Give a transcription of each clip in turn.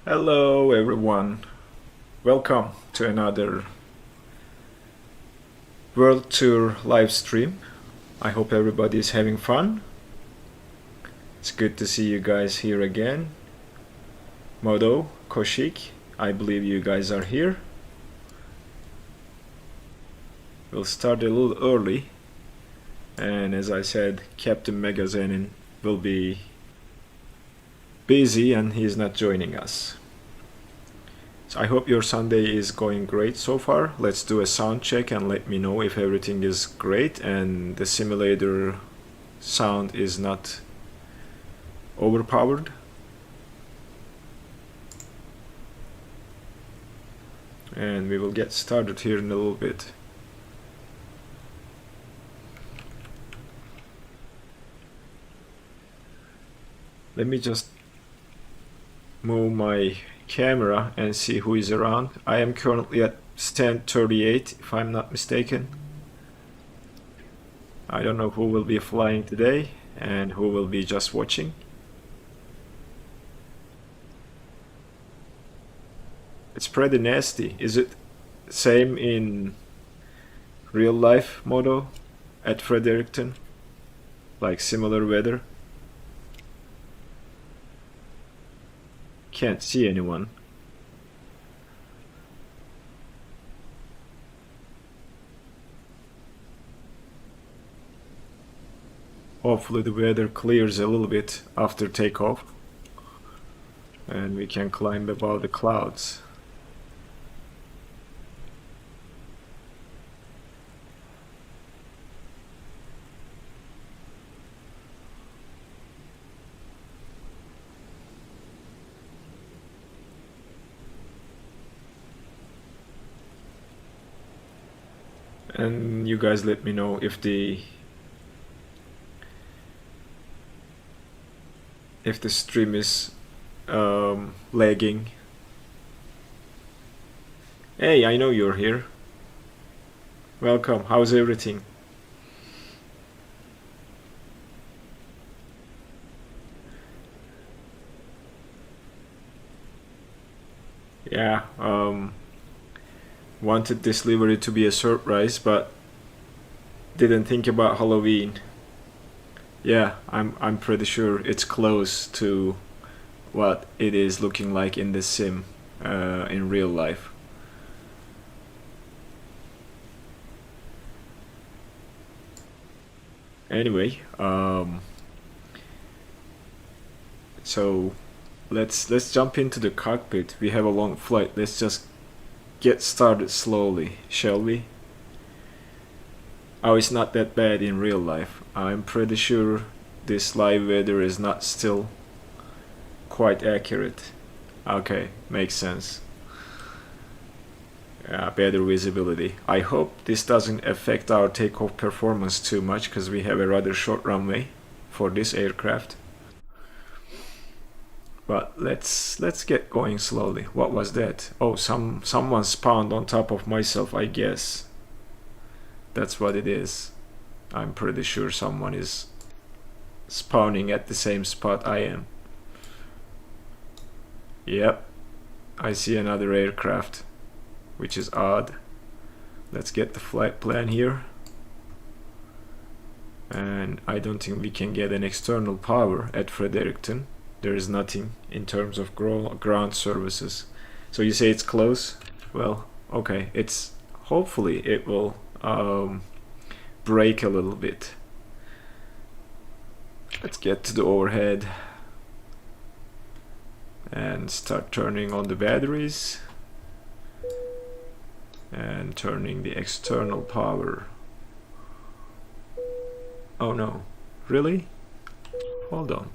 Hello everyone, welcome to another World Tour live stream. I hope everybody is having fun. It's good to see you guys here again. Modo, Koshik, I believe you guys are here. We'll start a little early, and as I said, Captain Megaxenon will be busy and he's not joining us. So I hope your Sunday is going great so far. Let's do a sound check and let me know if everything is great and the simulator sound is not overpowered. And we will get started here in a little bit. Let me just move my camera and see who is around. I am currently at stand 38 if I'm not mistaken. I don't know who will be flying today and who will be just watching. It's pretty nasty. Is it same in real life modo at Fredericton? Like similar weather? Can't see anyone. Hopefully the weather clears a little bit after takeoff and we can climb above the clouds. And you guys let me know if the stream is lagging. Hey, I know you're here. Welcome. How's everything? Yeah, wanted this livery to be a surprise, but didn't think about Halloween. Yeah, I'm pretty sure it's close to what it is looking like in the sim in real life. Anyway, so let's jump into the cockpit. We have a long flight. Let's just get started slowly, shall we? Oh, it's not that bad in real life. I'm pretty sure this live weather is not still quite accurate. Okay, makes sense. Yeah, better visibility. I hope this doesn't affect our takeoff performance too much because we have a rather short runway for this aircraft. But let's get going slowly. What was that? Oh, someone spawned on top of myself, I guess. That's what it is. I'm pretty sure someone is spawning at the same spot I am. Yep, I see another aircraft, which is odd. Let's get the flight plan here. And I don't think we can get an external power at Fredericton. There is nothing in terms of ground services. So you say it's close? Well, okay, it's hopefully it will break a little bit. Let's get to the overhead and start turning on the batteries and turning the external power. Oh no, really? Hold on.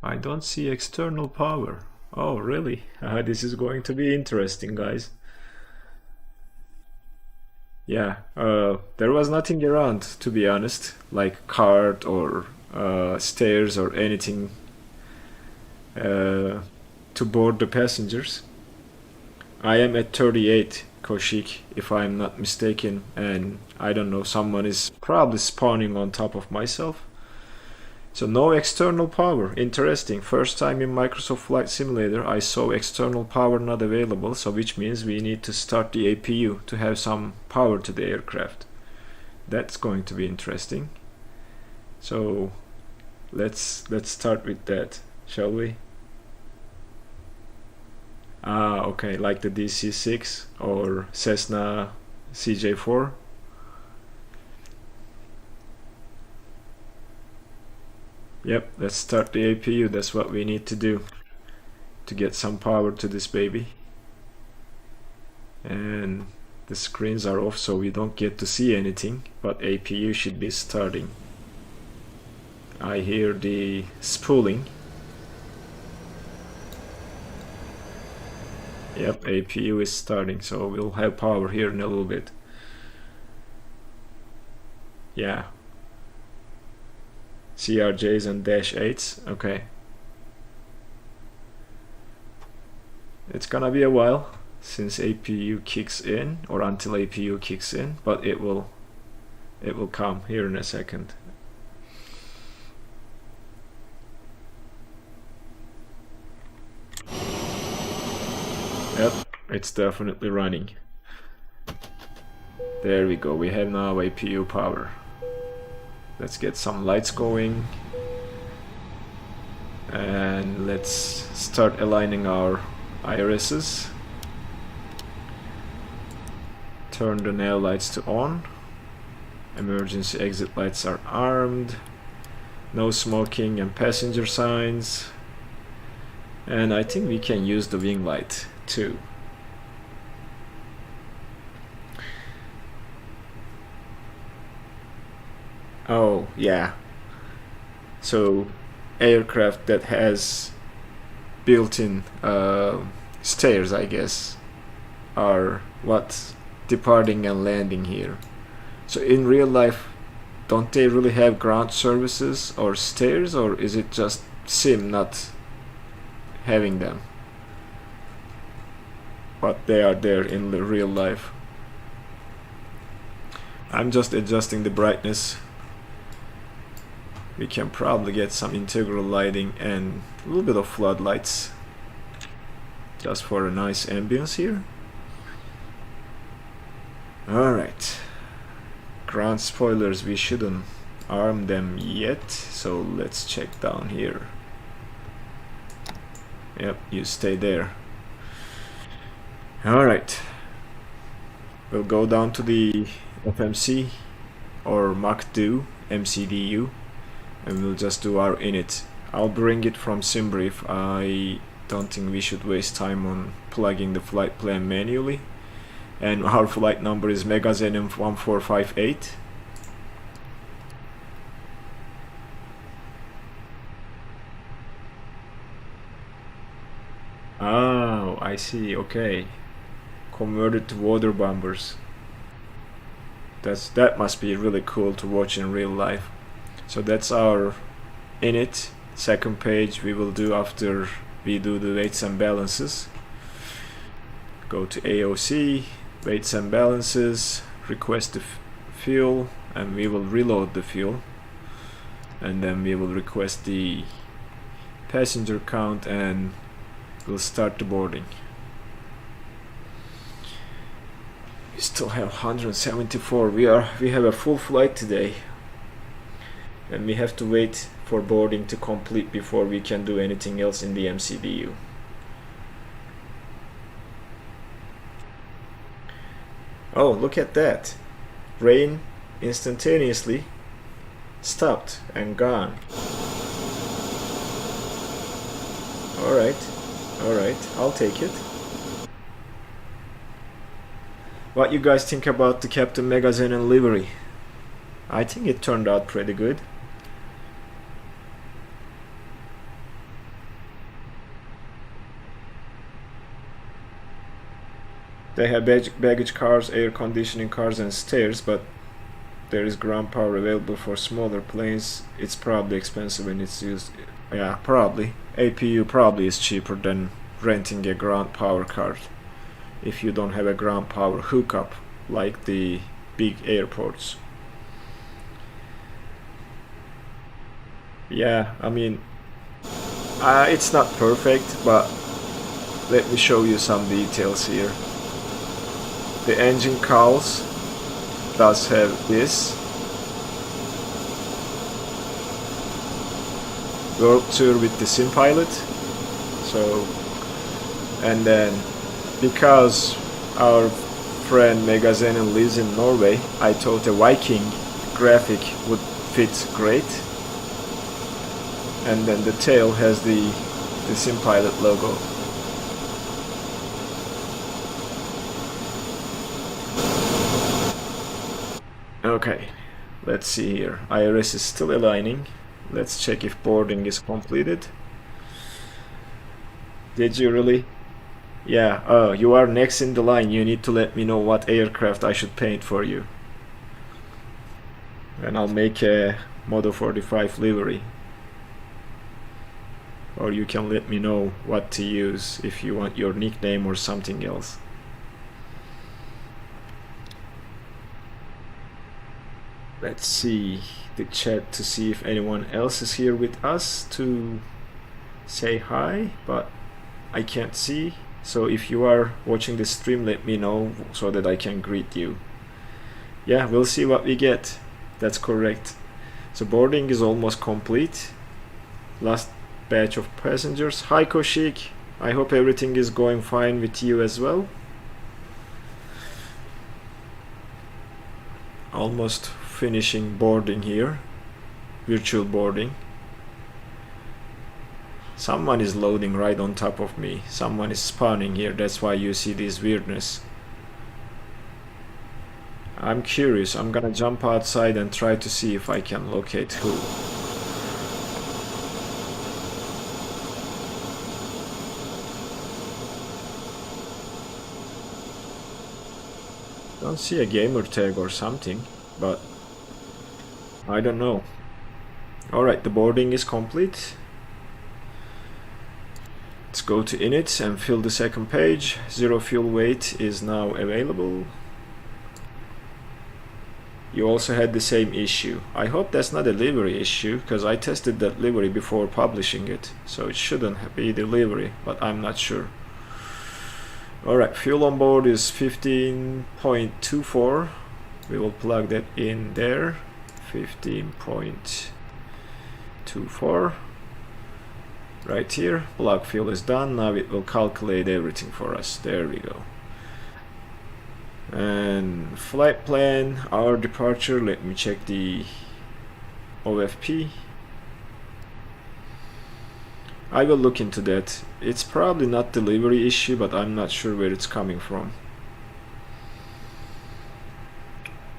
I don't see external power. Oh, really? This is going to be interesting, guys. Yeah, there was nothing around, to be honest, like cart or stairs or anything to board the passengers. I am at 38, Koshik, if I'm not mistaken, and I don't know, someone is probably spawning on top of myself. So no external power. Interesting. First time in Microsoft Flight Simulator I saw external power not available, so which means we need to start the APU to have some power to the aircraft. That's going to be interesting. So let's start with that, shall we? Okay, like the DC-6 or Cessna CJ4. Yep, let's start the APU. That's what we need to do to get some power to this baby. And the screens are off, so we don't get to see anything, but APU should be starting. I hear the spooling. Yep, APU is starting, so we'll have power here in a little bit. Yeah. CRJs and -8s, okay. It's gonna be a while since APU kicks in, or until APU kicks in, but it will come here in a second. Yep, it's definitely running. There we go, we have now APU power. Let's get some lights going. And let's start aligning our irises. Turn the nail lights to on. Emergency exit lights are armed. No smoking and passenger signs. And I think we can use the wing light too. Oh yeah, so aircraft that has built-in stairs, I guess, are what departing and landing here. So in real life, don't they really have ground services or stairs, or is it just sim not having them? But they are there in the real life. I'm just adjusting the brightness. We can probably get some integral lighting and a little bit of floodlights just for a nice ambience here. Alright, ground spoilers, we shouldn't arm them yet, so let's check down here. Yep, you stay there. Alright, we'll go down to the FMC or MUTIB MCDU and we'll just do our init. I'll bring it from SimBrief. I don't think we should waste time on plugging the flight plan manually. And our flight number is Megaxenon 1458. Oh, I see, okay. Converted to water bombers. That must be really cool to watch in real life. So that's our init. Second page we will do after we do the weights and balances. Go to AOC, weights and balances, request the fuel, and we will reload the fuel. And then we will request the passenger count and we'll start the boarding. We still have 174. We have a full flight today. And we have to wait for boarding to complete before we can do anything else in the MCDU. Oh, look at that. Rain instantaneously stopped and gone. Alright, I'll take it. What you guys think about the Captain Megaxenon livery? I think it turned out pretty good. They have baggage cars, air conditioning cars and stairs, but there is ground power available for smaller planes. It's probably expensive when it's used. Yeah, probably. APU probably is cheaper than renting a ground power card if you don't have a ground power hookup like the big airports. Yeah, I mean, it's not perfect, but let me show you some details here. The engine cowls does have this world tour with the sim pilot. So, and then because our friend Megaxenon lives in Norway, I thought a Viking graphic would fit great. And then the tail has the sim pilot logo. Okay, let's see here. IRS is still aligning. Let's check if boarding is completed. Did you really? Yeah, oh, you are next in the line. You need to let me know what aircraft I should paint for you. And I'll make a Modo 45 livery. Or you can let me know what to use if you want your nickname or something else. Let's see the chat to see if anyone else is here with us to say hi, but I can't see. So if you are watching the stream, let me know so that I can greet you. Yeah, we'll see what we get. That's correct. So boarding is almost complete. Last batch of passengers. Hi Koshik, I hope everything is going fine with you as well. Almost finishing boarding here. Virtual boarding. Someone is loading right on top of me. Someone is spawning here. That's why you see this weirdness. I'm curious. I'm gonna jump outside and try to see if I can locate who. Don't see a gamer tag or something, but I don't know. Alright, the boarding is complete. Let's go to init and fill the second page. Zero fuel weight is now available. You also had the same issue. I hope that's not a livery issue, because I tested that livery before publishing it, so it shouldn't be the livery, but I'm not sure. Alright, fuel on board is 15.24. We will plug that in there. 15.24. Right here. Plug fuel is done. Now it will calculate everything for us. There we go. And flight plan, our departure. Let me check the OFP. I will look into that. It's probably not delivery issue, but I'm not sure where it's coming from.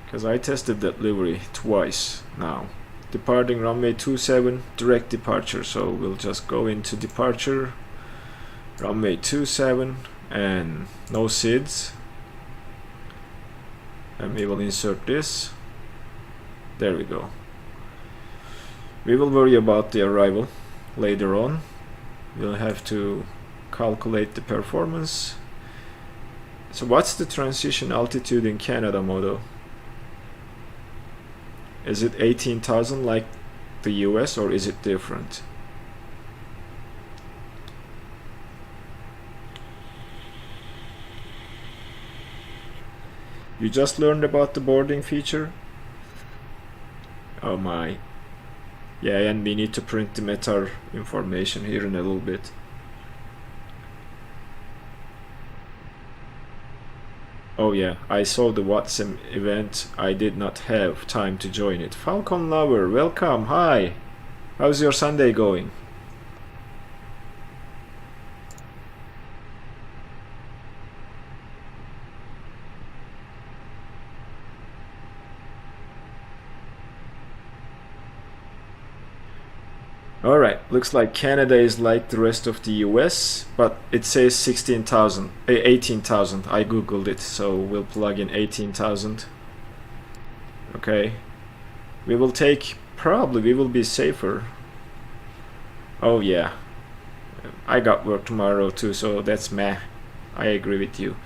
Because I tested that livery twice now. Departing runway 27, direct departure. So we'll just go into departure, runway 27, and no SIDS. And we will insert this. There we go. We will worry about the arrival later on. We'll have to calculate the performance. So what's the transition altitude in Canada, Modo? Is it 18,000 like the US, or is it different? You just learned about the boarding feature? Oh my. Yeah, and we need to print the METAR information here in a little bit. Oh yeah, I saw the WhatsApp event. I did not have time to join it. Falcon Lover, welcome, hi! How's your Sunday going? Alright, looks like Canada is like the rest of the US, but it says 16,000, 18,000. I googled it, so we'll plug in 18,000. Okay. We will take, probably we will be safer. Oh yeah. I got work tomorrow too, so that's meh. I agree with you.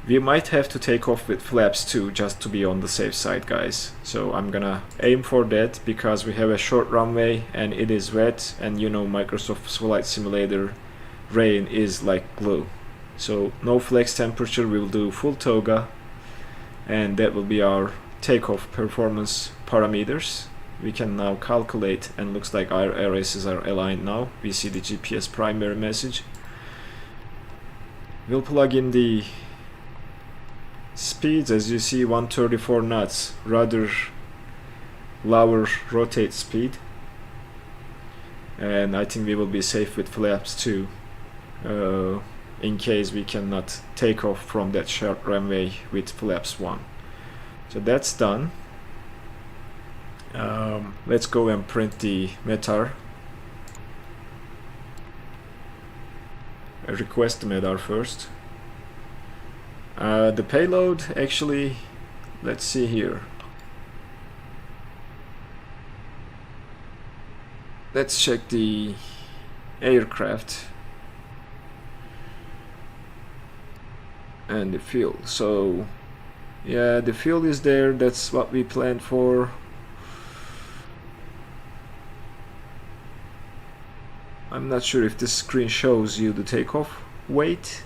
We might have to take off with flaps too, just to be on the safe side, guys. So I'm gonna aim for that, because we have a short runway and it is wet, and you know Microsoft Flight Simulator rain is like glue. So no flex temperature, we'll do full toga, and that will be our takeoff performance parameters. We can now calculate, and looks like our RSs are aligned now. We see the GPS primary message. We'll plug in the speeds. As you see, 134 knots, rather lower rotate speed, and I think we will be safe with flaps too, in case we cannot take off from that short runway with flaps 1. So that's done. Let's go and print the METAR. Request the METAR first. The payload, actually, let's see here. Let's check the aircraft and the fuel. So yeah, the fuel is there, that's what we planned for. I'm not sure if this screen shows you the takeoff weight,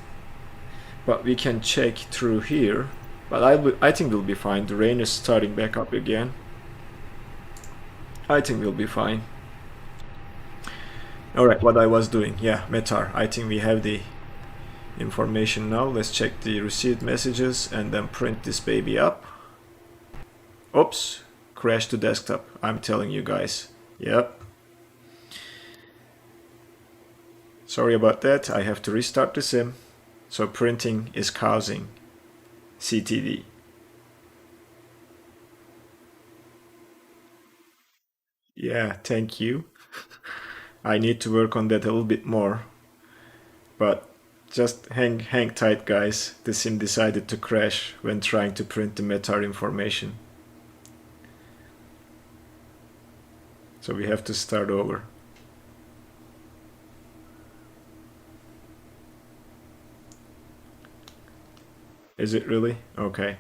but we can check through here. But I think we'll be fine. The rain is starting back up again. I think we'll be fine. Alright, what I was doing, yeah, METAR. I think we have the information now. Let's check the received messages and then print this baby up. Oops, crashed the desktop. I'm telling you guys. Yep. Sorry about that. I have to restart the sim. So printing is causing CTD. Yeah, thank you. I need to work on that a little bit more. But just hang tight, guys. The sim decided to crash when trying to print the METAR information. So we have to start over. Is it really? Okay.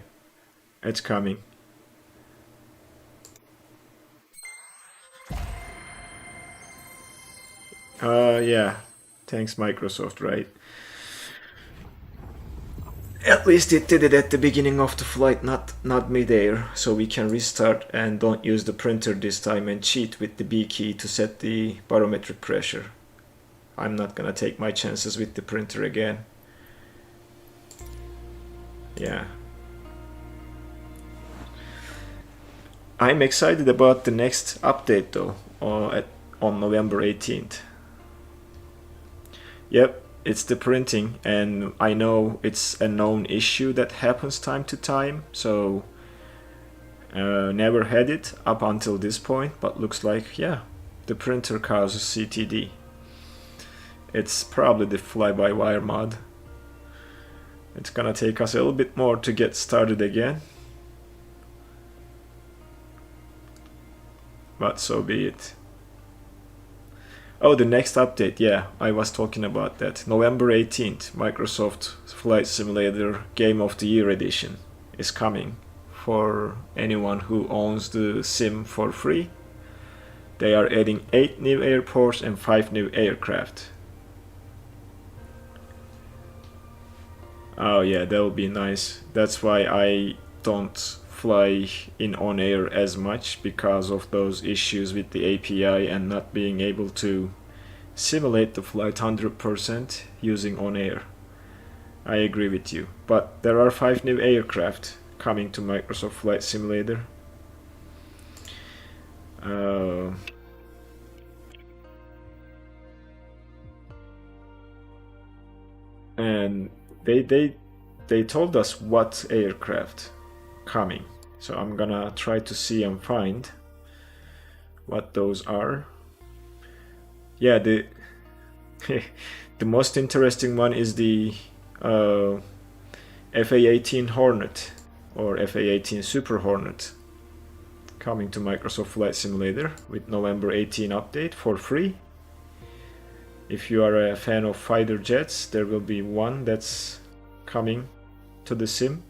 It's coming. Yeah. Thanks, Microsoft, right? At least it did it at the beginning of the flight, not mid-air, so we can restart and don't use the printer this time and cheat with the B key to set the barometric pressure. I'm not gonna take my chances with the printer again. Yeah. I'm excited about the next update though, on November 18th. Yep, it's the printing, and I know it's a known issue that happens time to time, so never had it up until this point, but looks like, yeah, the printer causes CTD. It's probably the fly-by-wire mod. It's gonna take us a little bit more to get started again, but so be it. Oh, the next update, yeah, I was talking about that. November 18th, Microsoft Flight Simulator Game of the Year Edition is coming for anyone who owns the sim for free. They are adding 8 new airports and 5 new aircraft. Oh yeah, that would be nice. That's why I don't fly in on air as much, because of those issues with the API and not being able to simulate the flight 100% using on air. I agree with you, but there are 5 new aircraft coming to Microsoft Flight Simulator. And they told us what aircraft coming, so I'm gonna try to see and find what those are. Yeah, the the most interesting one is the FA-18 Hornet, or FA-18 Super Hornet, coming to Microsoft Flight Simulator with November 18 update for free. If you are a fan of fighter jets, there will be one that's coming to the sim.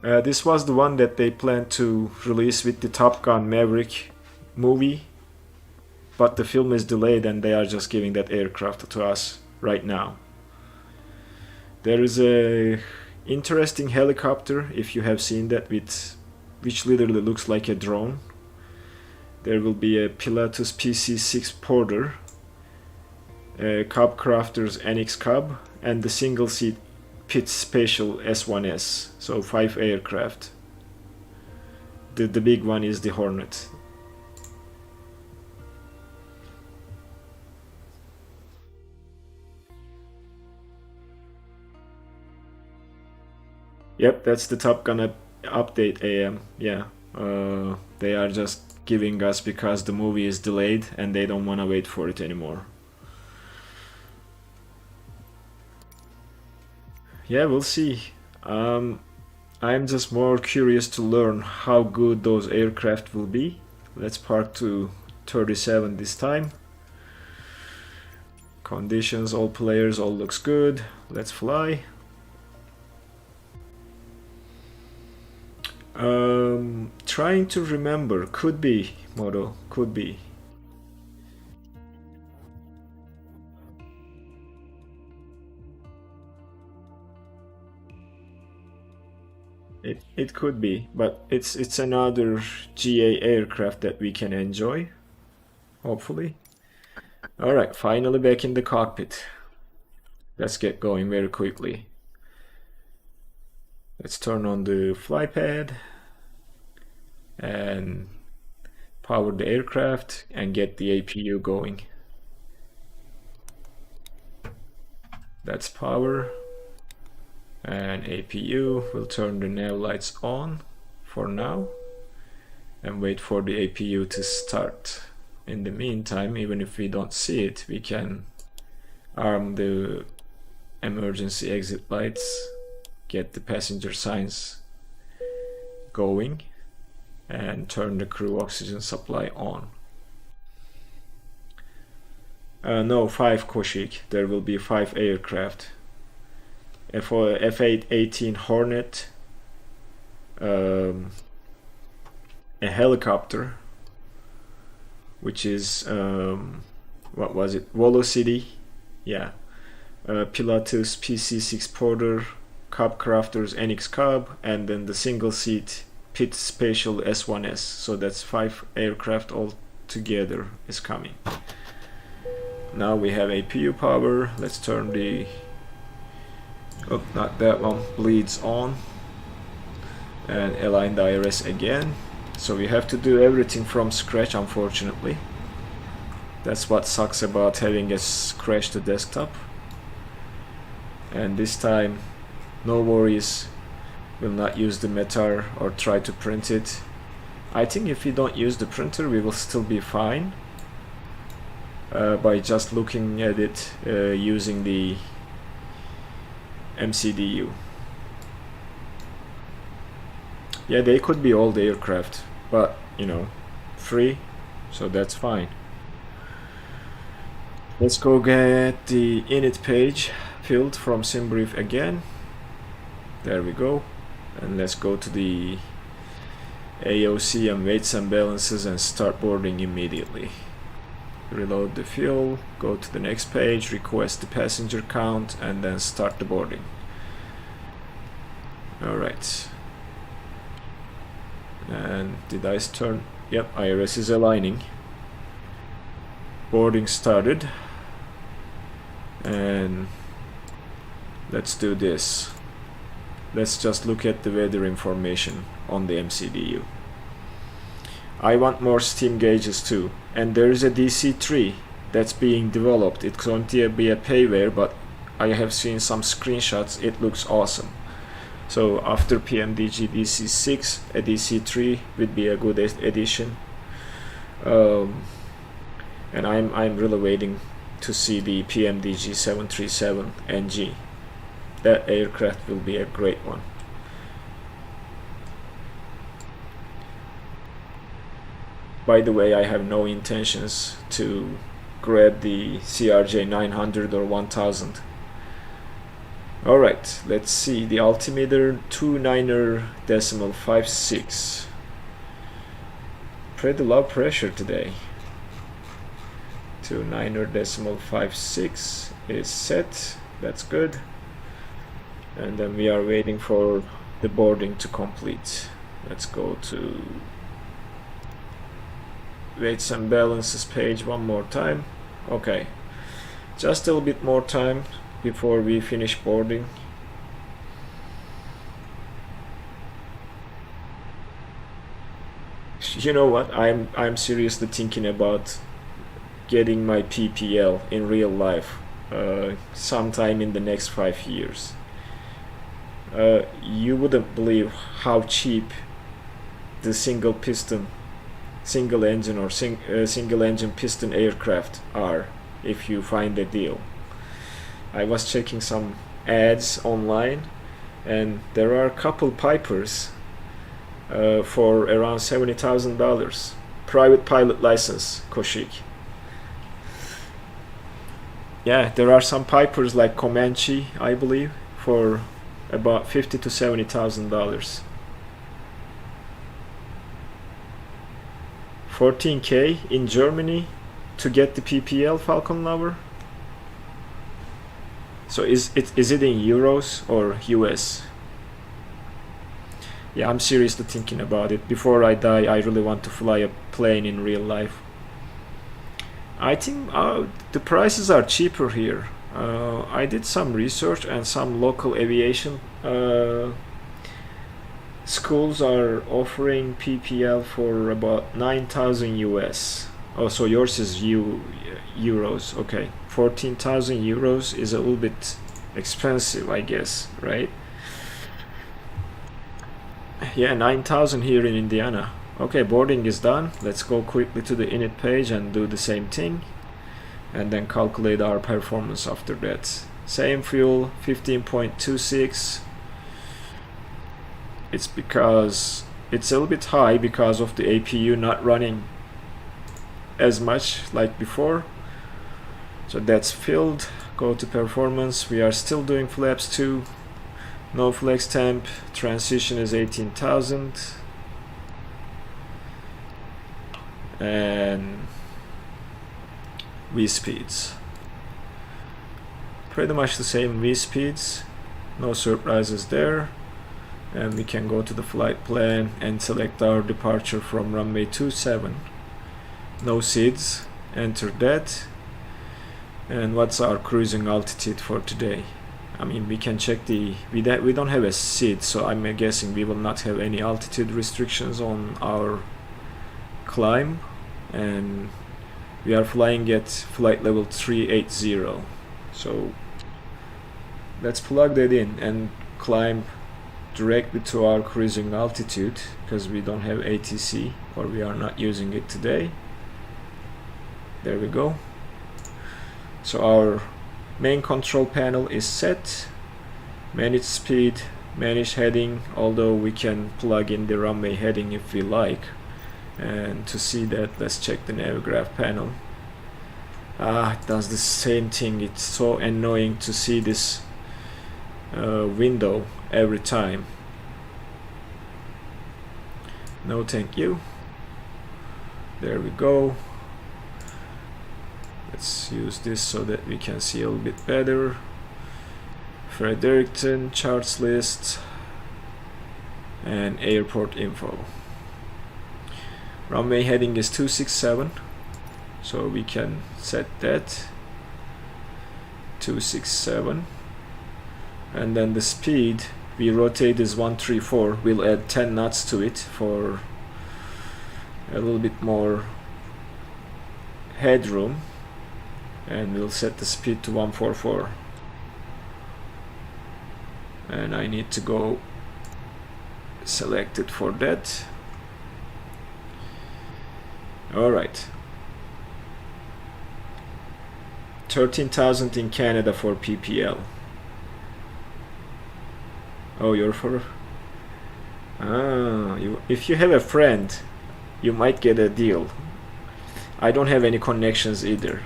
This was the one that they planned to release with the Top Gun Maverick movie, but the film is delayed and they are just giving that aircraft to us right now. There is a interesting helicopter, if you have seen that, which literally looks like a drone. There will be a Pilatus PC-6 Porter, a Cub Crafters NX Cub, and the single-seat Pitts Special S1S, so 5 aircraft. The big one is the Hornet. Yep, that's the Top Gun update AM. Yeah, they are just giving us because the movie is delayed and they don't want to wait for it anymore. Yeah, we'll see. I'm just more curious to learn how good those aircraft will be. Let's park to 37 this time. Conditions, all players, all looks good. Let's fly. Trying to remember. Could be, Moto, could be. It could be, but it's another GA aircraft that we can enjoy, hopefully. All right, finally back in the cockpit. Let's get going very quickly. Let's turn on the fly pad and power the aircraft and get the APU going. That's power. And APU, will turn the nav lights on for now and wait for the APU to start. In the meantime, even if we don't see it, we can arm the emergency exit lights, get the passenger signs going, and turn the crew oxygen supply on. No, 5 Koshik, there will be 5 aircraft. F-18 Hornet, a helicopter, which is what was it? Velocity, yeah. Pilatus PC-6 Porter, Cub Crafters NX Cub, and then the single seat Pitts Special S1S. So that's 5 aircraft all together is coming. Now we have APU power. Let's turn the oh, not that one, bleeds on, and align the IRS again. So we have to do everything from scratch, unfortunately. That's what sucks about having a crashed desktop. And this time, no worries, we'll not use the METAR or try to print it. I think if we don't use the printer, we will still be fine by just looking at it using the MCDU. Yeah, they could be old aircraft, but you know, free, so that's fine. Let's go get the init page filled from SimBrief again. There we go. And let's go to the AOC and weights and balances and start boarding immediately. Reload the fuel, go to the next page, request the passenger count, and then start the boarding. Alright. And did I turn? Yep, IRS is aligning. Boarding started. And let's do this. Let's just look at the weather information on the MCDU. I want more steam gauges too. And there is a DC3 that's being developed. It's going to be a payware, but I have seen some screenshots. It looks awesome. So after PMDG DC6, a DC3 would be a good addition. And I'm really waiting to see the PMDG 737 NG. That aircraft will be a great one. By the way, I have no intentions to grab the CRJ 900 or 1000. Alright, let's see the altimeter 29.56. Pretty low pressure today. 29.56 is set, that's good. And then we are waiting for the boarding to complete. Let's go to weights and balances page one more time. Okay, just a little bit more time before we finish boarding. You know what, I'm seriously thinking about getting my PPL in real life sometime in the next 5 years. You wouldn't believe how cheap the single engine or single engine piston aircraft are if you find a deal. I was checking some ads online, and there are a couple Pipers for around $70,000. Private pilot license, Koshik. Yeah, there are some Pipers like Comanche, I believe, for about $50,000 to $70,000. 14K in Germany to get the PPL Falcon Lover. So is it in euros or US? Yeah, I'm seriously thinking about it. Before I die, I really want to fly a plane in real life. I think the prices are cheaper here. I did some research, and some local aviation schools are offering PPL for about 9,000 US. Oh, so yours is euros. Okay, 14,000 euros is a little bit expensive, I guess, right? Yeah, 9,000 here in Indiana. Okay, boarding is done. Let's go quickly to the init page and do the same thing, and then calculate our performance after that. Same fuel, 15.26. It's because it's a little bit high because of the APU not running as much like before. So that's filled. Go to performance. We are still doing flaps 2. No flex temp. Transition is 18,000. And V speeds. Pretty much the same V speeds. No surprises there. And we can go to the flight plan and select our departure from runway 27. No SIDS. Enter that. And what's our cruising altitude for today? I mean, we can check the... We don't have a SID, so I'm guessing we will not have any altitude restrictions on our climb. And we are flying at flight level 380. So let's plug that in and climb directly to our cruising altitude, because we don't have ATC, or we are not using it today. There we go. So our main control panel is set. Manage speed, manage heading, although we can plug in the runway heading if we like. And to see that, let's check the Navigraph panel. It does the same thing. It's so annoying to see this window every time. No thank you. There we go. Let's use this so that we can see a little bit better. Fredericton charts list and airport info. Runway heading is 267, so we can set that 267, and then the speed we rotate is 134. We'll add 10 knots to it for a little bit more headroom, and we'll set the speed to 144. And I need to go select it for that. Alright, 13,000 in Canada for PPL. Oh, you're for... if you have a friend, you might get a deal. I don't have any connections either.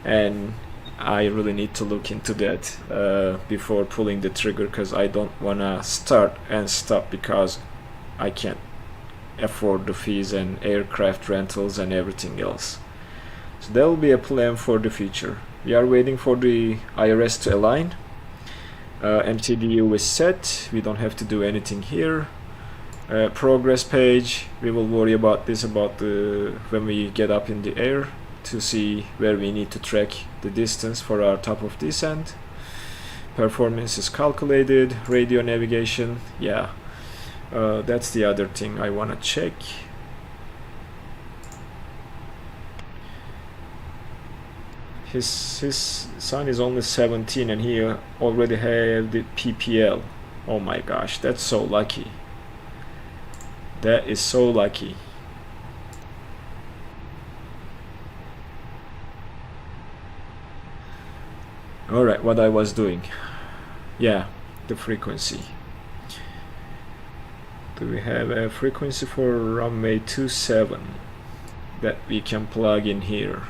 And I really need to look into that before pulling the trigger, because I don't wanna start and stop because I can't afford the fees and aircraft rentals and everything else. So that will be a plan for the future. We are waiting for the IRS to align. MTDU is set, we don't have to do anything here. Progress page, we will worry about this when we get up in the air to see where we need to track the distance for our top of descent. Performance is calculated. Radio navigation, yeah, that's the other thing I want to check. His son is only 17 and he already have the PPL. Oh my gosh, that's so lucky. That is so lucky. Alright, what I was doing. Yeah, the frequency. Do we have a frequency for runway 27 that we can plug in here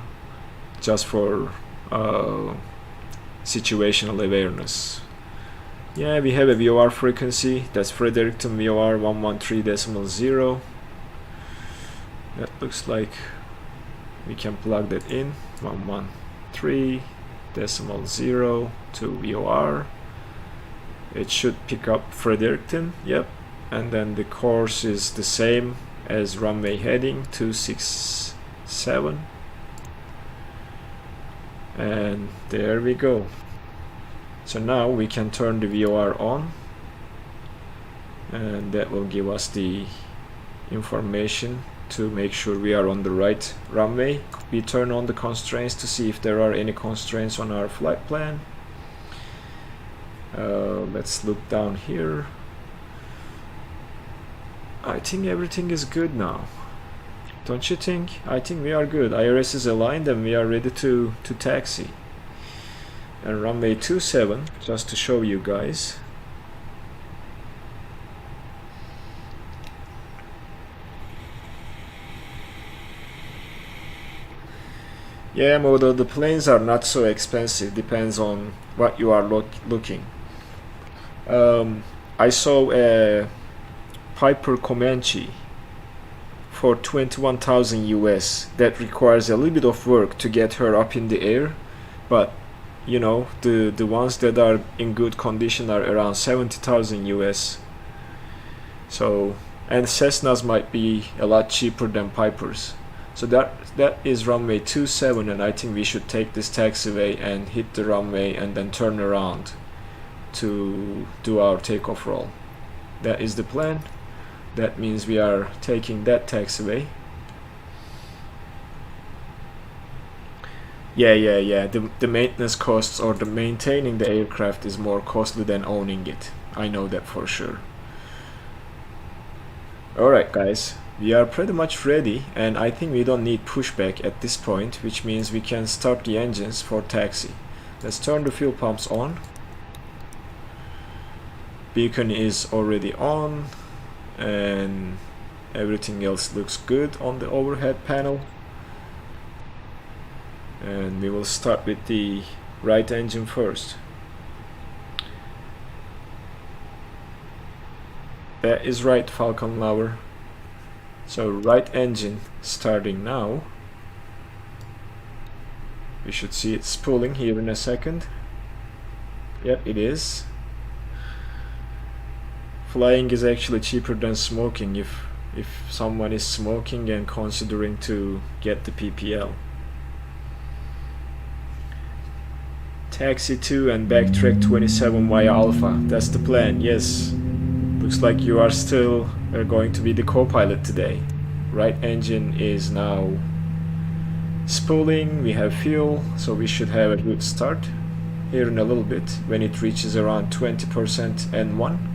just for situational awareness? Yeah, we have a VOR frequency. That's Fredericton VOR 113.0. That looks like we can plug that in. 113.0 to VOR. It should pick up Fredericton, yep. And then the course is the same as runway heading 267. And there we go. So now we can turn the VOR on, and that will give us the information to make sure we are on the right runway. We turn on the constraints to see if there are any constraints on our flight plan. Let's look down here. I think everything is good now. Don't you think? I think we are good. IRS is aligned and we are ready to taxi. And runway 27, just to show you guys. Yeah, Modo, the planes are not so expensive, depends on what you are looking. I saw a Piper Comanche for 21,000 US that requires a little bit of work to get her up in the air, but you know, the ones that are in good condition are around 70,000 US. So, and Cessnas might be a lot cheaper than Pipers. So that is runway 27, and I think we should take this taxiway and hit the runway and then turn around to do our takeoff roll. That is the plan. That means we are taking that taxiway. Yeah. The maintenance costs or the maintaining the aircraft is more costly than owning it. I know that for sure. Alright guys, we are pretty much ready, and I think we don't need pushback at this point, which means we can start the engines for taxi. Let's turn the fuel pumps on. Beacon is already on, and everything else looks good on the overhead panel. And we will start with the right engine first. That is right, Falcon Lover. So right engine starting now. We should see it spooling here in a second. Yep, it is. Flying is actually cheaper than smoking if someone is smoking and considering to get the PPL. Taxi 2 and backtrack 27 via Alpha. That's the plan, yes. Looks like you are still going to be the co-pilot today. Right engine is now spooling. We have fuel, so we should have a good start here in a little bit when it reaches around 20% N1.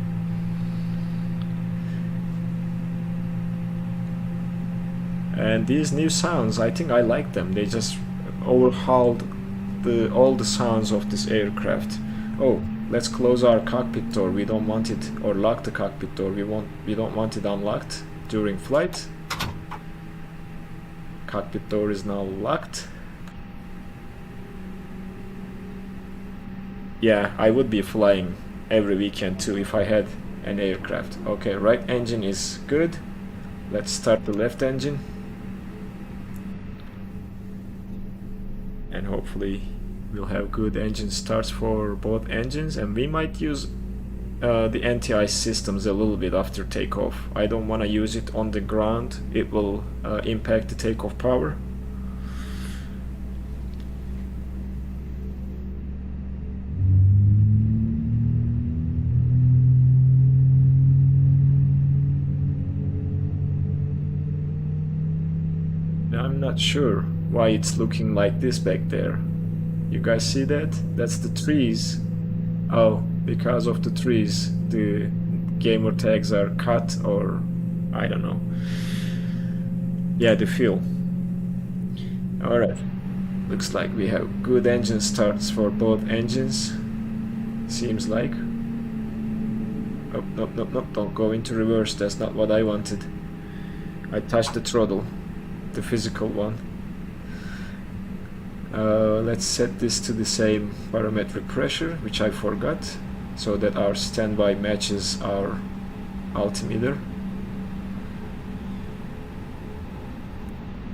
And these new sounds, I think I like them. They just overhauled all the sounds of this aircraft. Oh, let's close our cockpit door. We don't want it, or lock the cockpit door. We don't want it unlocked during flight. Cockpit door is now locked. Yeah, I would be flying every weekend too if I had an aircraft. Okay, right engine is good. Let's start the left engine. And hopefully we'll have good engine starts for both engines, and we might use the anti-ice systems a little bit after takeoff. I don't want to use it on the ground. It will impact the takeoff power. I'm not sure why it's looking like this back there. You guys see that? That's the trees. Oh, because of the trees, the gamer tags are cut, or I don't know. Yeah, the fuel. Alright, looks like we have good engine starts for both engines. Seems like. Oh, nope, nope, nope, don't go into reverse, that's not what I wanted. I touched the throttle, the physical one. Let's set this to the same barometric pressure, which I forgot, so that our standby matches our altimeter.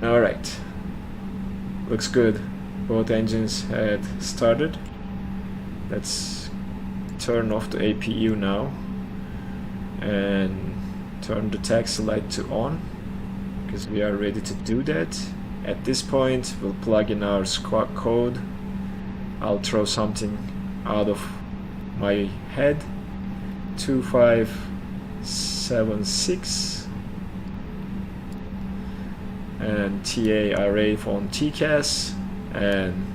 Alright, looks good. Both engines had started. Let's turn off the APU now and turn the taxi light to on, because we are ready to do that. At this point, we'll plug in our squawk code. I'll throw something out of my head. 2576 and TA array on TCAS and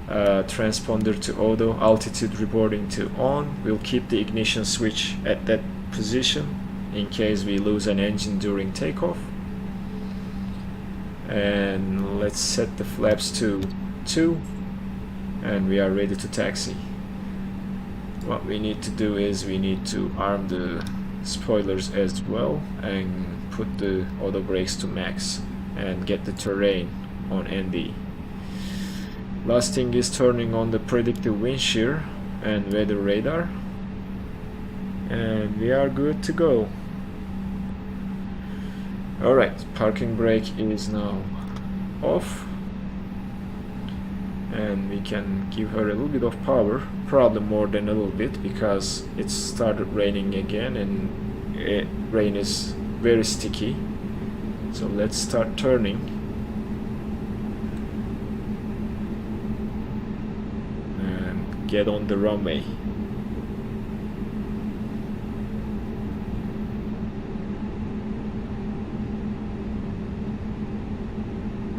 transponder to auto, altitude reporting to on. We'll keep the ignition switch at that position in case we lose an engine during takeoff. And let's set the flaps to 2 and we are ready to taxi. What we need to do is we need to arm the spoilers as well and put the auto brakes to max and get the terrain on ND. Last thing is turning on the predictive wind shear and weather radar, and we are good to go. Alright, parking brake is now off and we can give her a little bit of power, probably more than a little bit, because it started raining again and rain is very sticky. So let's start turning and get on the runway.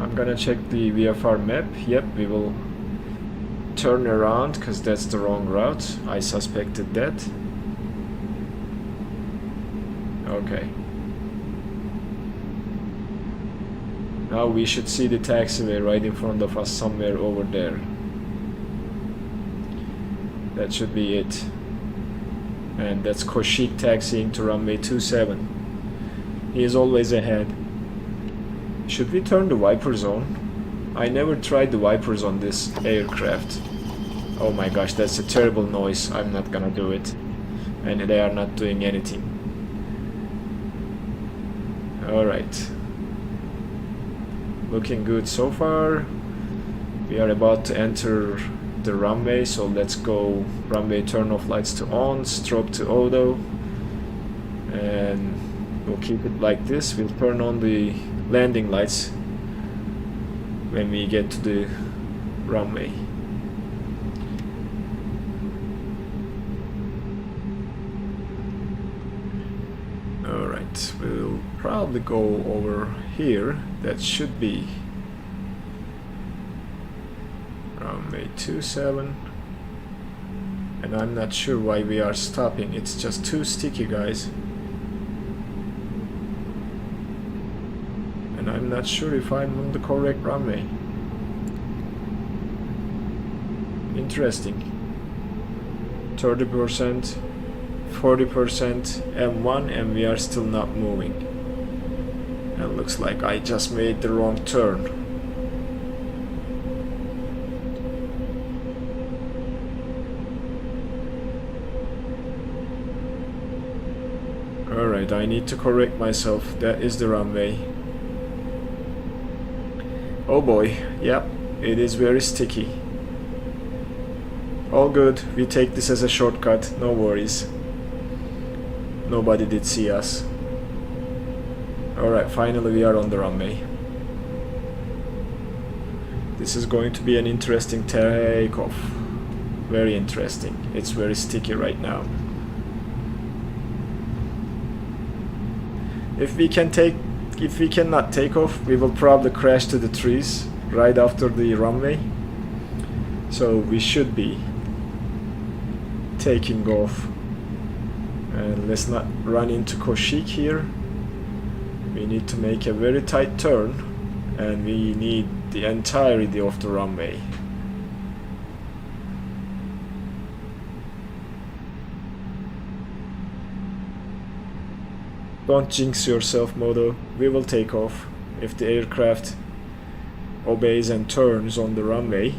I'm gonna check the VFR map. Yep, we will turn around because that's the wrong route. I suspected that. Okay. Now we should see the taxiway right in front of us somewhere over there. That should be it. And that's Koshik taxiing to runway 27. He is always ahead. Should we turn the wipers on? I never tried the wipers on this aircraft. Oh my gosh, that's a terrible noise. I'm not gonna do it. And they are not doing anything. Alright. Looking good so far. We are about to enter the runway, so let's go runway turn off lights to on, strobe to auto. And we'll keep it like this. We'll turn on the landing lights when we get to the runway. Alright, we'll probably go over here. That should be runway 27. And I'm not sure why we are stopping. It's just too sticky, guys. And I'm not sure if I'm on the correct runway. Interesting. 30%, 40% M1, and we are still not moving. And looks like I just made the wrong turn. Alright, I need to correct myself. That is the runway. Oh boy, yep, it is very sticky. All good, we take this as a shortcut, no worries. Nobody did see us. Alright, finally we are on the runway. This is going to be an interesting takeoff. Very interesting. It's very sticky right now. If we cannot take off, we will probably crash to the trees right after the runway. So we should be taking off. And let's not run into Koshik here. We need to make a very tight turn, and we need the entirety of the runway. Don't jinx yourself, Modo. We will take off if the aircraft obeys and turns on the runway.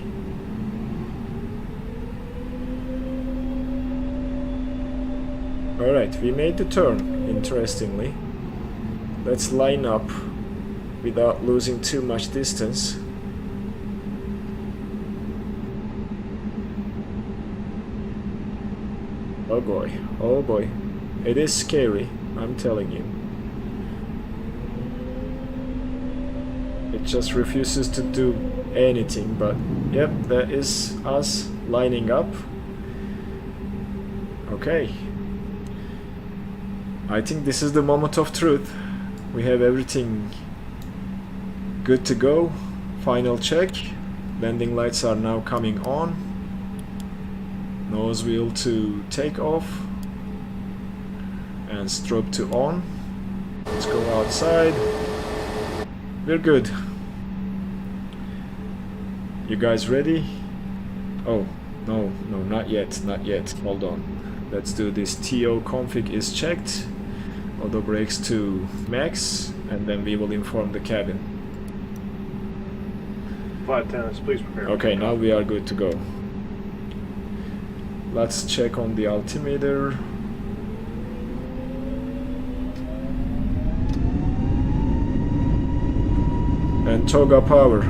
Alright, we made the turn, interestingly. Let's line up without losing too much distance. Oh boy, oh boy. It is scary, I'm telling you. It just refuses to do anything, but yep, that is us lining up. Okay. I think this is the moment of truth. We have everything good to go. Final check. Landing lights are now coming on. Nose wheel to take off. And strobe to on. Let's go outside. We're good. You guys ready? Oh, no, not yet, not yet. Hold on. Let's do this. TO config is checked. Auto brakes to max, and then we will inform the cabin. Flight attendants, please prepare. Okay, now we are good to go. Let's check on the altimeter. And toga power.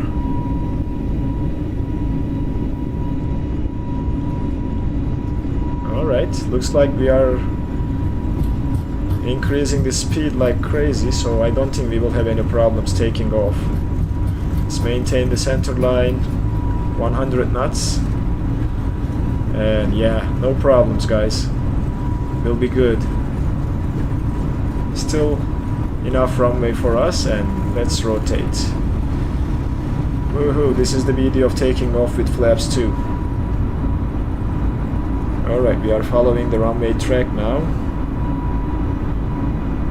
Alright, looks like we are increasing the speed like crazy, so I don't think we will have any problems taking off. Let's maintain the center line, 100 knots, and yeah, no problems, guys. We'll be good. Still enough runway for us, and let's rotate. Woohoo, this is the video of taking off with flaps too. Alright, we are following the runway track now.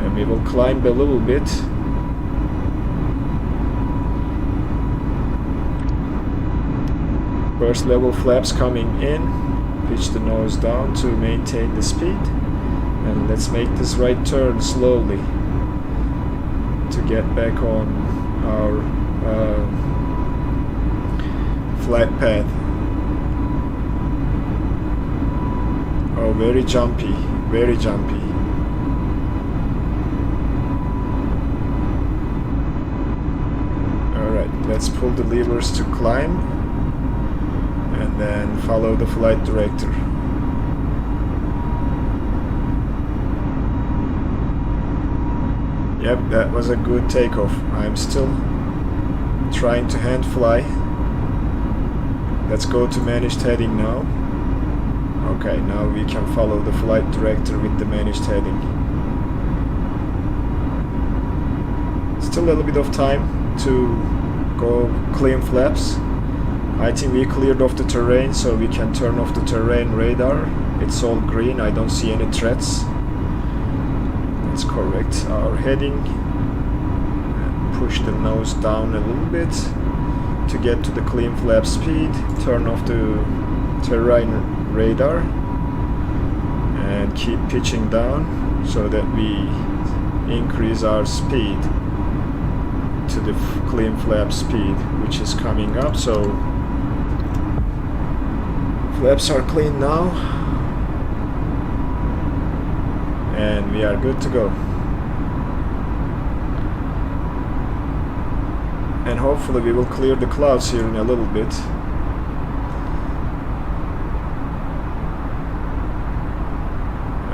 And we will climb a little bit. First level flaps coming in. Pitch the nose down to maintain the speed. And let's make this right turn slowly to get back on our flight path. Oh, very jumpy, very jumpy. Alright, let's pull the levers to climb and then follow the flight director. Yep, that was a good takeoff. I'm still trying to hand fly. Let's go to managed heading now. Okay, now we can follow the flight director with the managed heading. Still a little bit of time to go clean flaps. I think we cleared off the terrain, so we can turn off the terrain radar. It's all green, I don't see any threats. Let's correct our heading and push the nose down a little bit to get to the clean flap speed. Turn off the terrain radar and keep pitching down so that we increase our speed to the clean flap speed, which is coming up. So flaps are clean now, and we are good to go. And hopefully we will clear the clouds here in a little bit.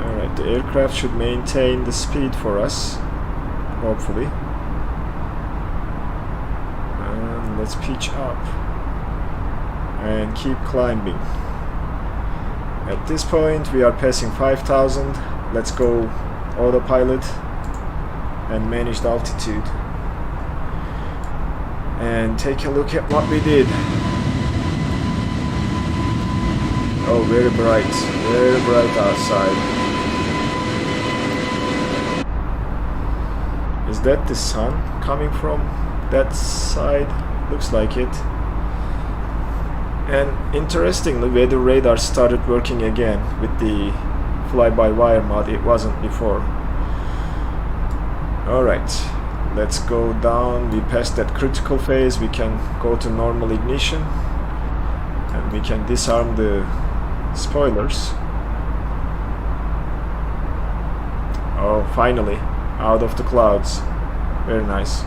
Alright, the aircraft should maintain the speed for us, hopefully. And let's pitch up and keep climbing. At this point we are passing 5,000. Let's go autopilot and managed altitude and take a look at what we did. Oh, very bright outside. Is that the sun coming from that side? Looks like it. And interestingly, weather radar started working again with the fly-by-wire mod. It wasn't before. Alright, let's go down. We passed that critical phase. We can go to normal ignition and we can disarm the spoilers. Oh, finally, out of the clouds. Very nice.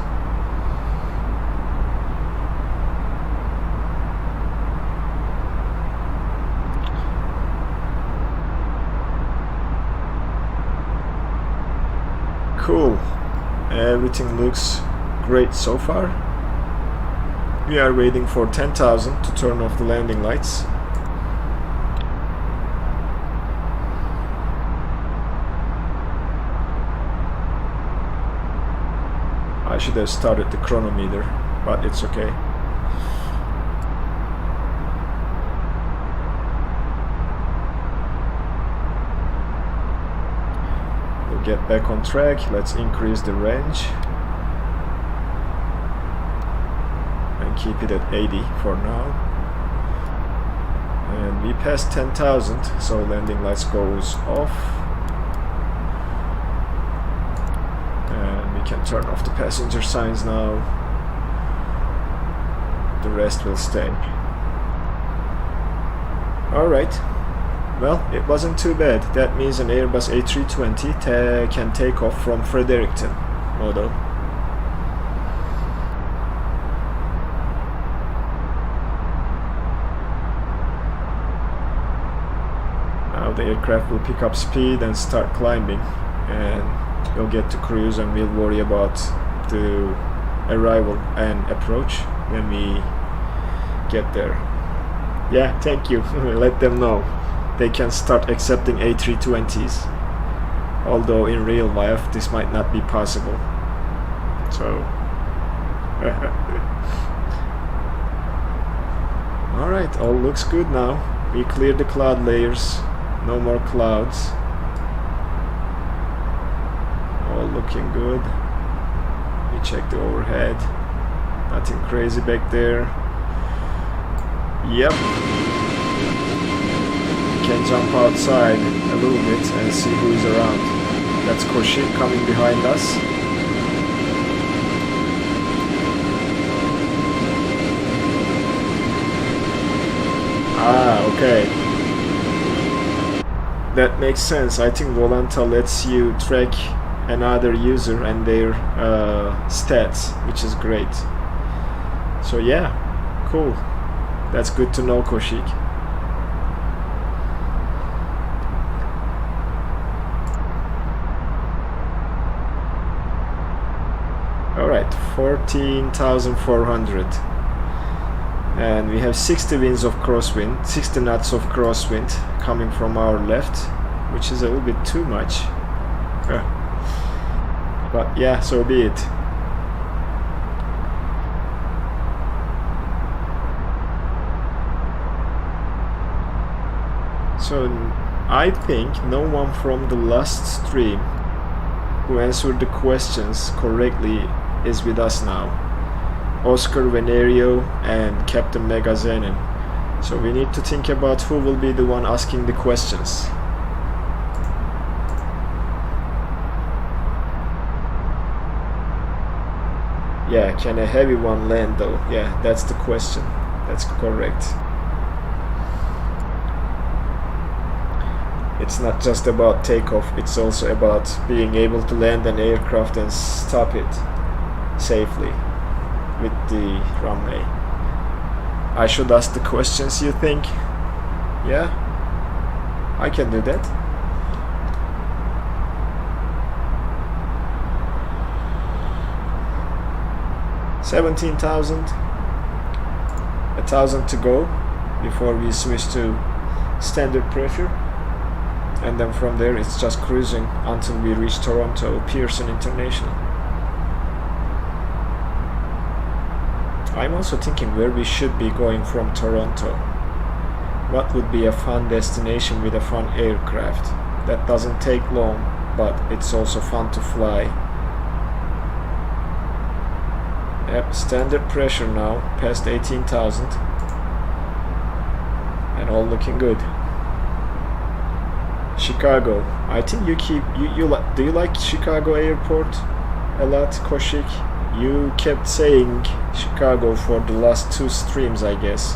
Cool. Everything looks great so far. We are waiting for 10,000 to turn off the landing lights. I should have started the chronometer, but it's okay. Get back on track. Let's increase the range and keep it at 80 for now. And we passed 10,000, so landing lights goes off and we can turn off the passenger signs now. The rest will stay. Alright. Well, it wasn't too bad. That means an Airbus A320 can take off from Fredericton model. Now the aircraft will pick up speed and start climbing, and we'll get to cruise and we'll worry about the arrival and approach when we get there. Yeah, thank you. Let them know. They can start accepting A320s, although in real life this might not be possible. So alright, all looks good now. We cleared the cloud layers, no more clouds. All looking good. We check the overhead, nothing crazy back there. Yep. Can jump outside a little bit and see who is around. That's Koshik coming behind us. Ah, okay. That makes sense. I think Volanta lets you track another user and their stats, which is great. So yeah, cool. That's good to know, Koshik. Alright, 14,400. And we have 60 winds of crosswind, 60 knots of crosswind coming from our left, which is a little bit too much. But yeah, so be it. So I think no one from the last stream who answered the questions correctly is with us now. OSCAR VENERIO and Captain Megaxenon. So we need to think about who will be the one asking the questions. Yeah, can a heavy one land though? Yeah, that's the question. That's correct. It's not just about takeoff, it's also about being able to land an aircraft and stop it safely with the runway. I should ask the questions, you think? Yeah, I can do that. $17,000, 1,000 to go before we switch to standard pressure, and then from there it's just cruising until we reach Toronto Pearson International. I'm also thinking where we should be going from Toronto. What would be a fun destination with a fun aircraft that doesn't take long, but it's also fun to fly. Yep, standard pressure now, past 18,000, and all looking good. Chicago, I think do you like Chicago airport a lot, Koshik? You kept saying Chicago for the last 2 streams, I guess.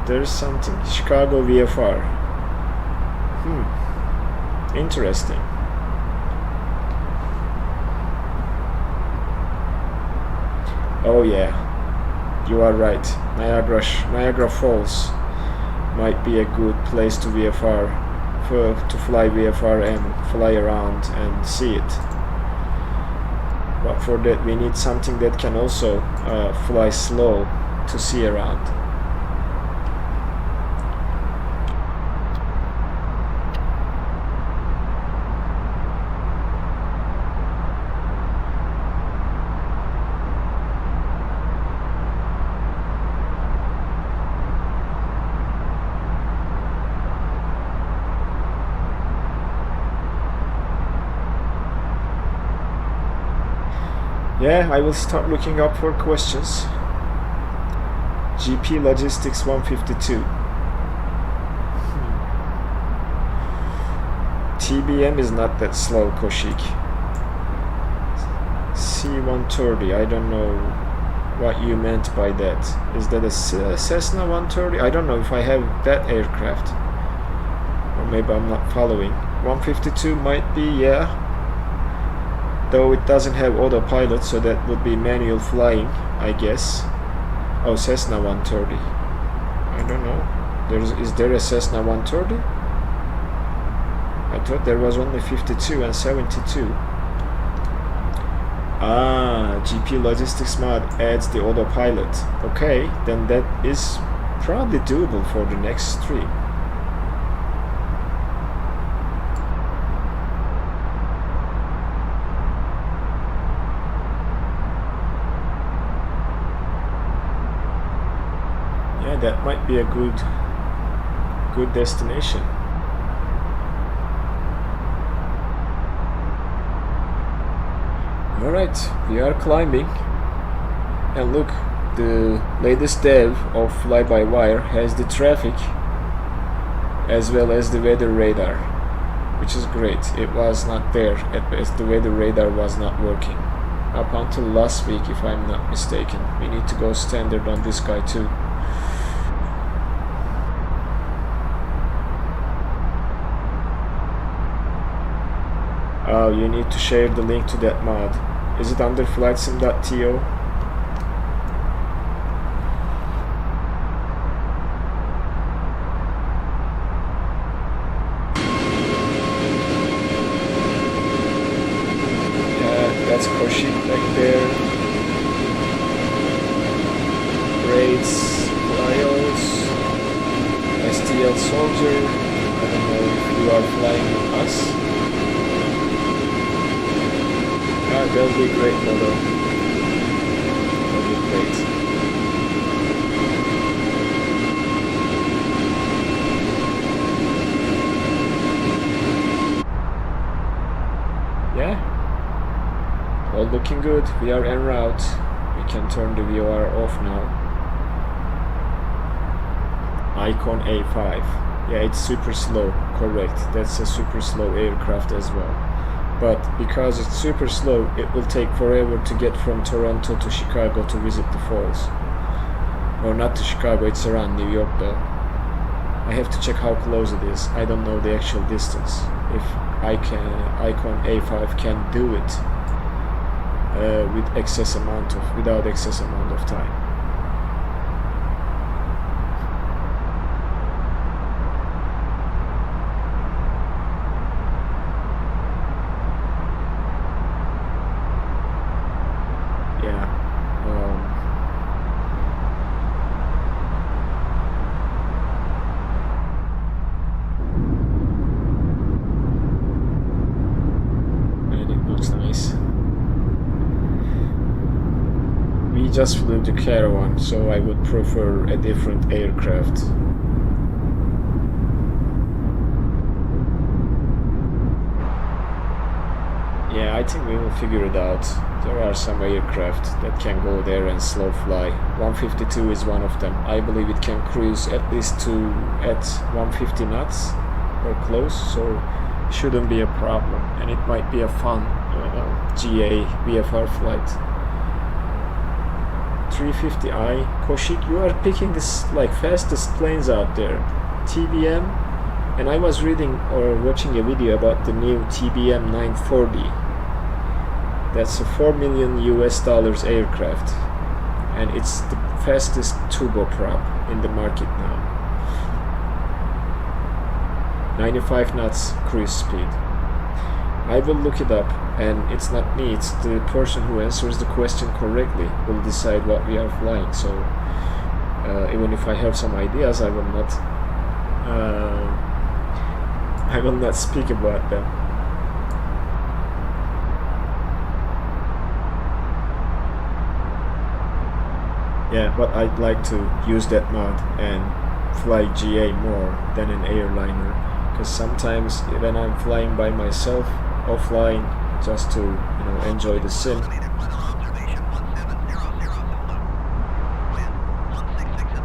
There's something, Chicago VFR. Interesting. Oh yeah, you are right. Niagara Falls might be a good place to VFR, to fly VFR and fly around and see it. But for that we need something that can also fly slow to see around. Yeah, I will start looking up for questions. GP Logistics 152. TBM is not that slow, Koshik. C130, I don't know what you meant by that. Is that a Cessna 130? I don't know if I have that aircraft. Or maybe I'm not following. 152 might be, yeah. Though it doesn't have autopilot, so that would be manual flying, I guess. Oh, Cessna 130. I don't know. Is there a Cessna 130? I thought there was only 52 and 72. Ah, GP Logistics mod adds the autopilot. Okay, then that is probably doable for the next stream. That might be a good destination. Alright, we are climbing, and look, the latest dev of Flybywire has the traffic as well as the weather radar, which is great. It was not there as the weather radar was not working up until last week, if I'm not mistaken. We need to go standard on this guy too. Oh, you need to share the link to that mod. Is it under flightsim.to? Yeah, that's Koshik back there. Raids, Lyos, STL Soldier. I don't know if you are flying with us. That'll be great, Moto. That'll be great. Yeah. All looking good. We are en route. We can turn the VOR off now. Icon A5. Yeah, it's super slow. Correct. That's a super slow aircraft as well. But because it's super slow, it will take forever to get from Toronto to Chicago to visit the falls. Or not to Chicago, it's around New York though. I have to check how close it is. I don't know the actual distance. If Icon A5 can do it without excess amount of time. Just flew the Caravan, so I would prefer a different aircraft. Yeah, I think we will figure it out. There are some aircraft that can go there and slow fly. 152 is one of them. I believe it can cruise at least at 150 knots or close, so shouldn't be a problem. And it might be a fun GA VFR flight. 350i, Koshik, you are picking this like fastest planes out there. TBM, and I was reading or watching a video about the new TBM 940. That's a $4 million aircraft, and it's the fastest turboprop in the market now. 95 knots cruise speed. I will look it up, and it's not me, it's the person who answers the question correctly will decide what we are flying. So even if I have some ideas, I will not speak about them. Yeah, but I'd like to use that mod and fly GA more than an airliner, because sometimes when I'm flying by myself offline, just to enjoy the sim,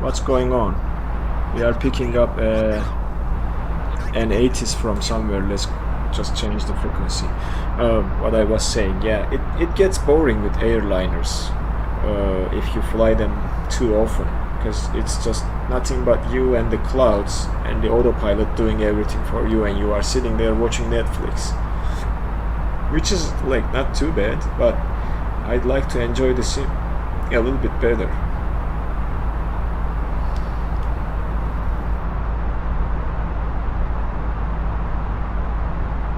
what's going on? We are picking up an 80s from somewhere. Let's just change the frequency. What I was saying, yeah, it gets boring with airliners if you fly them too often, because it's just nothing but you and the clouds and the autopilot doing everything for you, and you are sitting there watching Netflix, which is like not too bad, but I'd like to enjoy the sim a little bit better.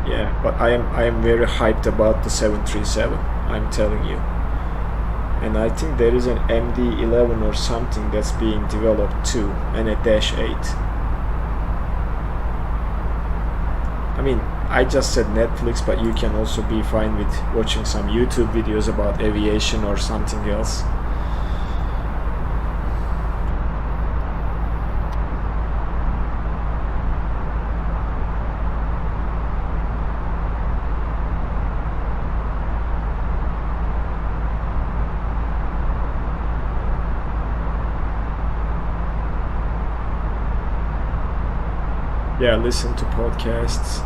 Yeah, but I am very hyped about the 737, I'm telling you. And I think there is an MD-11 or something that's being developed too, and a Dash 8. I mean, I just said Netflix, but you can also be fine with watching some YouTube videos about aviation or something else. Yeah, listen to podcasts.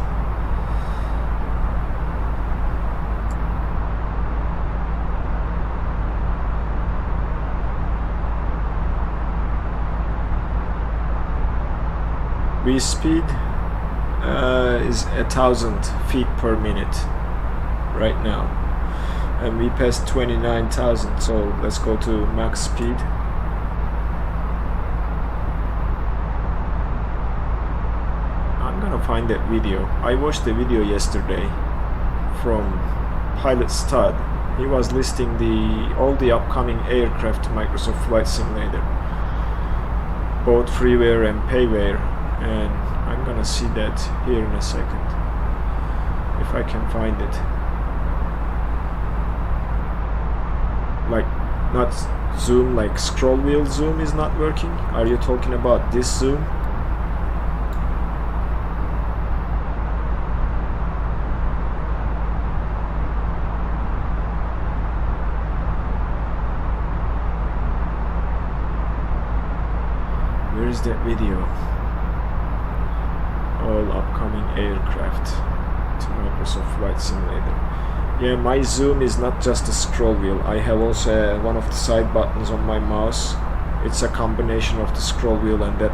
V speed is 1,000 feet per minute right now, and we passed 29,000, so let's go to max speed. I'm gonna find that video. I watched the video yesterday from Pilot Stud. He was listing all the upcoming aircraft to Microsoft Flight Simulator, both freeware and payware, and I'm gonna see that here in a second if I can find it. Like, not zoom, like scroll wheel zoom is not working. Are you talking about this zoom? Where is that video? All upcoming aircraft to Microsoft Flight Simulator. Yeah, my zoom is not just a scroll wheel. I have also one of the side buttons on my mouse. It's a combination of the scroll wheel and that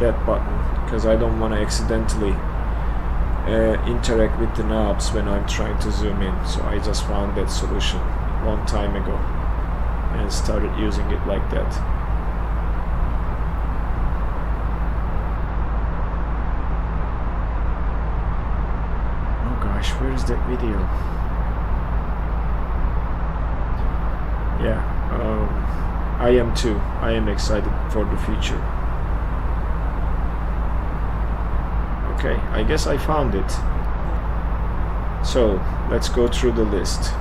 that button, because I don't want to accidentally interact with the knobs when I'm trying to zoom in. So I just found that solution a long time ago and started using it like that. Oh gosh, where is that video? Yeah, I am too. I am excited for the future. Okay, I guess I found it. So let's go through the list.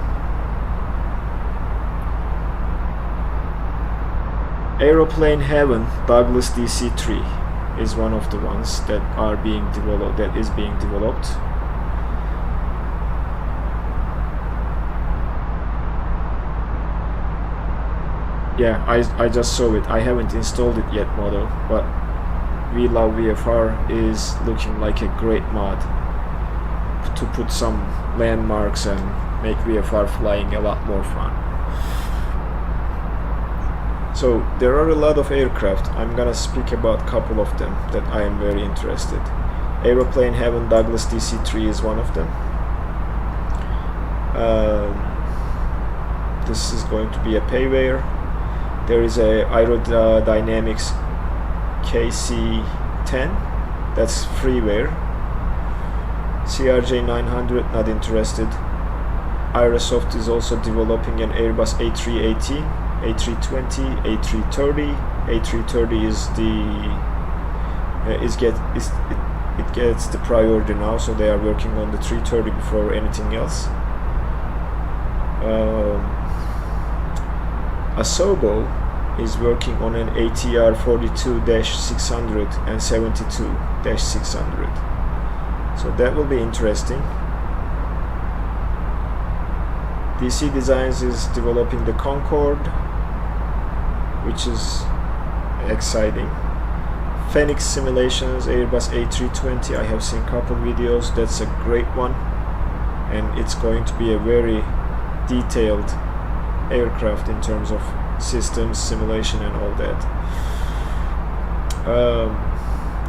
Aeroplane Heaven Douglas DC-3 is one of the ones that are being developed. That is being developed. Yeah, I just saw it. I haven't installed it yet, model, but We Love VFR is looking like a great mod to put some landmarks and make VFR flying a lot more fun. So there are a lot of aircraft. I'm gonna speak about a couple of them that I am very interested. Aeroplane Heaven Douglas DC-3 is one of them. This is going to be a payware. There is a Aerodynamics KC-10, that's freeware. CRJ 900, not interested. Aerosoft is also developing an Airbus A318, A320, A330. A330 is it gets the priority now, so they are working on the 330 before anything else. Asobo is working on an ATR 42-600 and 72-600. So that will be interesting. DC Designs is developing the Concorde, which is exciting. Phoenix Simulations Airbus A320, I have seen a couple videos. That's a great one, and it's going to be a very detailed aircraft in terms of systems, simulation and all that.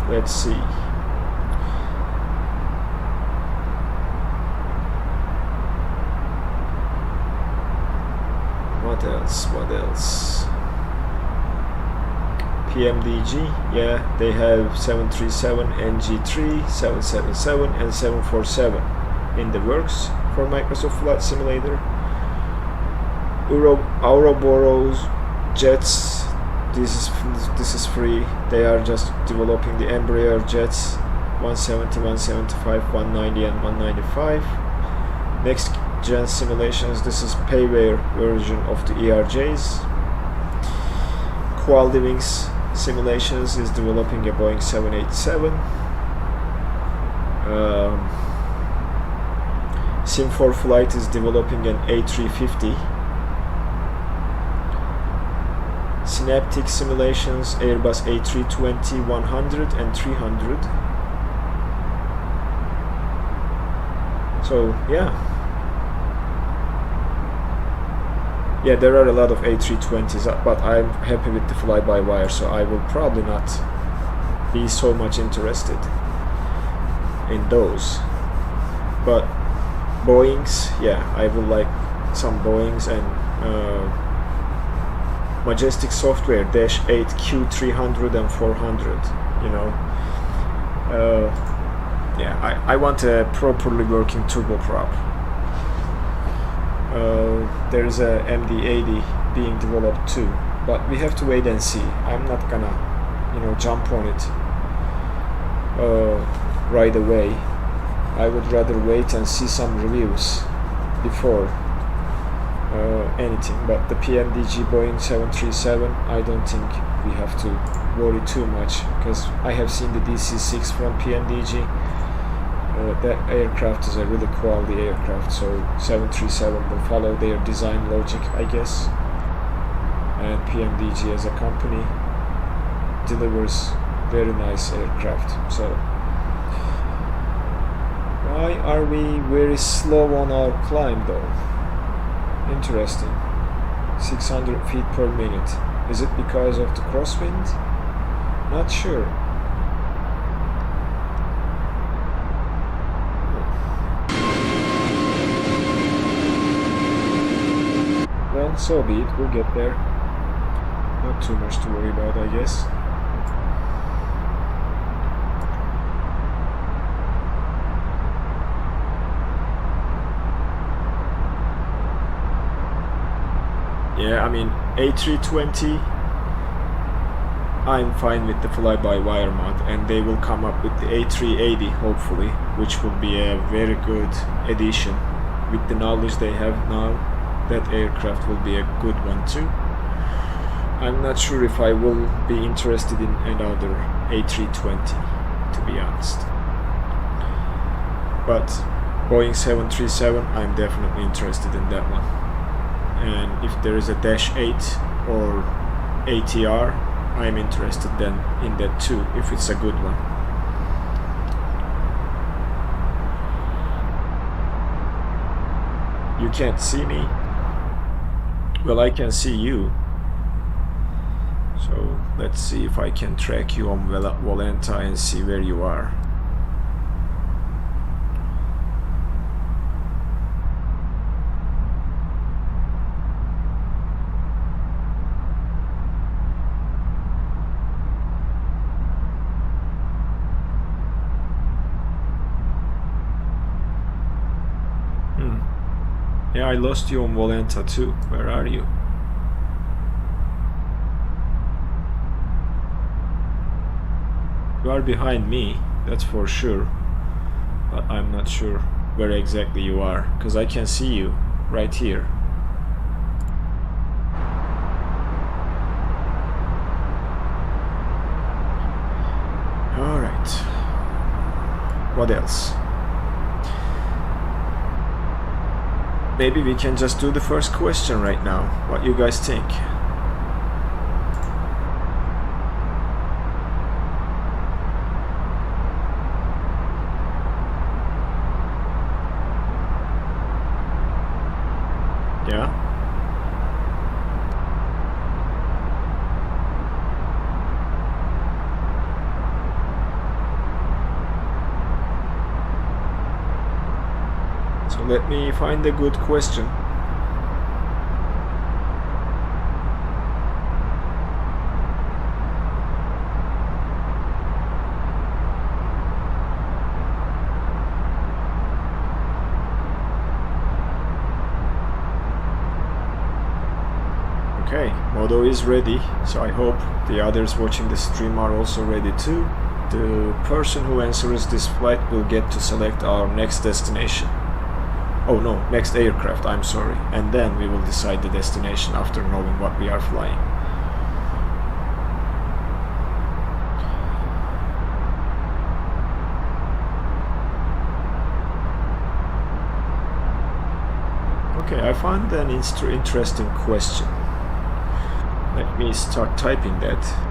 Let's see. What else? PMDG, yeah, they have 737, NG3, 777 and 747 in the works for Microsoft Flight Simulator. Ouroboros jets, this is free. They are just developing the Embraer jets 170, 175, 190 and 195. Next Gen Simulations, this is payware version of the ERJs. Quality Wings Simulations is developing a Boeing 787. Sim4Flight is developing an A350. Synaptic Simulations Airbus A320 100 and 300. So yeah, there are a lot of A320s, but I'm happy with the fly-by-wire, so I will probably not be so much interested in those. But Boeings, yeah, I would like some Boeings and Majestic Software Dash 8 Q300 and 400, you know. I want a properly working turboprop. There is a MD80 being developed too, but we have to wait and see. I'm not gonna, jump on it right away. I would rather wait and see some reviews before anything. But the PMDG Boeing 737, I don't think we have to worry too much, because I have seen the DC-6 from PMDG. That aircraft is a really quality aircraft, so 737 will follow their design logic, I guess. And PMDG as a company delivers very nice aircraft. So why are we very slow on our climb though? Interesting. 600 feet per minute. Is it because of the crosswind? Not sure. Well, so be it, we'll get there. Not too much to worry about, I guess. Yeah, I mean, A320, I'm fine with the fly-by-wire mod, and they will come up with the A380, hopefully, which will be a very good addition. With the knowledge they have now, that aircraft will be a good one too. I'm not sure if I will be interested in another A320, to be honest. But Boeing 737, I'm definitely interested in that one. And if there is a Dash 8 or ATR, I'm interested then in that too, if it's a good one. You can't see me. Well, I can see you. So let's see if I can track you on Volenta and see where you are. Yeah, I lost you on Volenta too. Where are you? You are behind me, that's for sure. But I'm not sure where exactly you are, because I can see you right here. Alright. What else? Maybe we can just do the first question right now. What you guys think? Yeah? So let me find a good question. Okay, Modo is ready, so I hope the others watching the stream are also ready too. The person who answers this flight will get to select our next destination. Oh no, next aircraft, I'm sorry. And then we will decide the destination after knowing what we are flying. Okay, I found an interesting question. Let me start typing that.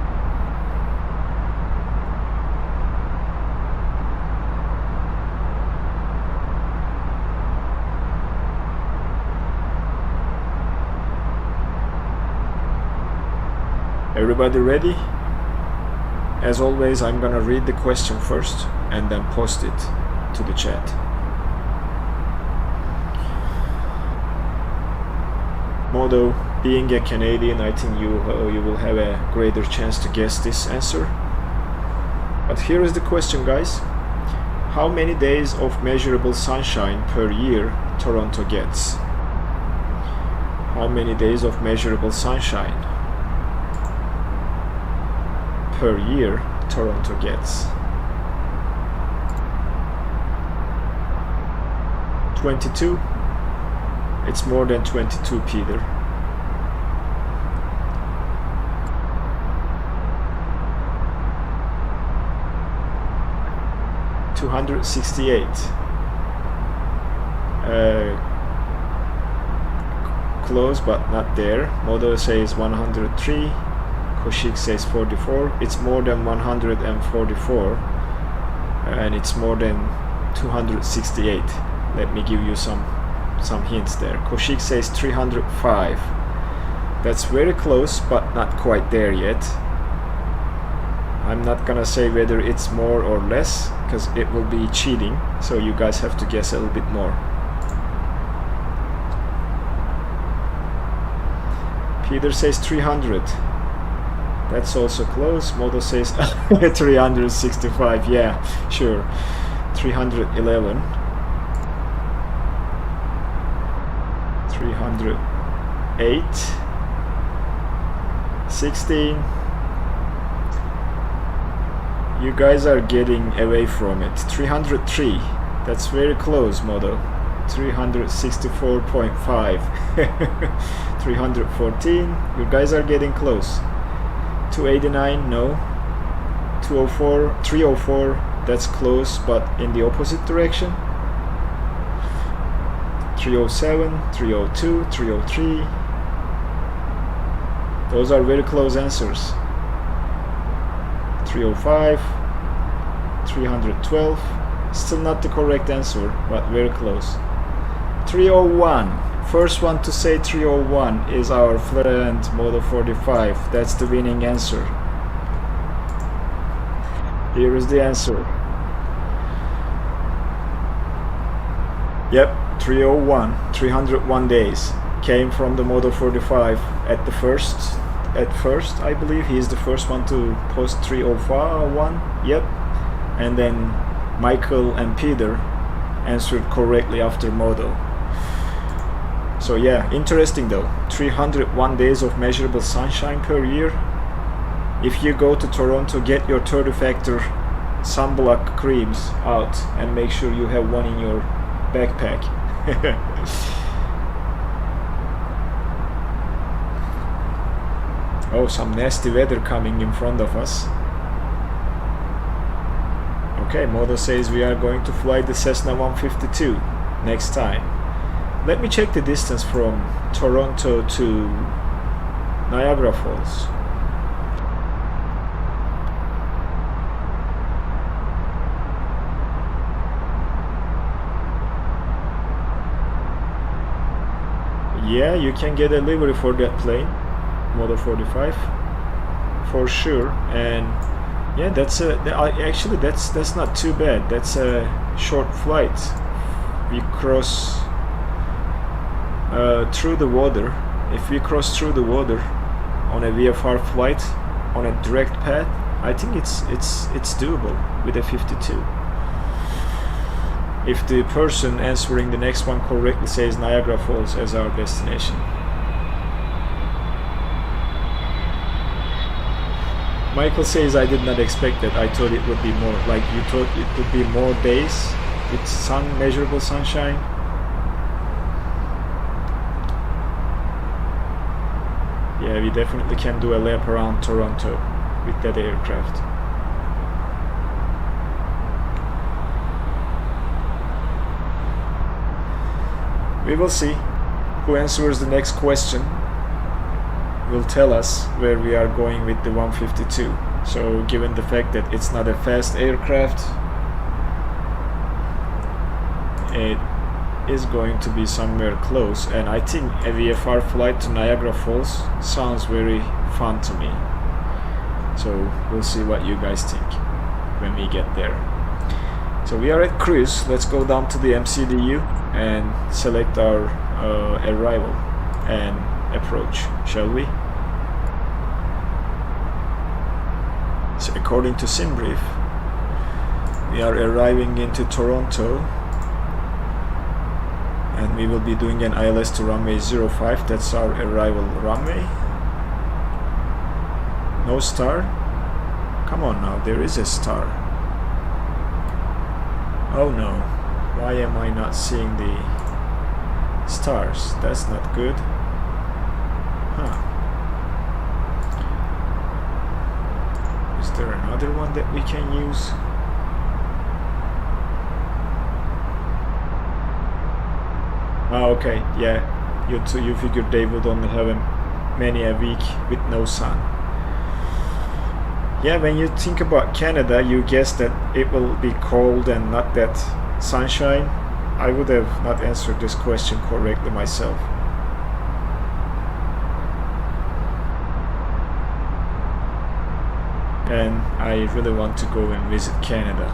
Everybody ready? As always, I'm gonna read the question first and then post it to the chat. Modo, being a Canadian, I think you will have a greater chance to guess this answer. But here is the question, guys. How many days of measurable sunshine per year Toronto gets? How many days of measurable sunshine per year Toronto gets? 22? It's more than 22, Peter. 268. Close but not there. Modo says 103. Koshik says 44. It's more than 144, and it's more than 268. Let me give you some hints there. Koshik says 305. That's very close, but not quite there yet. I'm not gonna say whether it's more or less, because it will be cheating, so you guys have to guess a little bit more. Peter says 300. That's also close. Modo says 365. Yeah, sure. 311. 308. 16. You guys are getting away from it. 303. That's very close, Modo. 364.5. 314. You guys are getting close. 289, no. 204, 304, that's close, but in the opposite direction. 307, 302, 303. Those are very close answers. 305, 312. Still not the correct answer, but very close. 301. First one to say 301 is our friend Modo 45. That's the winning answer. Here is the answer. Yep, 301. 301 days. Came from the Modo 45 at the first. At first, I believe he is the first one to post 301. Yep. And then Michael and Peter answered correctly after Modo. So yeah, interesting though. 301 days of measurable sunshine per year. If you go to Toronto, get your 30 factor sunblock creams out and make sure you have one in your backpack. Oh, some nasty weather coming in front of us. Okay, Modo says we are going to fly the Cessna 152 next time. Let me check the distance from Toronto to Niagara Falls. Yeah, you can get a livery for that plane, Modo 45, for sure. And yeah, that's actually that's not too bad. That's a short flight. We cross through the water. If we cross through the water on a VFR flight on a direct path, I think it's doable with a 52. If the person answering the next one correctly says Niagara Falls as our destination. Michael says I did not expect that. I thought it would be more. Like you thought it would be more days with measurable sunshine. Yeah, we definitely can do a lap around Toronto with that aircraft. We will see. Who answers the next question will tell us where we are going with the 152. So given the fact that it's not a fast aircraft, it is going to be somewhere close, and I think a VFR flight to Niagara Falls sounds very fun to me. So we'll see what you guys think when we get there. So we are at cruise. Let's go down to the MCDU and select our arrival and approach, shall we? So according to SimBrief, we are arriving into Toronto and we will be doing an ILS to runway 05. That's our arrival runway. No star? Come on now, there is a star. Oh no, why am I not seeing the stars? That's not good. Huh. Is there another one that we can use? Oh, okay, yeah. You figured they would only have many a week with no sun. Yeah, when you think about Canada, you guess that it will be cold and not that sunshine. I would have not answered this question correctly myself. And I really want to go and visit Canada.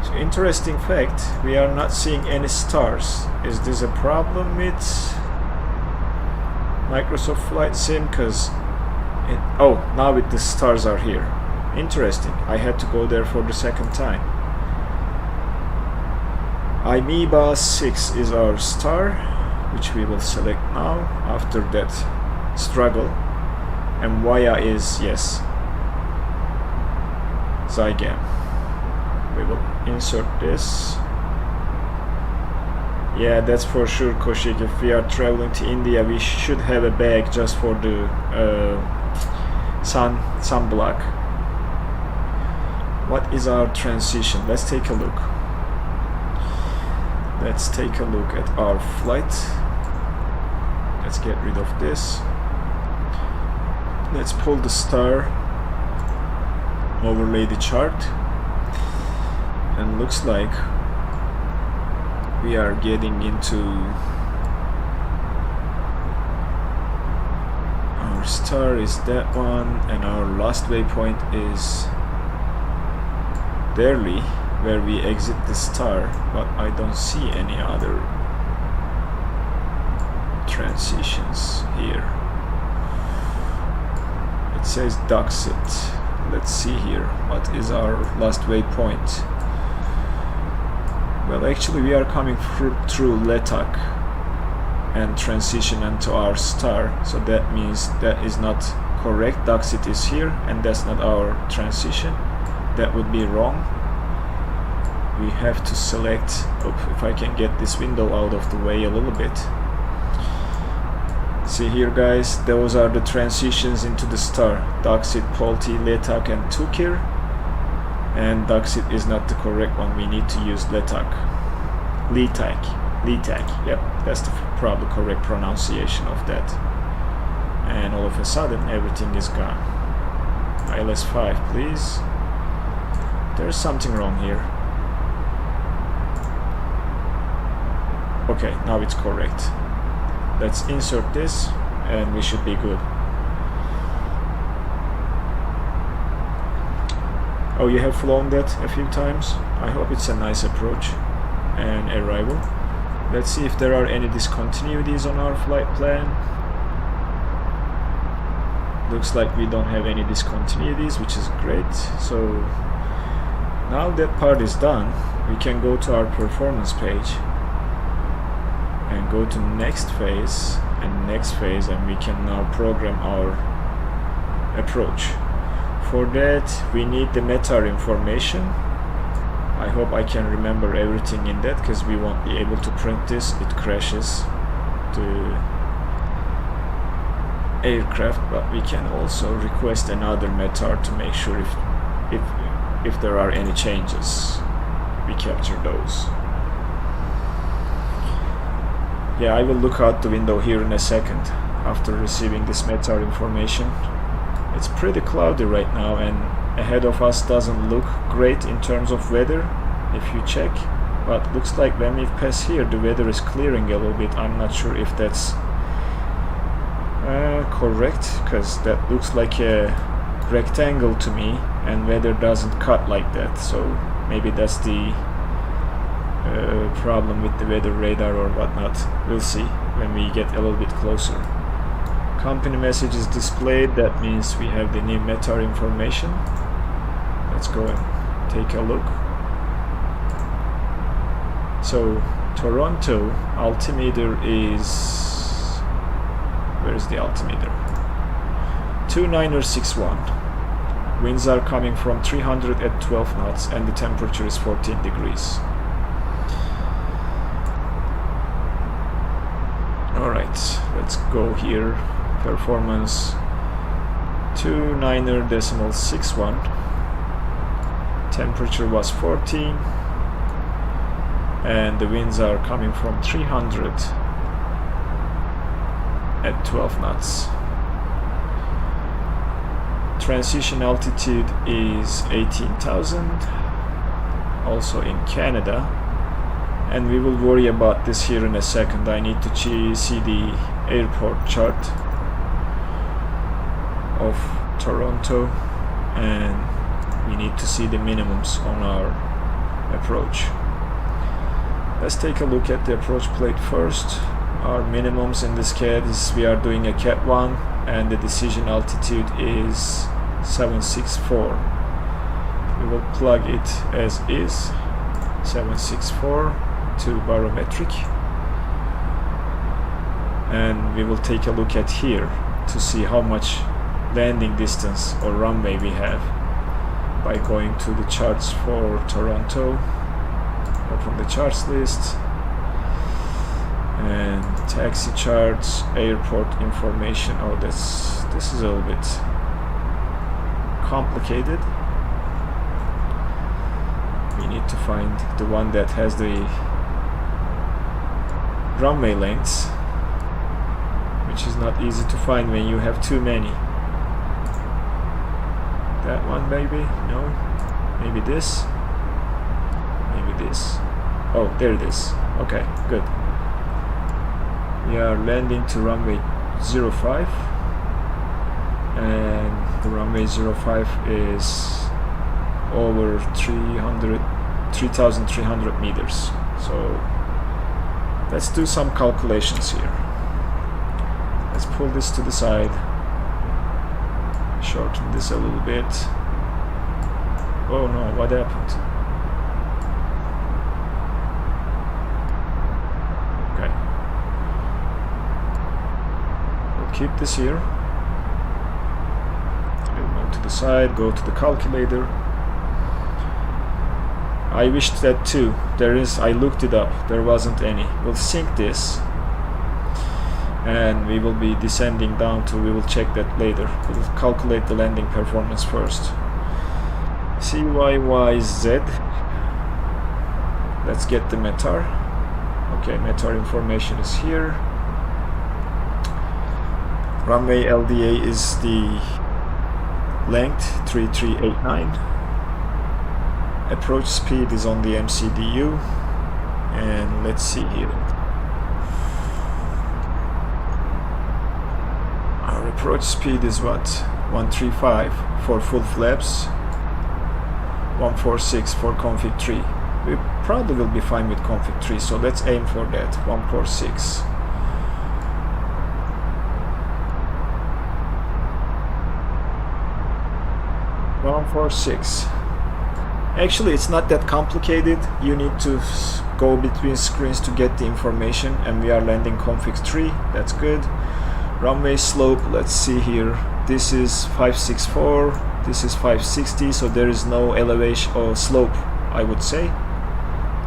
So interesting fact, we are not seeing any stars. Is this a problem with Microsoft Flight Sim, because oh, now the stars are here. Interesting. I had to go there for the second time. Amoeba 6 is our star, which we will select now after that struggle. And Via is, yes, Zygam. We will insert this. Yeah, that's for sure, Koshik. If we are traveling to India, we should have a bag just for the sunblock. What is our transition? Let's take a look. Let's take a look at our flight. Let's get rid of this. Let's pull the star, overlay the chart, and looks like we are getting into our star is that one, and our last waypoint is Delhi, where we exit the star, but I don't see any other transitions here. It says DAXUG. Let's see here, what is our last waypoint? Well, actually we are coming through LETAK and transition into our star, so that means that is not correct. DAXUG is here and that's not our transition. That would be wrong. We have to select, if I can get this window out of the way a little bit. See here guys, those are the transitions into the star. DAXUG, POLTI, LETAK and Tukir. And DAXUG is not the correct one, we need to use LETAK. LETAK, yep, that's the probably correct pronunciation of that. And all of a sudden everything is gone. ILS 5 please. There's something wrong here. Okay, now it's correct. Let's insert this and we should be good. Oh, you have flown that a few times? I hope it's a nice approach and arrival. Let's see if there are any discontinuities on our flight plan. Looks like we don't have any discontinuities, which is great. So now that part is done, we can go to our performance page and go to next phase and next phase, and we can now program our approach. For that we need the METAR information. I hope I can remember everything in that, because we won't be able to print this, it crashes the aircraft, but we can also request another METAR to make sure if there are any changes, we capture those. Yeah, I will look out the window here in a second after receiving this METAR information. It's pretty cloudy right now and ahead of us doesn't look great in terms of weather if you check, but looks like when we pass here the weather is clearing a little bit. I'm not sure if that's correct, because that looks like a rectangle to me and weather doesn't cut like that, so maybe that's the problem with the weather radar or whatnot. We'll see when we get a little bit closer. Company message is displayed, that means we have the new METAR information. Let's go and take a look. So Toronto altimeter is, where is the altimeter? 2961. Winds are coming from 300 at 12 knots and the temperature is 14 degrees. Alright, let's go here. Performance 29.61. Temperature was 14 and the winds are coming from 300 at 12 knots. Transition altitude is 18,000, also in Canada. And we will worry about this here in a second. I need to see the airport chart of Toronto, and we need to see the minimums on our approach. Let's take a look at the approach plate first. Our minimums in this case, we are doing a Cat 1 and the decision altitude is 764. We will plug it as is, 764 to barometric, and we will take a look at here to see how much landing distance or runway we have by going to the charts for Toronto. Open the charts list and taxi charts, airport information. Oh, this is a little bit complicated. We need to find the one that has the runway lengths, which is not easy to find when you have too many. That one maybe? No? Maybe this? Maybe this. Oh, there it is. Okay, good. We are landing to runway 05 and the runway 05 is over 3,300 meters. So let's do some calculations here. Let's pull this to the side, shorten this a little bit. Oh no, what happened? Okay. We'll keep this here. We'll move to the side, go to the calculator. I wished that too. There is, I looked it up, there wasn't any. We'll sync this and we will be descending down to, we will check that later. We'll calculate the landing performance first. CYYZ. Let's get the METAR. Okay, METAR information is here. Runway LDA is the length 3389. Approach speed is on the MCDU, and let's see here. Our approach speed is what? 135 for full flaps, 146 for config 3. We probably will be fine with config 3, so let's aim for that, 146. Actually, it's not that complicated. You need to go between screens to get the information, and we are landing config 3. That's good. Runway slope, let's see here. This is 564, this is 560, so there is no elevation or slope, I would say.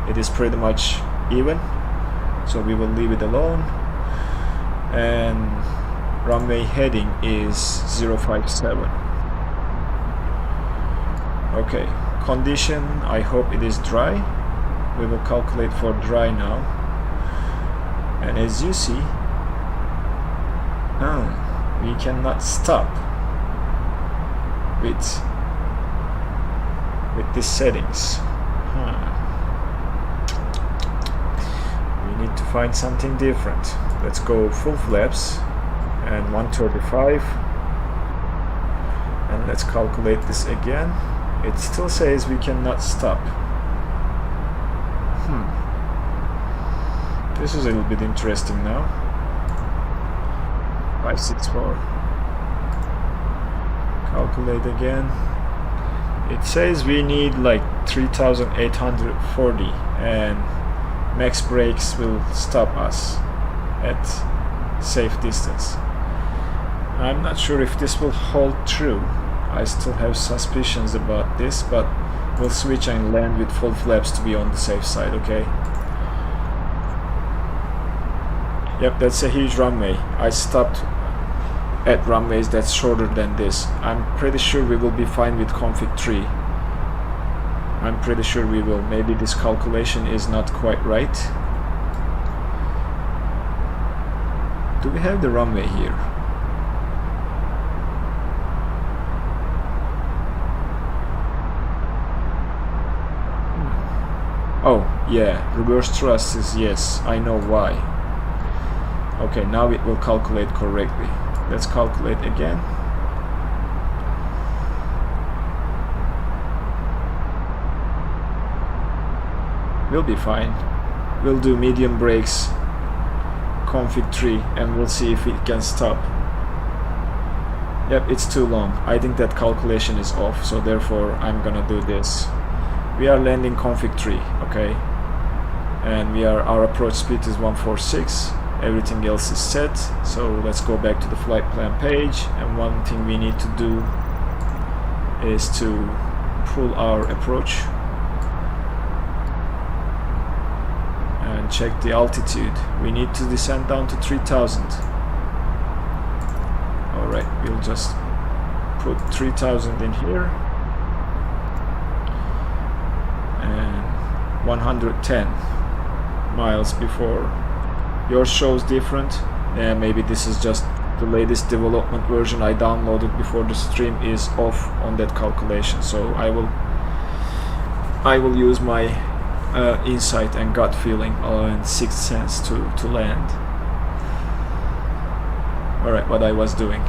It is pretty much even, so we will leave it alone. And runway heading is 057. Okay, condition, I hope it is dry. We will calculate for dry now. And as you see, we cannot stop with these settings. We need to find something different. Let's go full flaps and 135, and let's calculate this again. It still says we cannot stop. This is a little bit interesting now. 564. Calculate again. It says we need like 3,840 and max brakes will stop us at safe distance. I'm not sure if this will hold true. I still have suspicions about this, but we'll switch and land with full flaps to be on the safe side, okay? Yep, that's a huge runway. I stopped at runways that's shorter than this. I'm pretty sure we will be fine with config 3. I'm pretty sure we will. Maybe this calculation is not quite right. Do we have the runway here? Oh, yeah, reverse thrust is yes, I know why. Okay, now it will calculate correctly. Let's calculate again. We'll be fine. We'll do medium brakes, config tree and we'll see if it can stop. Yep, it's too long. I think that calculation is off, so therefore I'm gonna do this. We are landing config tree, okay? And our approach speed is 146. Everything else is set, so let's go back to the flight plan page, and one thing we need to do is to pull our approach and check the altitude. We need to descend down to 3000. Alright, we'll just put 3000 in here and 110 miles before. Yours shows different, and maybe this is just the latest development version I downloaded before the stream is off on that calculation. So I will use my insight and gut feeling and sixth sense to land. Alright, what I was doing.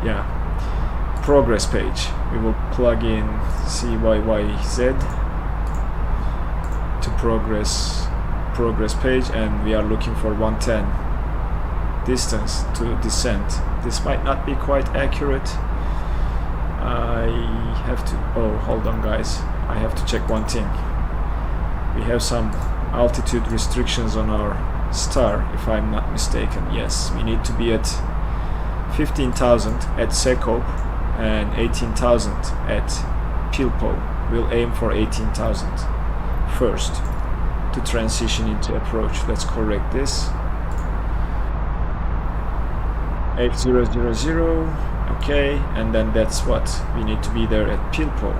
Yeah, progress page. We will plug in CYYZ to progress page, and we are looking for 110 distance to descent. This might not be quite accurate. I have to, oh, hold on guys, I have to check one thing. We have some altitude restrictions on our star, if I'm not mistaken. Yes, we need to be at 15,000 at Sekop and 18,000 at Pilpo. We'll aim for 18,000 first to transition into approach. Let's correct this. 8000, okay, and then that's what we need to be there at Pilpo,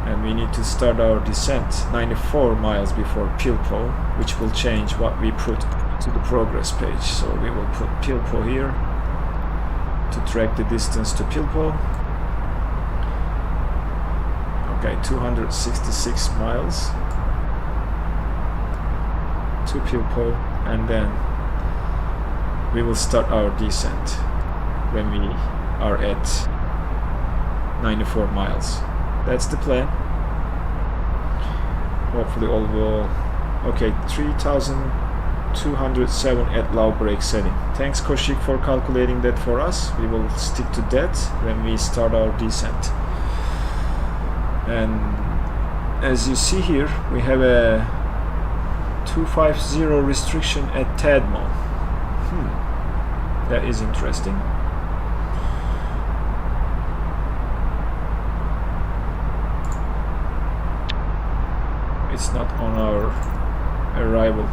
and we need to start our descent 94 miles before Pilpo, which will change what we put to the progress page. So we will put Pilpo here to track the distance to Pilpo. Okay, 266 miles to Pilpo, and then we will start our descent when we are at 94 miles. That's the plan. Hopefully all will. Okay, 3207 at low brake setting. Thanks Koshik for calculating that for us. We will stick to that when we start our descent. And as you see here, we have a 250 restriction at Tadmo. That is interesting. It's not on our arrival.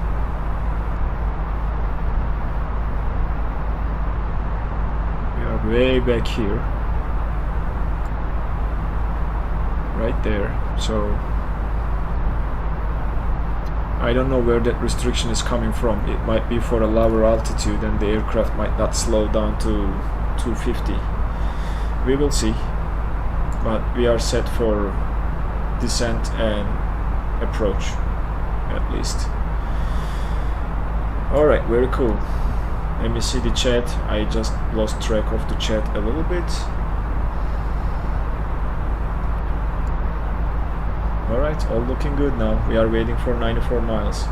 We are way back here. Right there. So I don't know where that restriction is coming from. It might be for a lower altitude and the aircraft might not slow down to 250. We will see. But we are set for descent and approach, at least. Alright, very cool. Let me see the chat. I just lost track of the chat a little bit. Alright, all looking good now. We are waiting for 94 miles.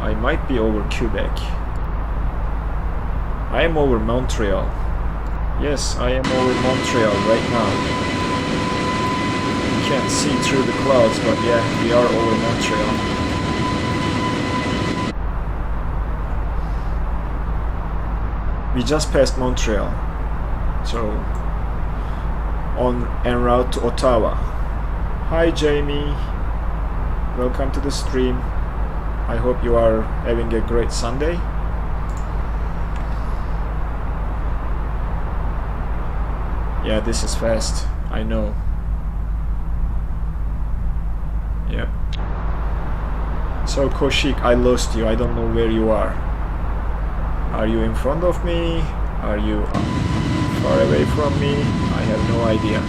I might be over Quebec. I am over Montreal. Yes, I am over Montreal right now. You can't see through the clouds, but yeah, we are over Montreal. We just passed Montreal. So, en route to Ottawa. Hi Jamie, welcome to the stream. I hope you are having a great Sunday. Yeah, this is fast, I know. Yep. So Koshik, I lost you, I don't know where you are. Are you in front of me? Are you far away from me? I have no idea.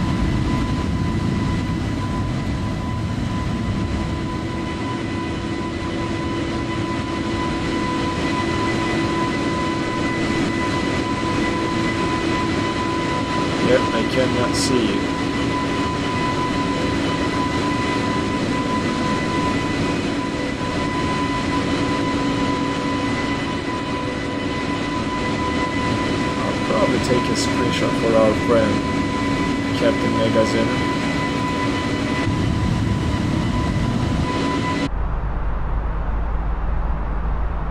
Yep, I cannot see you. take a screenshot for our friend Captain Megaxenon.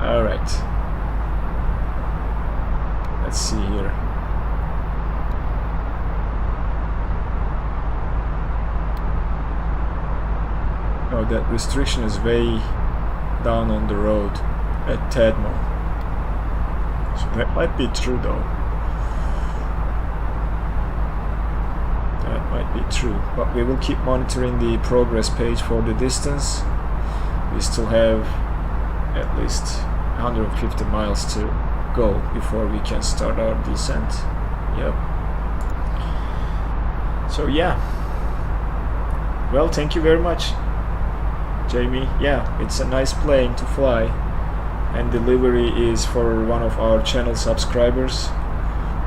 Alright. Let's see here. Oh, that restriction is way down on the road at Tadmo. So that might be true though. That might be true. But we will keep monitoring the progress page for the distance. We still have at least 150 miles to go before we can start our descent. Yep. So yeah. Well, thank you very much, Jamie. Yeah, it's a nice plane to fly, and delivery is for one of our channel subscribers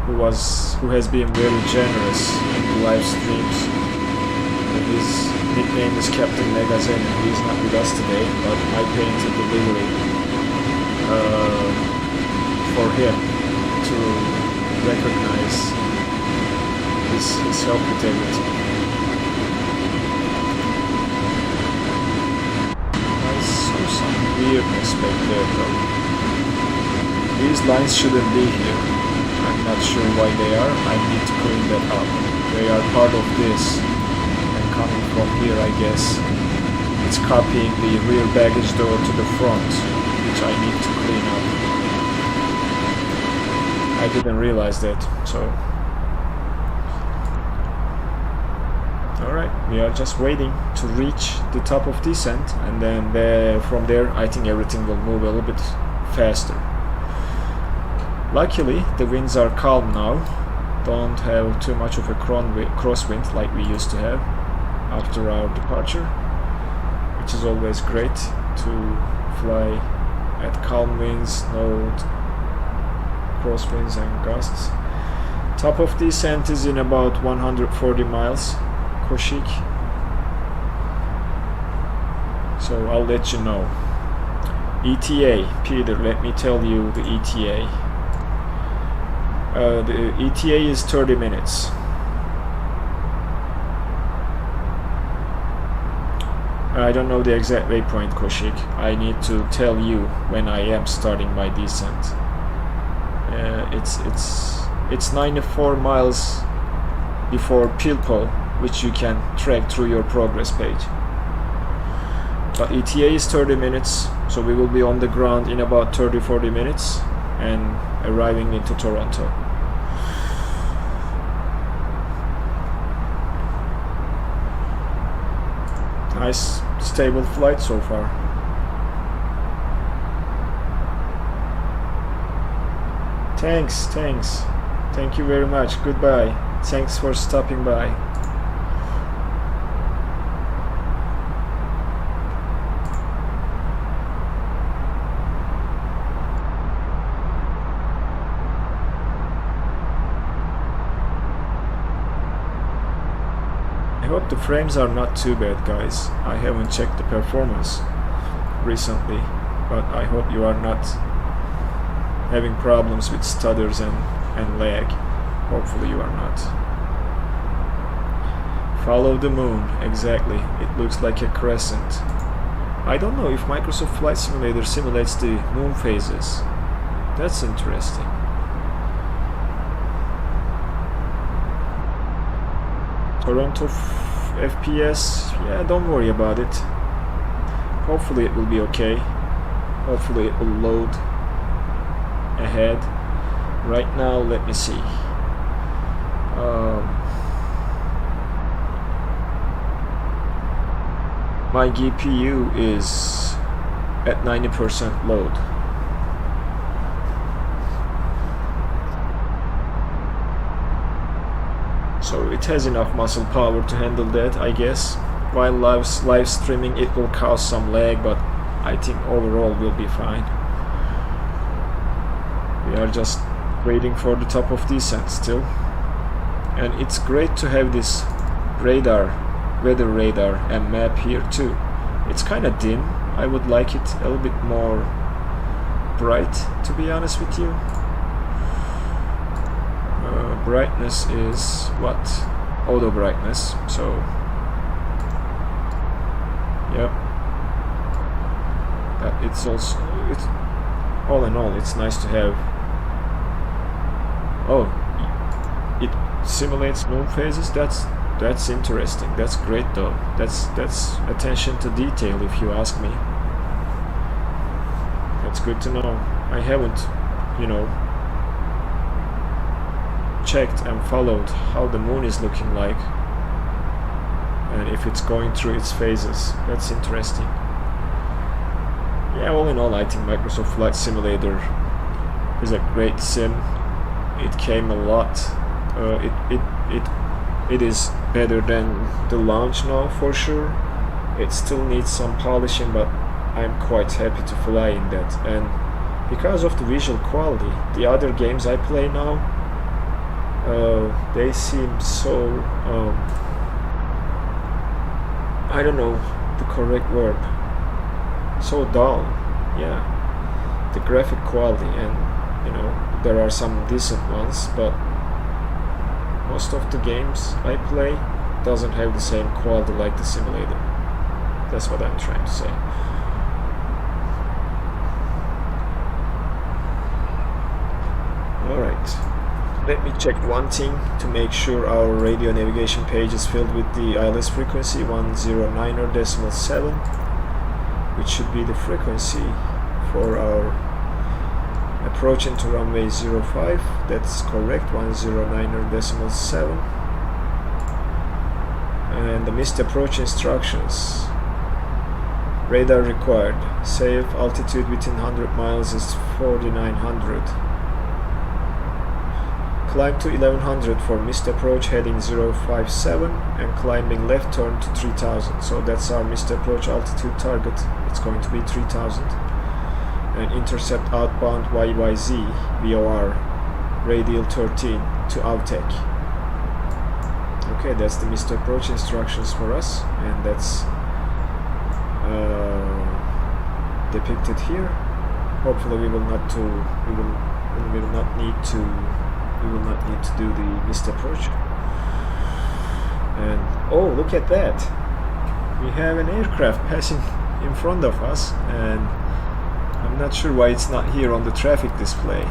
who has been very generous in the live streams. His nickname is Captain Megaxenon. He is not with us today, but I painted delivery for him to recognize his help with everything. I saw some weirdness back there though. These lines shouldn't be here. I'm not sure why they are. I need to clean that up. They are part of this, and coming from here I guess it's copying the rear baggage door to the front, which I need to clean up. I didn't realize that, so alright, we are just waiting to reach the top of descent, and then from there I think everything will move a little bit faster. Luckily the winds are calm now, don't have too much of a crosswind like we used to have after our departure, which is always great to fly at calm winds, no crosswinds and gusts. Top of descent is in about 140 miles, Koshik. So I'll let you know. ETA, Peter, let me tell you the ETA. The ETA is 30 minutes. I don't know the exact waypoint, Koshik. I need to tell you when I am starting my descent. It's 94 miles before PUPOV, which you can track through your progress page. But ETA is 30 minutes, so we will be on the ground in about 30-40 minutes and arriving into Toronto. Nice, stable flight so far. Thanks. Thank you very much. Goodbye. Thanks for stopping by. I hope the frames are not too bad, guys. I haven't checked the performance recently, but I hope you are not having problems with stutters and lag. Hopefully you are not. Follow the moon, exactly. It looks like a crescent. I don't know if Microsoft Flight Simulator simulates the moon phases. That's interesting. Toronto FPS, yeah, don't worry about it. Hopefully it will be okay. Hopefully it will load ahead. Right now, let me see. My GPU is at 90% load. So it has enough muscle power to handle that, I guess. While live streaming it will cause some lag, but I think overall we'll be fine. We are just waiting for the top of descent still. And it's great to have this weather radar and map here too. It's kind of dim. I would like it a little bit more bright, to be honest with you. Brightness is what? Auto brightness. So, yep. It's also, it's all in all, it's nice to have. Oh, it simulates moon phases. That's interesting. That's great though. That's attention to detail, if you ask me. That's good to know. I haven't, you know, checked and followed how the moon is looking like and if it's going through its phases. That's interesting. Yeah, all in all, I think Microsoft Flight Simulator is a great sim. It came a lot. It is better than the launch now for sure. It still needs some polishing, but I'm quite happy to fly in that. And because of the visual quality, the other games I play now, they seem so I don't know the correct word, so dull. Yeah, the graphic quality, and you know, there are some decent ones, but most of the games I play doesn't have the same quality like the simulator. That's what I'm trying to say. Alright, let me check one thing to make sure our radio navigation page is filled with the ILS frequency 109.7, which should be the frequency for our approach into runway 05. That's correct, 109.7. And the missed approach instructions. Radar required. Safe altitude within 100 miles is 4900. Climb to 1100 for missed approach heading 057 and climbing left turn to 3000. So that's our missed approach altitude target. It's going to be 3000. And intercept outbound CYYZ VOR radial 13 to Viotek. Okay, that's the missed approach instructions for us, and that's depicted here. Hopefully we will not need to do the missed approach. And oh, look at that, we have an aircraft passing in front of us, and I'm not sure why it's not here on the traffic display.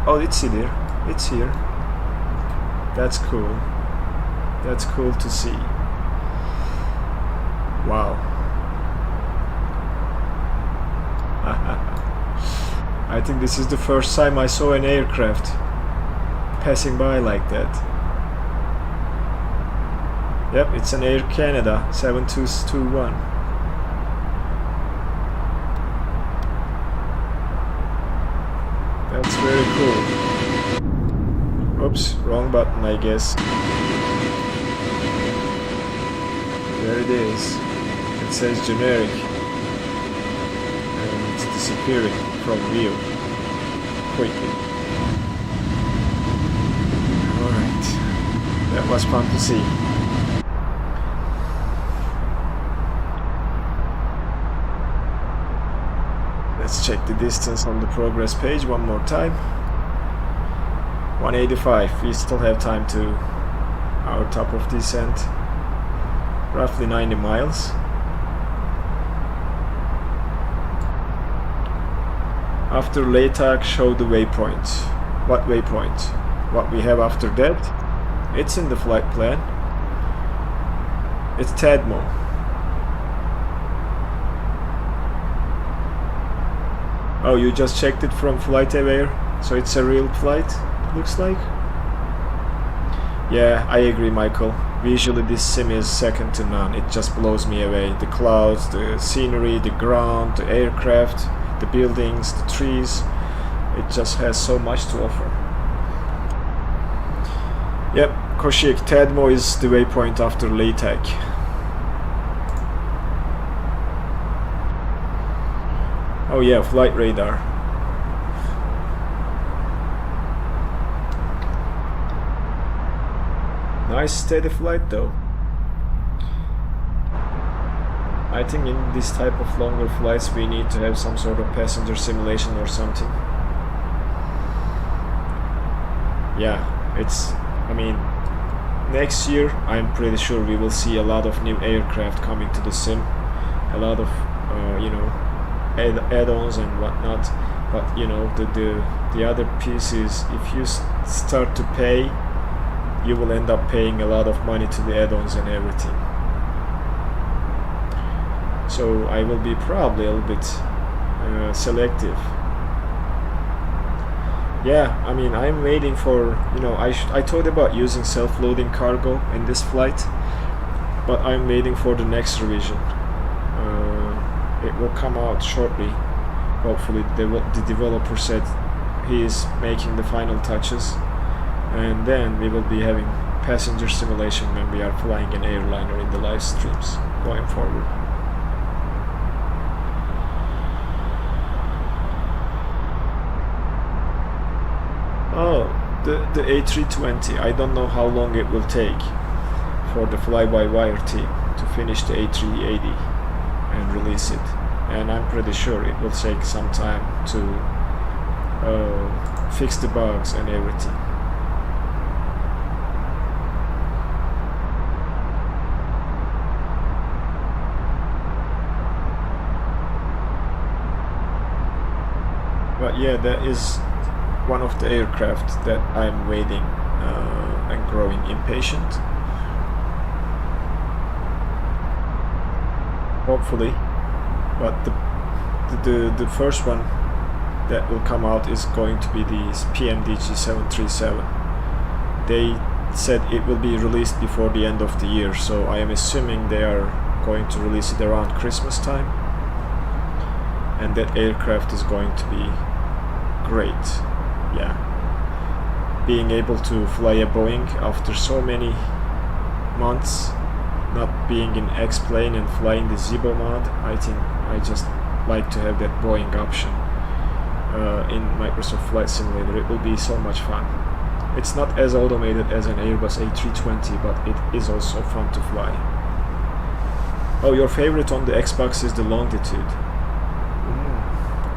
Oh, it's here. It's here. That's cool. That's cool to see. Wow. I think this is the first time I saw an aircraft passing by like that. Yep, it's an Air Canada 7221. That's very cool. Oops, wrong button, I guess. There it is. It says generic. And it's disappearing from view quickly. Alright. That was fun to see. Let's check the distance on the progress page one more time. 185. We still have time to our top of descent. Roughly 90 miles. After LETAK, show the waypoint. What waypoint? What we have after that? It's in the flight plan. It's TADMO. Oh, you just checked it from FlightAware, so it's a real flight, looks like? Yeah, I agree, Michael. Visually this sim is second to none. It just blows me away. The clouds, the scenery, the ground, the aircraft, the buildings, the trees. It just has so much to offer. Yep, Koshik, TADMO is the waypoint after LETAK. Oh yeah, flight radar. Nice steady flight though. I think in this type of longer flights we need to have some sort of passenger simulation or something. Yeah, It's, I mean, next year I'm pretty sure we will see a lot of new aircraft coming to the sim, a lot of you know, add-ons and whatnot. But you know, the other piece is, if you start to pay, you will end up paying a lot of money to the add-ons and everything. So I will be probably a little bit selective. Yeah, I mean, I'm waiting for, you know, I thought about using self-loading cargo in this flight, but I'm waiting for the next revision. It will come out shortly. Hopefully, the developer said he is making the final touches, and then we will be having passenger simulation when we are flying an airliner in the live streams going forward. Oh, the A320, I don't know how long it will take for the Flybywire team to finish the A380 and release it, and I'm pretty sure it will take some time to fix the bugs and everything. But yeah, that is one of the aircraft that I'm waiting and growing impatient. Hopefully, but the first one that will come out is going to be the PMDG 737. They said it will be released before the end of the year, so I am assuming they are going to release it around Christmas time, and that aircraft is going to be great. Yeah, being able to fly a Boeing after so many months not being in X-plane and flying the Zibo mod, I think I just like to have that Boeing option in Microsoft Flight Simulator. It will be so much fun. It's not as automated as an Airbus A320, but it is also fun to fly. Oh, your favorite on the Xbox is the Longitude.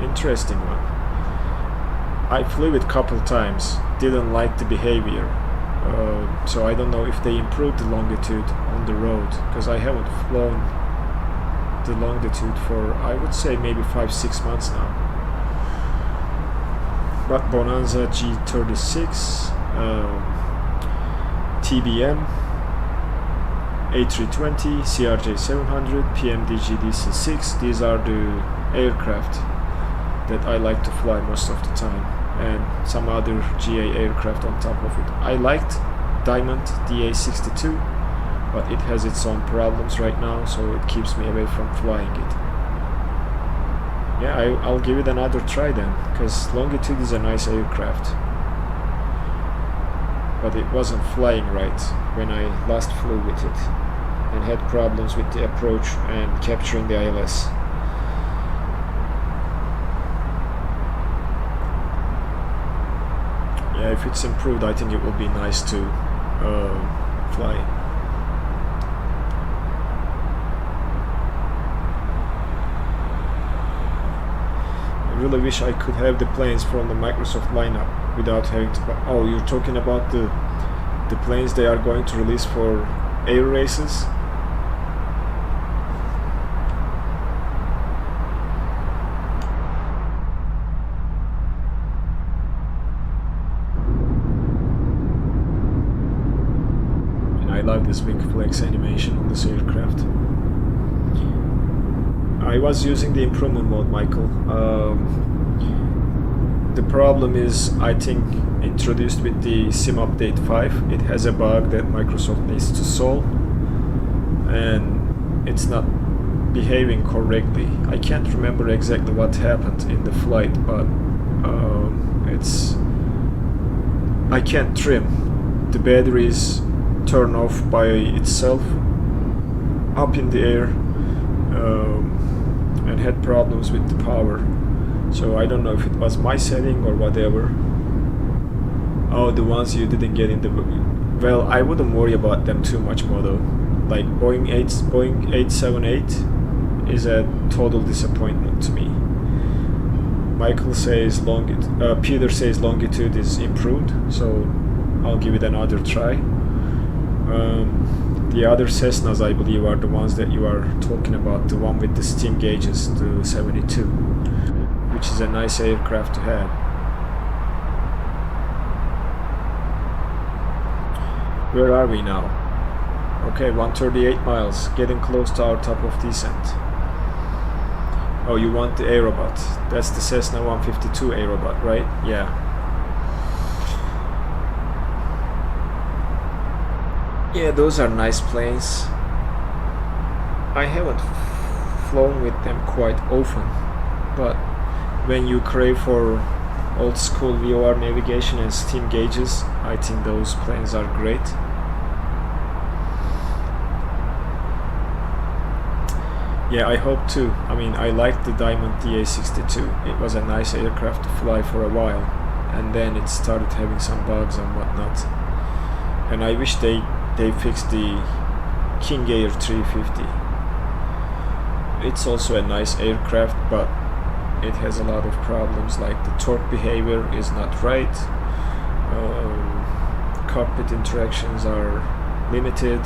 Interesting one. I flew it a couple times, didn't like the behavior, so I don't know if they improved the Longitude on the road, because I haven't flown the Longitude for, I would say, maybe 5-6 months now. But Bonanza G36, TBM, A320, CRJ700, PMDG DC6, these are the aircraft that I like to fly most of the time, and some other GA aircraft on top of it. I liked Diamond DA62, but it has its own problems right now, so it keeps me away from flying it. Yeah, I'll give it another try then, because Longitude is a nice aircraft, but it wasn't flying right when I last flew with it, and had problems with the approach and capturing the ILS. Yeah, if it's improved, I think it will be nice to fly. I really wish I could have the planes from the Microsoft lineup without having to buy. Oh, you're talking about the planes they are going to release for air races? I love this wing flex animation on this aircraft. I was using the improvement mode, Michael. The problem is, I think, introduced with the Sim Update 5. It has a bug that Microsoft needs to solve, and it's not behaving correctly. I can't remember exactly what happened in the flight, but I can't trim. The batteries turn off by itself up in the air, and had problems with the power. So I don't know if it was my setting or whatever. Oh, the ones you didn't get in the... Well, I wouldn't worry about them too much more though. Like Boeing 878 is a total disappointment to me. Michael says Peter says Longitude is improved, so I'll give it another try. The other Cessnas, I believe, are the ones that you are talking about, the one with the steam gauges, the 72, which is a nice aircraft to have. Where are we now? Okay, 138 miles, getting close to our top of descent. Oh, you want the Aerobot. That's the Cessna 152 Aerobot, right? Yeah. Yeah, those are nice planes. I haven't flown with them quite often, but when you crave for old school VOR navigation and steam gauges, I think those planes are great. Yeah, I hope too. I mean, I liked the Diamond DA62. It was a nice aircraft to fly for a while, and then it started having some bugs and whatnot. And I wish they fixed the King Air 350. It's also a nice aircraft, but it has a lot of problems, like the torque behavior is not right, cockpit interactions are limited,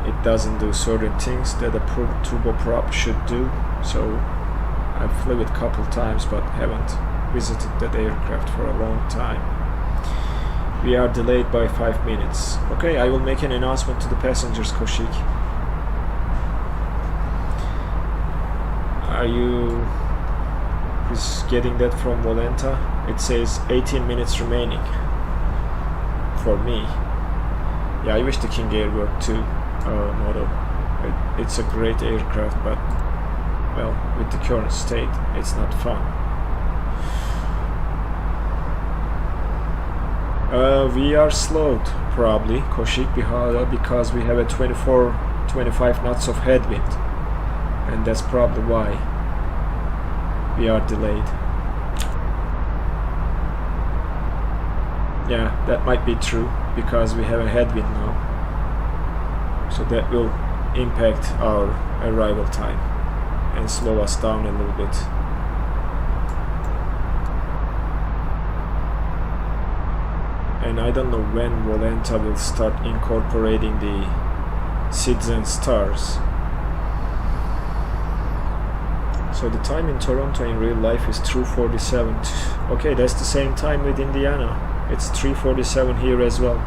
it doesn't do certain things that a turboprop should do. So I flew it a couple times but haven't visited that aircraft for a long time. We are delayed by 5 minutes. Okay, I will make an announcement to the passengers, Koshik. Are you getting that from Volenta? It says 18 minutes remaining for me. Yeah, I wish the King Air worked too, Moto. It's a great aircraft, but well, with the current state, it's not fun. We are slowed, probably, Koshik, because we have a 25 knots of headwind, and that's probably why we are delayed. Yeah, that might be true, because we have a headwind now, so that will impact our arrival time and slow us down a little bit. And I don't know when Volenta will start incorporating the SIDS and stars. So the time in Toronto in real life is 2:47. Okay, that's the same time with Indiana. It's 3:47 here as well.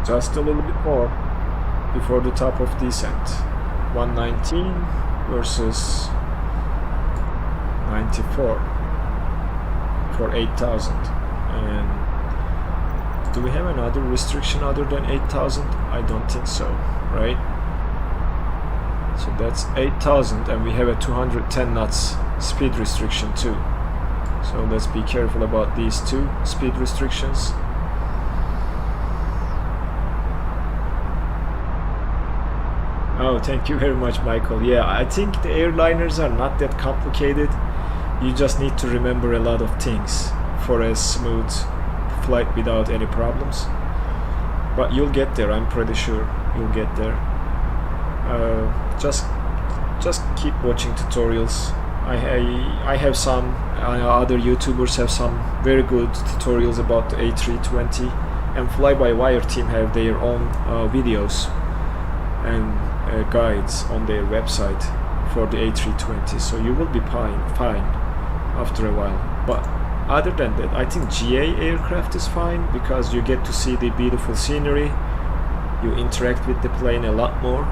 Just a little bit more before the top of descent. 119 versus 94 for 8,000. And do we have another restriction other than 8,000? I don't think so, right? So that's 8,000, and we have a 210 knots speed restriction too. So let's be careful about these two speed restrictions. Oh, thank you very much, Michael. Yeah, I think the airliners are not that complicated. You just need to remember a lot of things for a smooth flight without any problems. But you'll get there, I'm pretty sure you'll get there. Just keep watching tutorials. I have some, other YouTubers have some very good tutorials about the A320, and Flybywire team have their own videos and guides on their website for the A320, so you will be fine after a while. But other than that, I think GA aircraft is fine, because you get to see the beautiful scenery, you interact with the plane a lot more,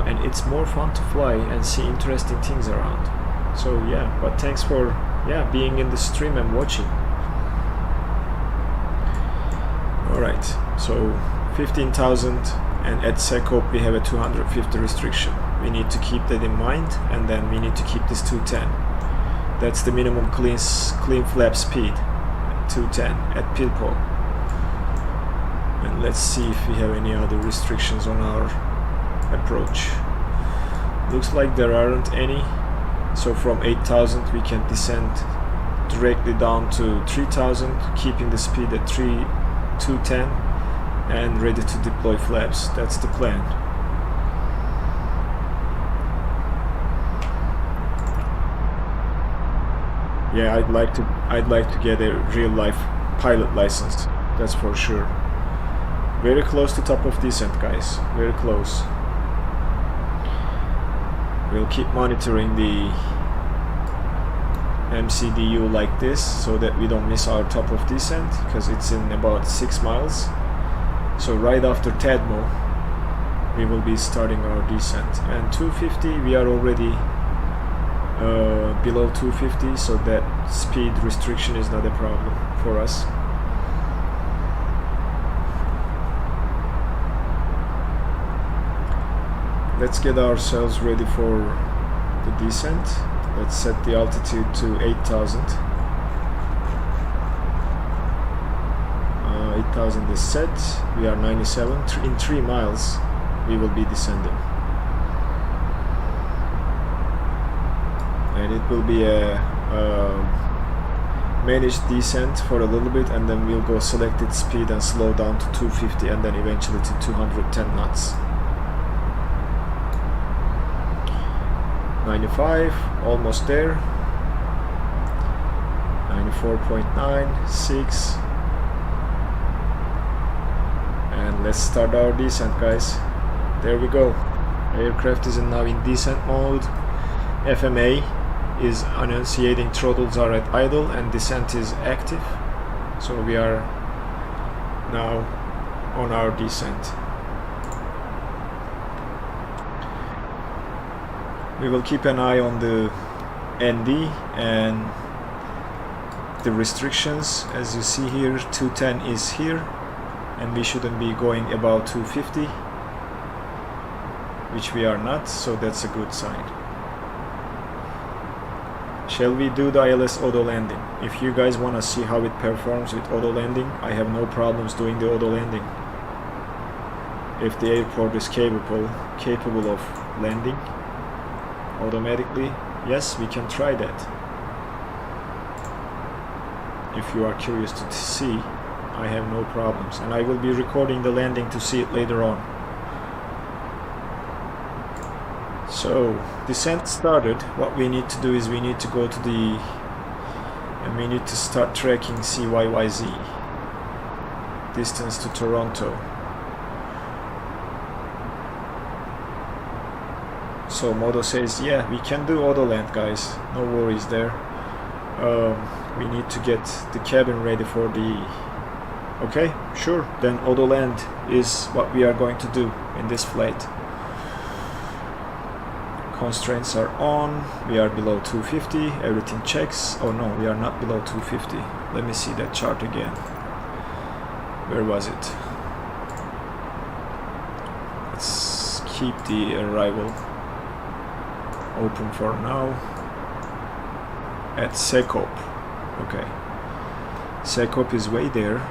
and it's more fun to fly and see interesting things around. So yeah, but thanks for being in the stream and watching. Alright, so 15,000, and at Sekop we have a 250 restriction. We need to keep that in mind, and then we need to keep this 210. That's the minimum clean flap speed, 210 at PUPOV. And let's see if we have any other restrictions on our approach. Looks like there aren't any. So from 8,000 we can descend directly down to 3,000, keeping the speed at 210, and ready to deploy flaps. That's the plan. Yeah, I'd like to get a real life pilot license, that's for sure. Very close to top of descent, guys, very close. We'll keep monitoring the MCDU like this so that we don't miss our top of descent, because it's in about 6 miles. So right after Tadmo we will be starting our descent, and 250 we are already below 250, so that speed restriction is not a problem for us. Let's get ourselves ready for the descent. Let's set the altitude to 8,000. 8,000 is set. We are 97. In 3 miles we will be descending. And it will be a managed descent for a little bit, and then we'll go selected speed and slow down to 250, and then eventually to 210 knots. 95, almost there. 94.9, 6. And let's start our descent, guys. There we go. Aircraft is now in descent mode. FMA is annunciating throttles are at idle and descent is active. So we are now on our descent. We will keep an eye on the ND and the restrictions. As you see here, 210 is here, and we shouldn't be going above 250, which we are not, so that's a good sign. Shall we do the ILS auto landing? If you guys want to see how it performs with auto landing, I have no problems doing the auto landing. If the airport is capable of landing automatically, yes, we can try that. If you are curious to see, I have no problems, and I will be recording the landing to see it later on. So descent started. What we need to do is we need to go to the and we need to start tracking CYYZ distance to Toronto. So Modo says, yeah, we can do auto land, guys, no worries there. We need to get the cabin ready for the... Okay, sure, then auto land is what we are going to do in this flight. Constraints are on, we are below 250, everything checks. Oh no, we are not below 250. Let me see that chart again. Where was it? Let's keep the arrival open for now. At Sekop. Okay, Sekop is way there.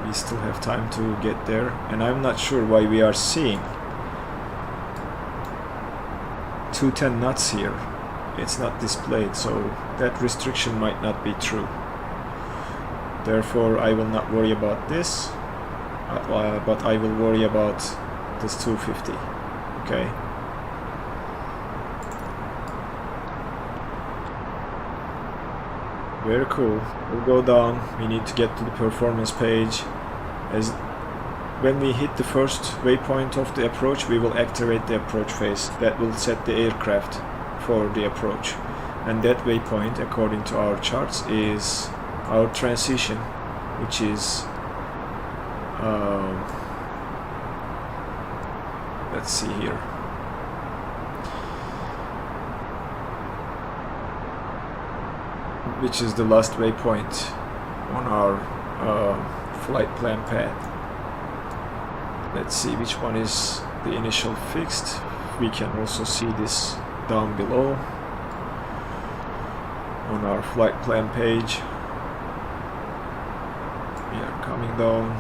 We still have time to get there, and I'm not sure why we are seeing 210 knots here. It's not displayed, so that restriction might not be true. Therefore I will not worry about this, but I will worry about this 250. Okay, very cool. We'll go down. We need to get to the performance page. As when we hit the first waypoint of the approach, we will activate the approach phase. That will set the aircraft for the approach, and that waypoint, according to our charts, is our transition, which is let's see here, which is the last waypoint on our flight plan pad. Let's see which one is the initial fixed. We can also see this down below on our flight plan page. We are coming down.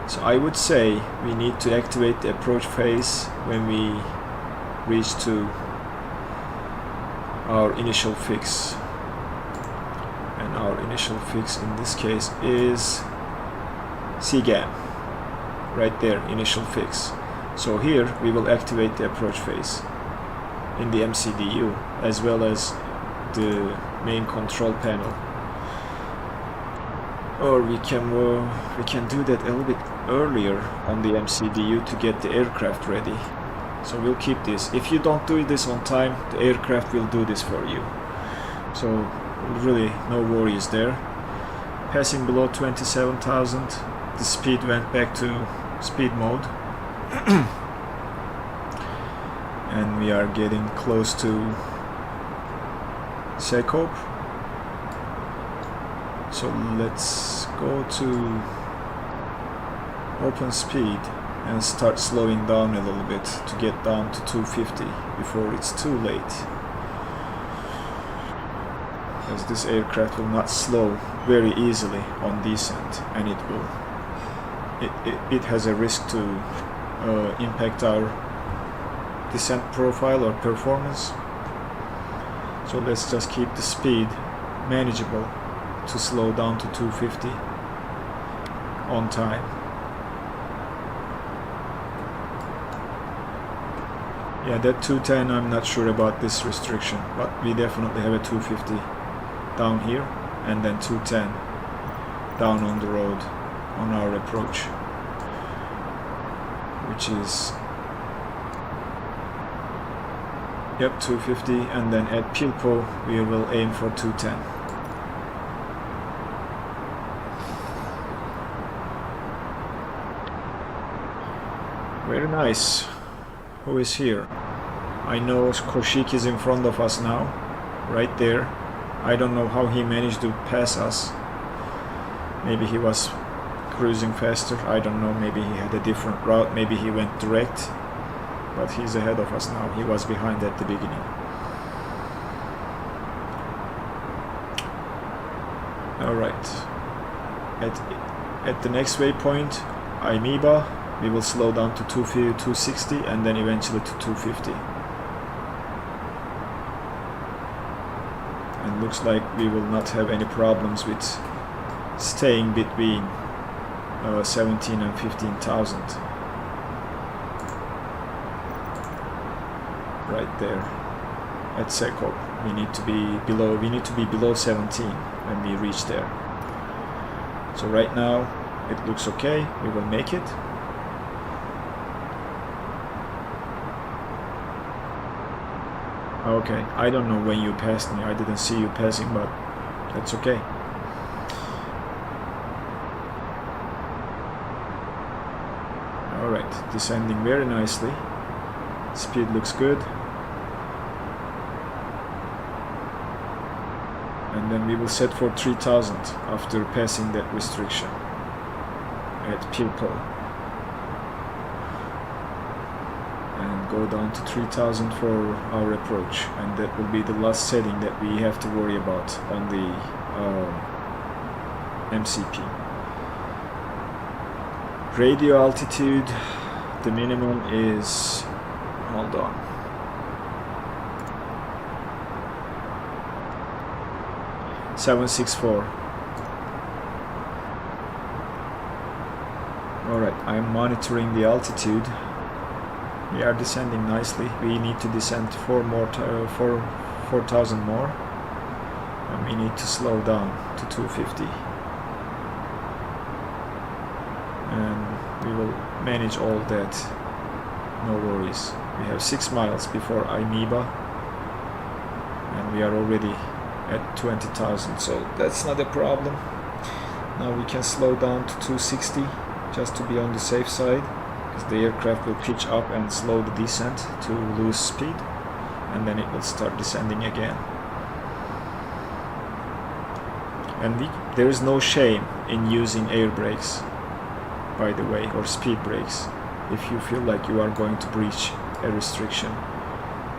So I would say we need to activate the approach phase when we reach to our initial fix, and our initial fix in this case is CGAM. Right there, initial fix. So here we will activate the approach phase in the MCDU as well as the main control panel. Or we can do that a little bit earlier on the MCDU to get the aircraft ready. So we'll keep this. If you don't do this on time, the aircraft will do this for you. So really no worries there. Passing below 27,000, the speed went back to speed mode. And we are getting close to SECOP. So let's go to open speed and start slowing down a little bit to get down to 250 before it's too late. As this aircraft will not slow very easily on descent, and it has a risk to impact our descent profile or performance. So let's just keep the speed manageable to slow down to 250 on time. Yeah, that 210, I'm not sure about this restriction, but we definitely have a 250 down here and then 210 down on the road on our approach, which is, yep, 250, and then at PUPOV we will aim for 210. Very nice. Who is here? I know Koshik is in front of us now, right there. I don't know how he managed to pass us. Maybe he was cruising faster, I don't know, maybe he had a different route, maybe he went direct, but he's ahead of us now. He was behind at the beginning. Alright, at the next waypoint, Amoeba, we will slow down to 260 and then eventually to 250. And looks like we will not have any problems with staying between 17 and 15,000. Right there at SECOP. We need to be below 17 when we reach there. So right now it looks okay, we will make it. Okay, I don't know when you passed me, I didn't see you passing, but that's okay. Alright, descending very nicely. Speed looks good. And then we will set for 3000 after passing that restriction at PUPOV. Go down to 3000 for our approach, and that will be the last setting that we have to worry about on the MCP. Radio altitude, the minimum is, hold on, .764. Alright, I'm monitoring the altitude. We are descending nicely. We need to descend 4,000 more, and we need to slow down to 250. And we will manage all that. No worries. We have 6 miles before Amoeba, and we are already at 20,000, so that's not a problem. Now we can slow down to 260 just to be on the safe side. The aircraft will pitch up and slow the descent to lose speed, and then it will start descending again. And there is no shame in using air brakes, by the way, or speed brakes. If you feel like you are going to breach a restriction,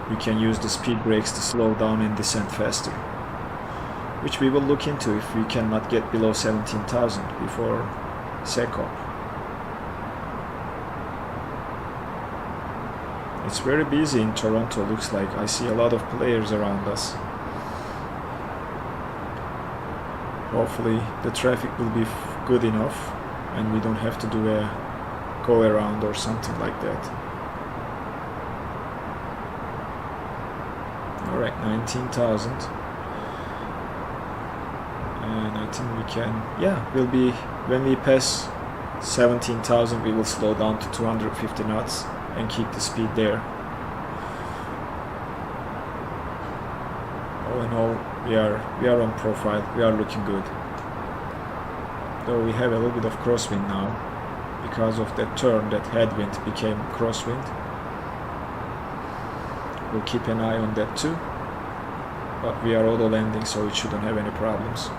you can use the speed brakes to slow down and descend faster, which we will look into if we cannot get below 17,000 before SECOP. It's very busy in Toronto, looks like. I see a lot of players around us. Hopefully the traffic will be good enough and we don't have to do a go around or something like that. Alright, 19,000. And I think we can, yeah, we'll be, when we pass 17,000 we will slow down to 250 knots and keep the speed there. All in all, we are on profile, we are looking good. Though we have a little bit of crosswind now, because of that turn, that headwind became crosswind. We'll keep an eye on that too. But we are auto landing, so it shouldn't have any problems.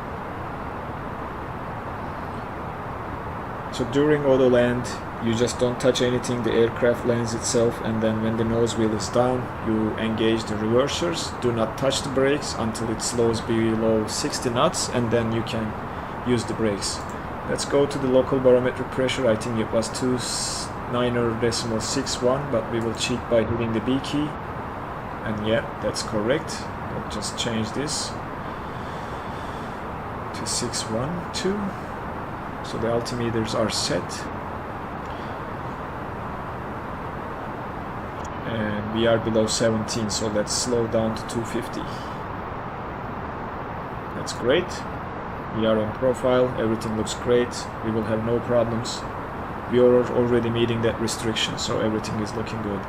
So during auto land, you just don't touch anything, the aircraft lands itself, and then when the nose wheel is down, you engage the reversers. Do not touch the brakes until it slows below 60 knots, and then you can use the brakes. Let's go to the local barometric pressure. I think it was 29.61, but we will cheat by hitting the B key. And yeah, that's correct. I'll just change this to 612. So the altimeters are set. And we are below 17, so let's slow down to 250. That's great. We are on profile, everything looks great, we will have no problems. We are already meeting that restriction, so everything is looking good.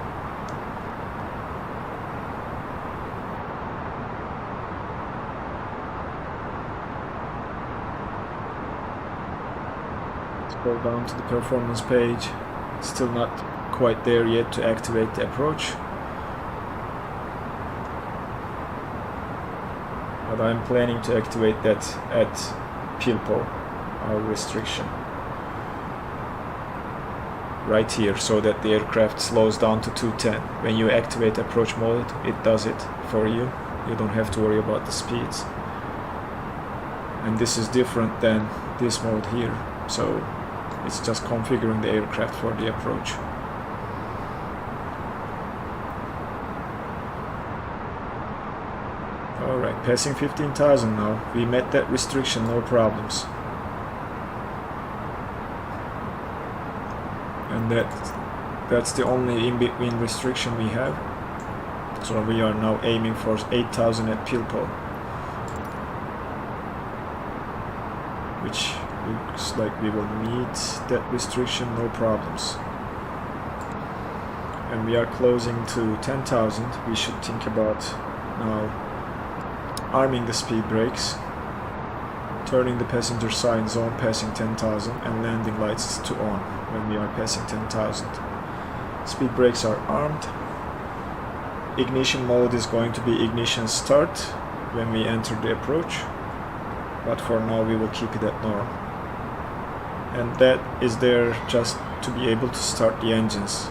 Let's go down to the performance page. Still not quite there yet to activate the approach. But I'm planning to activate that at PUPOV, our restriction. Right here, so that the aircraft slows down to 210. When you activate approach mode, it does it for you. You don't have to worry about the speeds. And this is different than this mode here. So it's just configuring the aircraft for the approach. Alright, passing 15,000 now. We met that restriction, no problems. And that's the only in-between restriction we have. So we are now aiming for 8,000 at PUPOV, which looks like we will meet that restriction, no problems. And we are closing to 10,000. We should think about now arming the speed brakes, turning the passenger signs on, passing 10,000, and landing lights to on when we are passing 10,000. Speed brakes are armed. Ignition mode is going to be ignition start when we enter the approach, but for now we will keep it at norm. And that is there just to be able to start the engines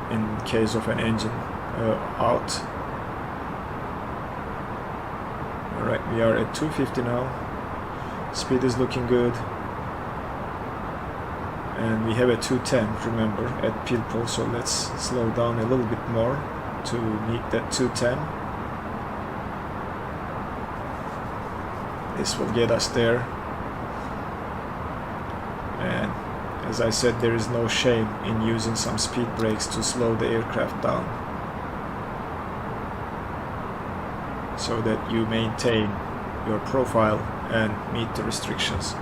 in case of an engine out. Alright, we are at 250 now. Speed is looking good. And we have a 210, remember, at PUPOV, so let's slow down a little bit more to meet that 210. This will get us there. And as I said, there is no shame in using some speed brakes to slow the aircraft down, so that you maintain your profile and meet the restrictions.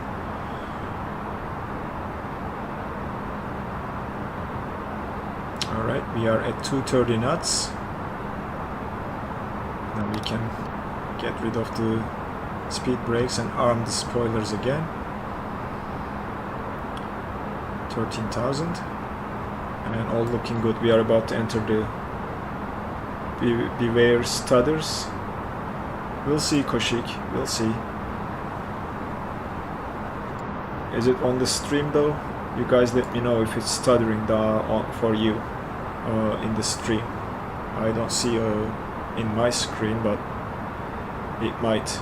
Alright, we are at 230 knots. Now we can get rid of the speed brakes and arm the spoilers again. 13,000. And all looking good. We are about to enter the beware stutters. We'll see, Koshik, we'll see. Is it on the stream though? You guys let me know if it's stuttering for you in the stream. I don't see in my screen, but it might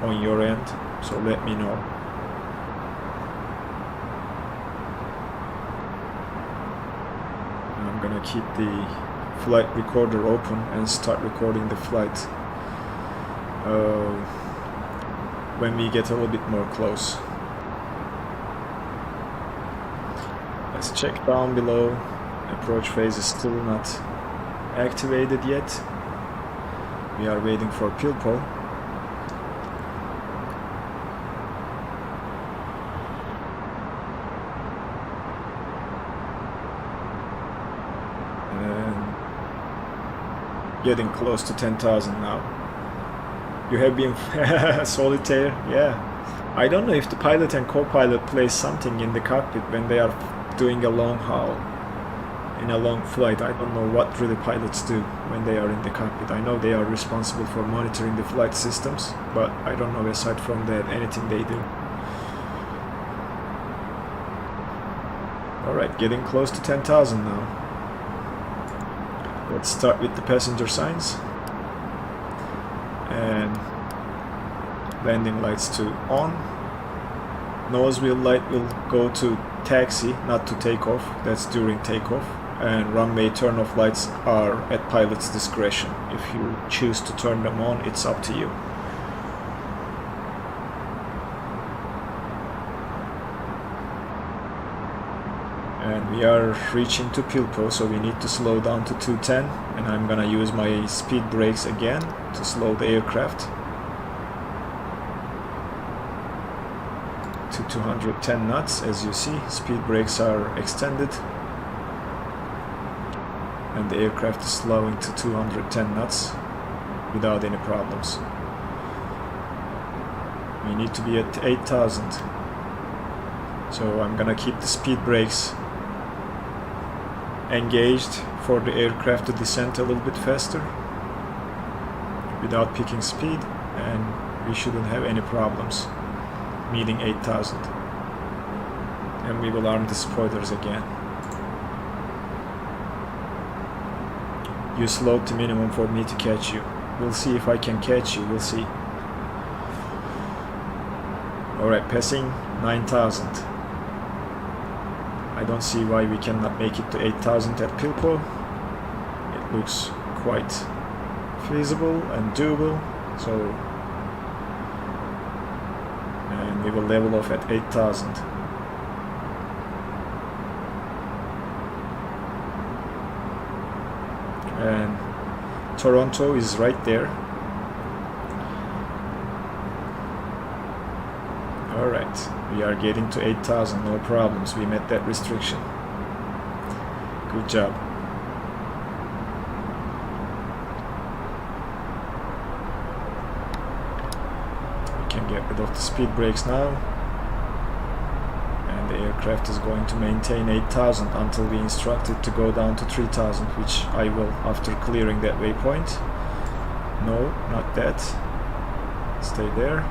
on your end, so let me know. I'm gonna keep the flight recorder open and start recording the flight. when we get a little bit more close. Let's check down below. Approach phase is still not activated yet. We are waiting for PUPOV. And getting close to 10,000 now. You have been solitaire, yeah. I don't know if the pilot and co-pilot play something in the cockpit when they are doing a long haul, in a long flight. I don't know what really pilots do when they are in the cockpit. I know they are responsible for monitoring the flight systems, but I don't know aside from that anything they do. Alright, getting close to 10,000 now. Let's start with the passenger signs. And landing lights to on. Nose wheel light will go to taxi, not to takeoff. That's during takeoff. And runway turn-off lights are at pilot's discretion. If you choose to turn them on, it's up to you. And we are reaching to PUPOV, so we need to slow down to 210, and I'm gonna use my speed brakes again to slow the aircraft to 210 knots. As you see, speed brakes are extended and the aircraft is slowing to 210 knots without any problems. We need to be at 8,000, so I'm gonna keep the speed brakes engaged for the aircraft to descend a little bit faster without picking speed, and we shouldn't have any problems meeting 8,000. And we will arm the spoilers again. You slowed to minimum for me to catch you. We'll see if I can catch you, we'll see. Alright, passing 9,000. I don't see why we cannot make it to 8,000 at PUPOV. It looks quite feasible and doable. So, and we will level off at 8,000. And Toronto is right there. Alright, we are getting to 8,000, no problems, we met that restriction. Good job. We can get rid of the speed brakes now. And the aircraft is going to maintain 8,000 until we instruct it to go down to 3,000, which I will after clearing that waypoint. No, not that. Stay there.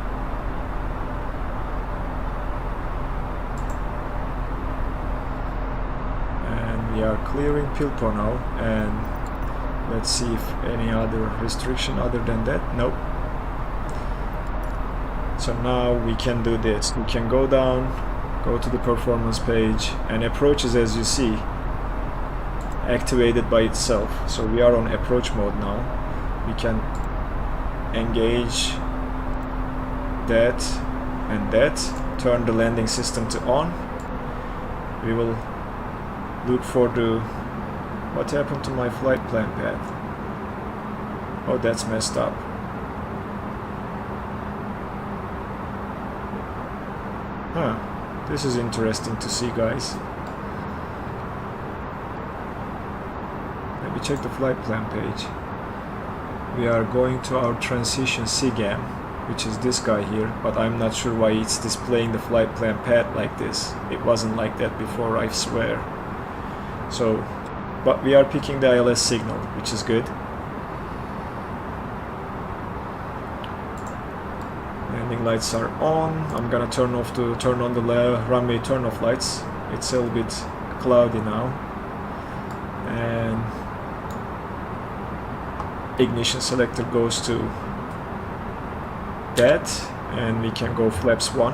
We are clearing PUPOV now, and let's see if any other restriction other than that. Nope. So now we can do this. We can go down, go to the performance page, and approaches, as you see, activated by itself. So we are on approach mode now. We can engage that and that, turn the landing system to on. We will look for the... What happened to my flight plan path? Oh, that's messed up. Huh. This is interesting to see, guys. Let me check the flight plan page. We are going to our transition CGAM, which is this guy here, but I'm not sure why it's displaying the flight plan path like this. It wasn't like that before, I swear. So, but we are picking the ILS signal, which is good. Landing lights are on. I'm gonna turn on the runway turn-off lights. It's a little bit cloudy now. And ignition selector goes to that, and we can go flaps 1.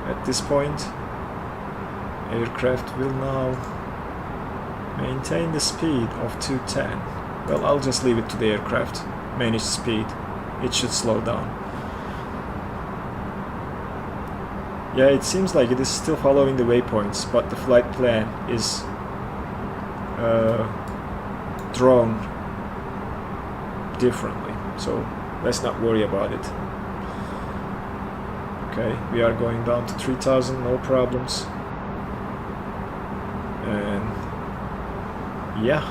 At this point, aircraft will now maintain the speed of 210. Well, I'll just leave it to the aircraft. Manage speed. It should slow down. Yeah, it seems like it is still following the waypoints, but the flight plan is drawn differently, so let's not worry about it. Okay, we are going down to 3000, no problems. And yeah,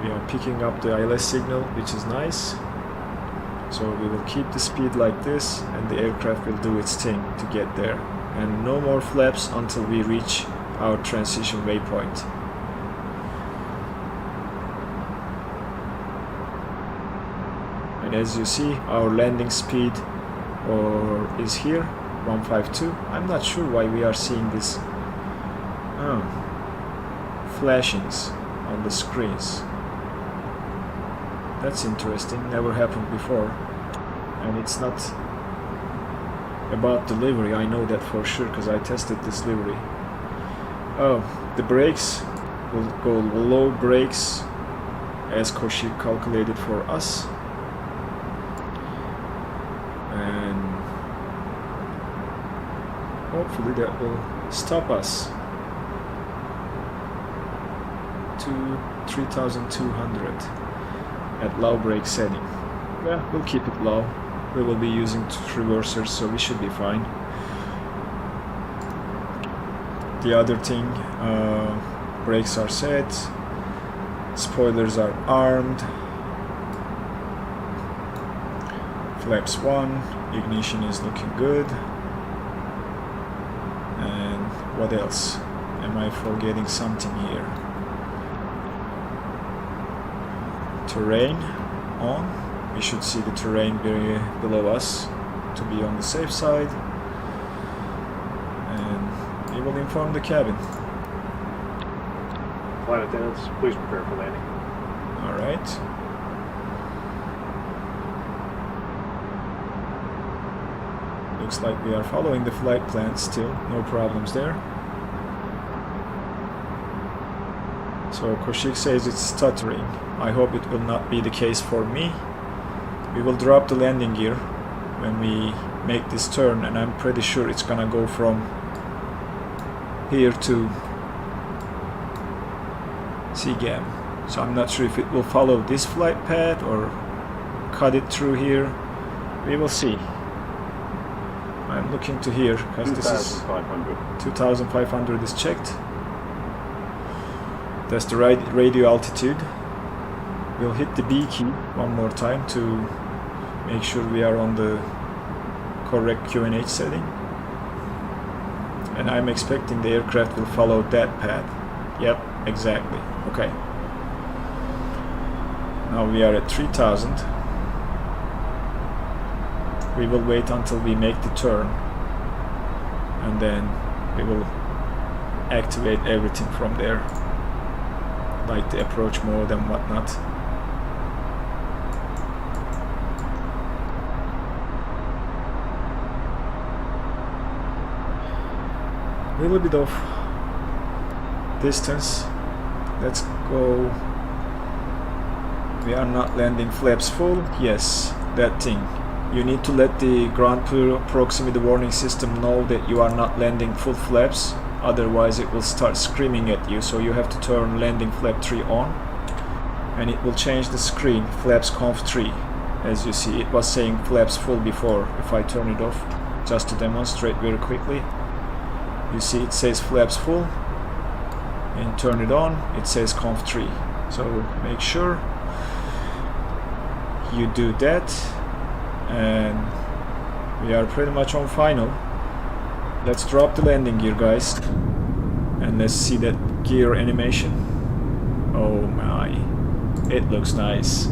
we are picking up the ILS signal, which is nice. So we will keep the speed like this, and the aircraft will do its thing to get there. And no more flaps until we reach our transition waypoint. And as you see, our landing speed is here, 152. I'm not sure why we are seeing this flashings on the screens. That's interesting, never happened before. And it's not about delivery, I know that for sure because I tested this livery. Oh, the brakes will go low brakes as Koshi calculated for us. And hopefully that will stop us to 3200 at low brake setting. Yeah, we'll keep it low. We will be using reversers, so we should be fine. The other thing, brakes are set, spoilers are armed, flaps 1, ignition is looking good. And what else? Am I forgetting something here? Terrain on. We should see the terrain below us to be on the safe side. And we will inform the cabin. Flight attendants, please prepare for landing. Alright. Looks like we are following the flight plan still, no problems there. So Koshik says it's stuttering. I hope it will not be the case for me. We will drop the landing gear when we make this turn, and I'm pretty sure it's gonna go from here to Seagam. So I'm not sure if it will follow this flight path or cut it through here. We will see. I'm looking to here because this is 2500 is checked. That's the radio altitude. We'll hit the B key one more time to make sure we are on the correct QNH setting. And I'm expecting the aircraft will follow that path. Yep, exactly. Okay. Now we are at 3000. We will wait until we make the turn, and then we will activate everything from there, like the approach mode and whatnot. A little bit of distance. Let's go. We are not landing flaps full. Yes, that thing. You need to let the ground proximity warning system know that you are not landing full flaps, otherwise it will start screaming at you. So you have to turn landing flap 3 on, and it will change the screen, flaps conf 3. As you see, it was saying flaps full before. If I turn it off, just to demonstrate very quickly, you see it says flaps full, and turn it on, it says conf 3. So make sure you do that. And we are pretty much on final. Let's drop the landing gear, guys, and let's see that gear animation. Oh my, it looks nice.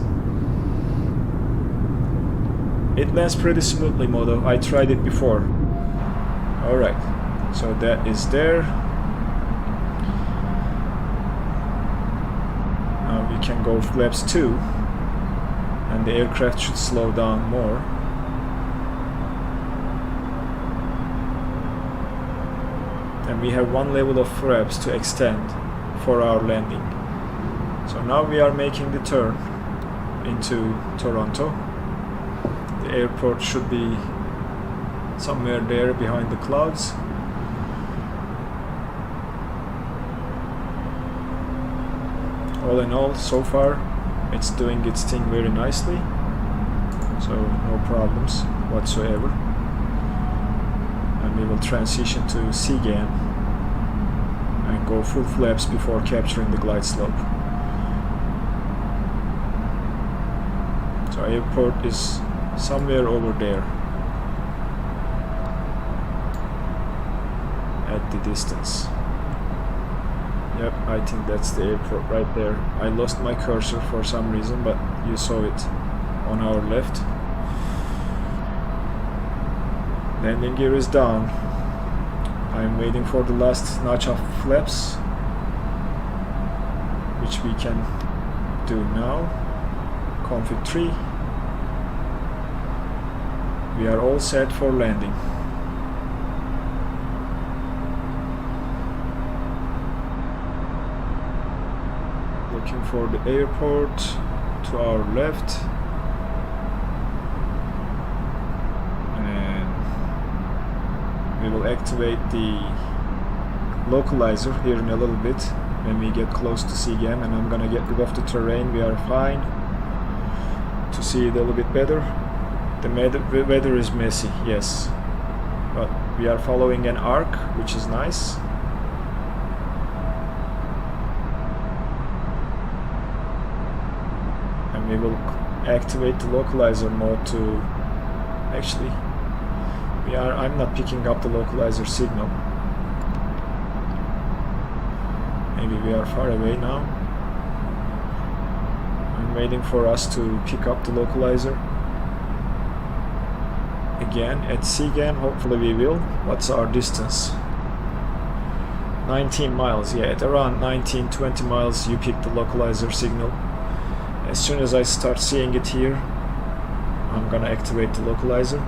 It lands pretty smoothly, Modo. I tried it before. Alright, so that is there. Now we can go flaps 2. And the aircraft should slow down more. And we have one level of flaps to extend for our landing. So now we are making the turn into Toronto. The airport should be somewhere there behind the clouds. All in all, so far it's doing its thing very nicely, so no problems whatsoever. And we will transition to CGAM and go full flaps before capturing the glide slope. So airport is somewhere over there at the distance. Yep, I think that's the airport right there. I lost my cursor for some reason, but you saw it on our left. Landing gear is down. I'm waiting for the last notch of flaps, which we can do now. Config 3. We are all set for landing. Looking for the airport to our left, and we will activate the localizer here in a little bit when we get close to CGAM, and I'm gonna get rid of the terrain. We are fine to see it a little bit better. The weather is messy, yes, but we are following an arc, which is nice. We will activate the localizer mode to actually I'm not picking up the localizer signal. Maybe we are far away now. I'm waiting for us to pick up the localizer again at CGAM. Hopefully we will. What's our distance? 19 miles. Yeah, at around 19-20 miles you pick the localizer signal. As soon as I start seeing it here, I'm gonna activate the localizer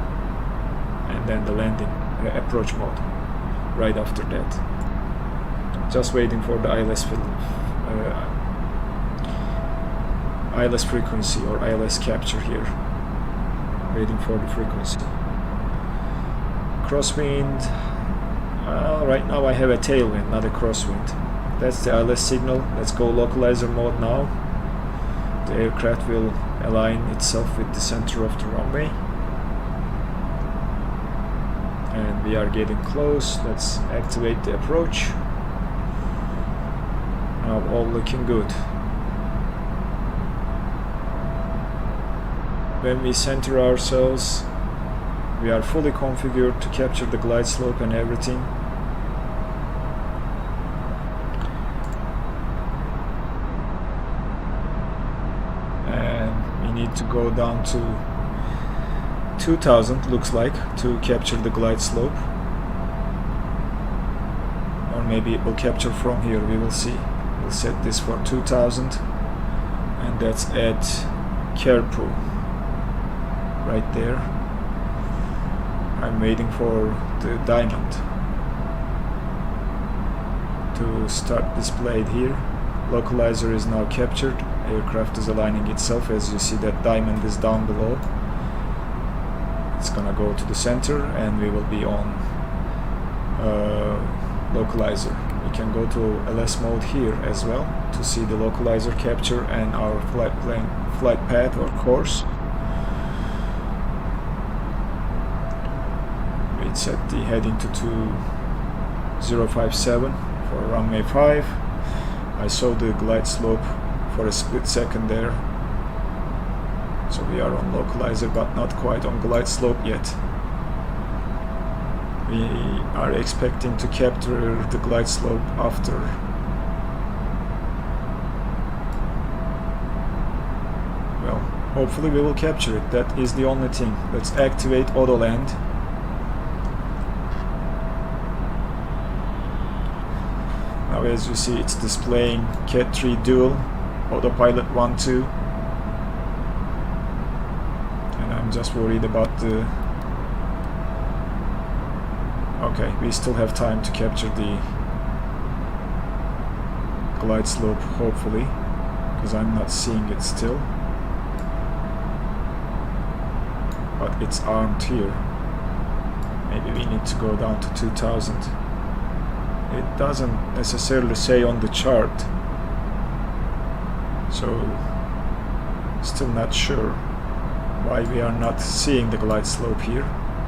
and then the landing approach mode right after that. Just waiting for the ILS frequency or ILS capture here. Waiting for the frequency. Crosswind. Right now I have a tailwind, not a crosswind. That's the ILS signal. Let's go localizer mode now. The aircraft will align itself with the center of the runway, and we are getting close. Let's activate the approach. Now all looking good. When we center ourselves, we are fully configured to capture the glide slope and everything. To go down to 2000 looks like to capture the glide slope, or maybe it will capture from here. We will see. We'll set this for 2000, and that's at Kerpu right there. I'm waiting for the diamond to start displayed here. Localizer is now captured. Aircraft is aligning itself. As you see, that diamond is down below. It's gonna go to the center and we will be on localizer. We can go to LS mode here as well to see the localizer capture and our flight path or course. We set the heading to 2057 for runway 5. I saw the glide slope for a split second there, so we are on localizer but not quite on glide slope yet. We are expecting to capture the glide slope after. Well, hopefully we will capture it. That is the only thing. Let's activate auto land. Now as you see, it's displaying Cat 3 dual autopilot 1-2, and I'm just worried about the. Okay, we still have time to capture the glide slope, hopefully, because I'm not seeing it still, but it's armed here. Maybe we need to go down to 2000. It doesn't necessarily say on the chart, so still not sure why we are not seeing the glide slope here.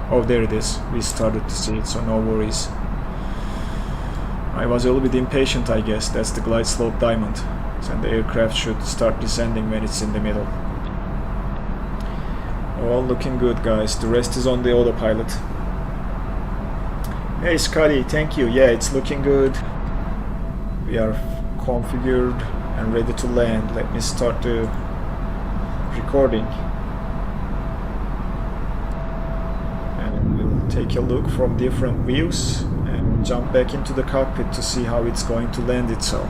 Oh, there it is. We started to see it, so no worries. I was a little bit impatient, I guess. That's the glide slope diamond, and the aircraft should start descending when it's in the middle. All looking good, guys. The rest is on the autopilot. Hey Scotty, thank you. Yeah, it's looking good. We are configured and ready to land. Let me start the recording. And we'll take a look from different views and jump back into the cockpit to see how it's going to land itself.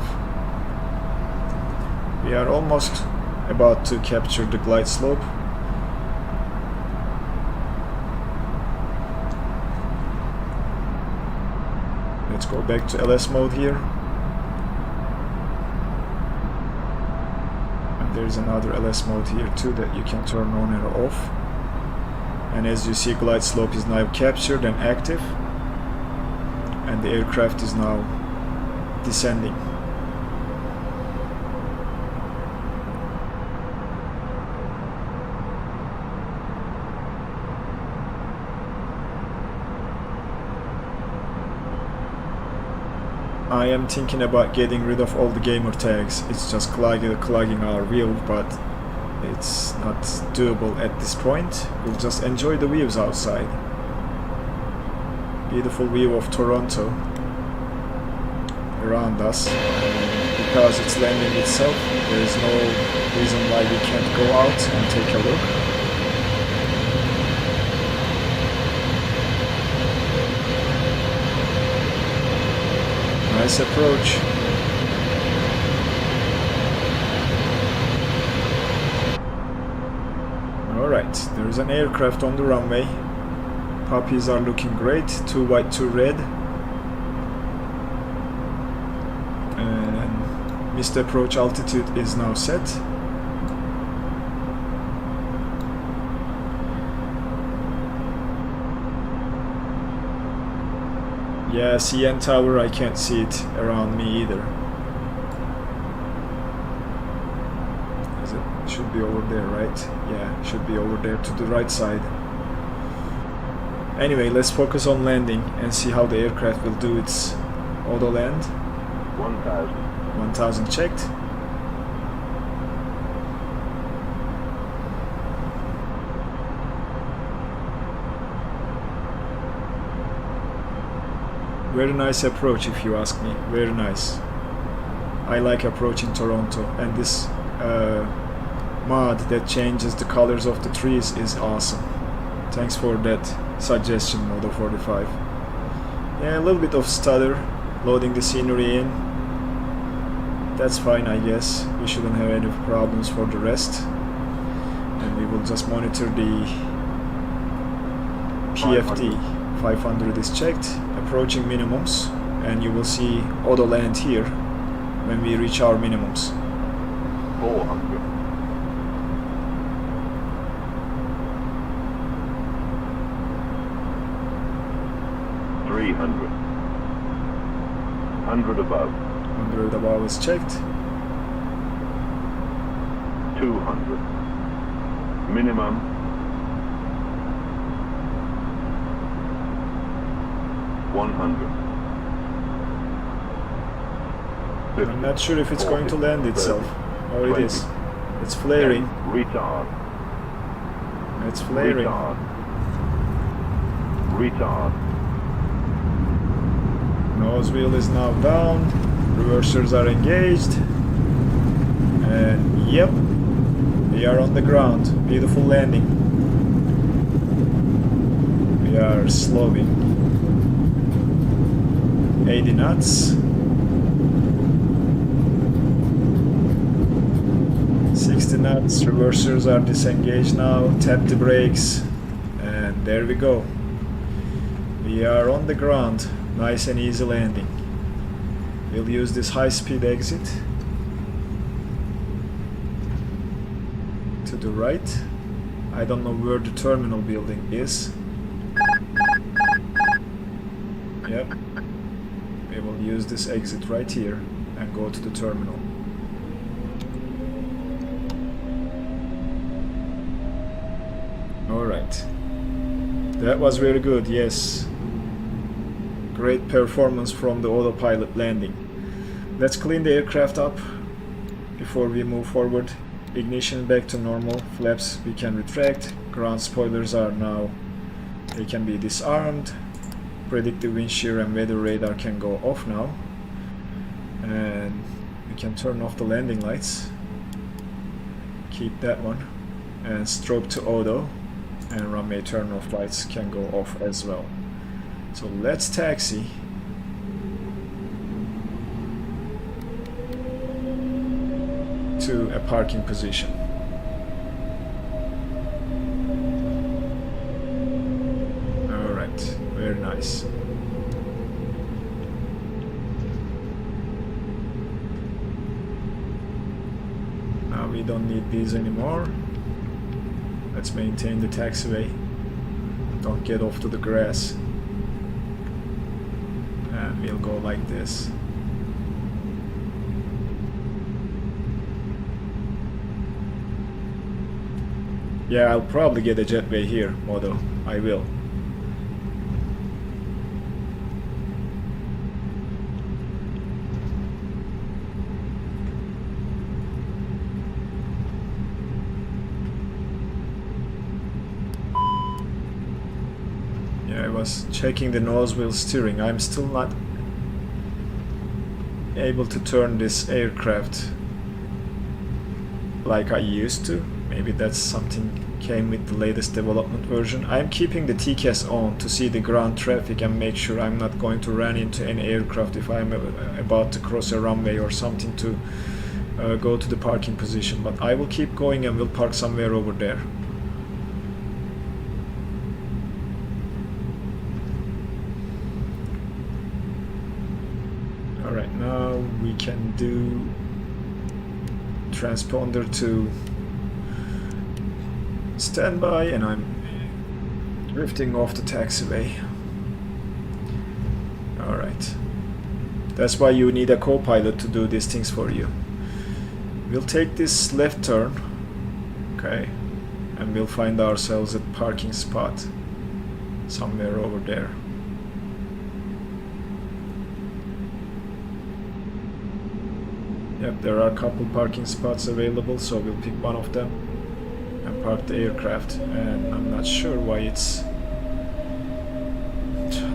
We are almost about to capture the glide slope. Let's go back to LS mode here. And there's another LS mode here too that you can turn on or off. And as you see, glide slope is now captured and active, and the aircraft is now descending. I am thinking about getting rid of all the gamer tags. It's just clogging our view, but it's not doable at this point. We'll just enjoy the views outside. Beautiful view of Toronto around us. Because it's landing itself, there is no reason why we can't go out and take a look. Nice approach. Alright, there's an aircraft on the runway. Puppies are looking great. 2 white, 2 red. And missed approach altitude is now set. Yeah, CN Tower, I can't see it around me either. It should be over there, right? Yeah, it should be over there to the right side. Anyway, let's focus on landing and see how the aircraft will do its auto land. 1000. 1000 checked. Very nice approach, if you ask me. Very nice. I like approaching Toronto, and this mod that changes the colors of the trees is awesome. Thanks for that suggestion, Modo45. Yeah, a little bit of stutter loading the scenery in. That's fine, I guess. We shouldn't have any problems for the rest. And we will just monitor the PFD. 500 is checked, approaching minimums, and you will see auto land here when we reach our minimums. 400. 300. 100 above. 100 above is checked. 200. Minimum. 100. I'm not sure if it's going to land itself. Oh, it is. It's flaring. Retard. It's flaring. Retard. Retard. Nose wheel is now down. Reversers are engaged. And yep, we are on the ground. Beautiful landing. We are slowing. 80 knots. 60 knots. Reversers are disengaged now. Tap the brakes. And there we go. We are on the ground. Nice and easy landing. We'll use this high-speed exit to the right. I don't know where the terminal building is. Yep. We will use this exit right here and go to the terminal. Alright. That was very good, yes. Great performance from the autopilot landing. Let's clean the aircraft up before we move forward. Ignition back to normal. Flaps we can retract. Ground spoilers are now, they can be disarmed. Predictive wind shear and weather radar can go off now. And we can turn off the landing lights. Keep that one. And strobe to auto. And runway turn off lights can go off as well. So let's taxi. To a parking position. Alright, very nice. Now we don't need these anymore. Let's maintain the taxiway. Don't get off to the grass. And we'll go like this. Yeah, I'll probably get a jetway here, Modo. I will. Yeah, I was checking the nose wheel steering. I'm still not able to turn this aircraft like I used to. Maybe that's something came with the latest development version. I'm keeping the TCAS on to see the ground traffic and make sure I'm not going to run into any aircraft if I'm about to cross a runway or something to go to the parking position. But I will keep going and we'll park somewhere over there. Alright, now we can do transponder to standby, and I'm drifting off the taxiway. Alright. That's why you need a co-pilot to do these things for you. We'll take this left turn, okay, and we'll find ourselves a parking spot somewhere over there. Yep, there are a couple parking spots available, so we'll pick one of them and park the aircraft. And I'm not sure why it's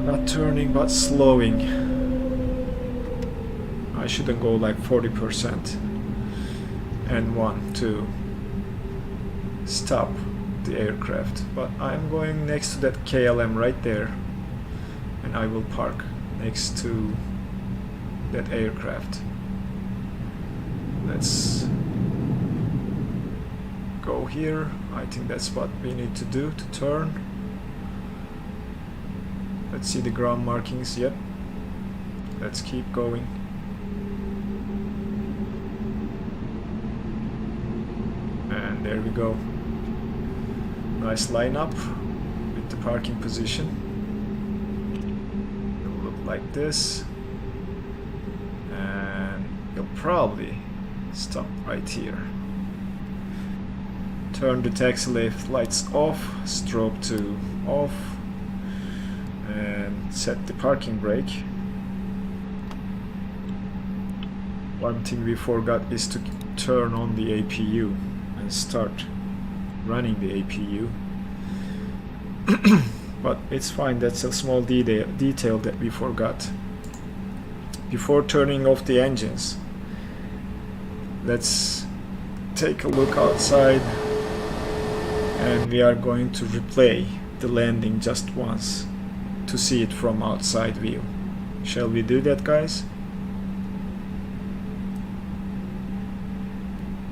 not turning but slowing. I shouldn't go like 40%. And one to stop the aircraft, but I'm going next to that KLM right there, and I will park next to that aircraft. Let's go here. I think that's what we need to do to turn. Let's see the ground markings. Yep. Let's keep going. And there we go. Nice lineup with the parking position. It'll look like this. And you'll probably stop right here. Turn the taxi lights off, strobe to off, and set the parking brake. One thing we forgot is to turn on the APU and start running the APU. But it's fine, that's a small detail that we forgot. Before turning off the engines, let's take a look outside, and we are going to replay the landing just once to see it from outside view. Shall we do that, guys?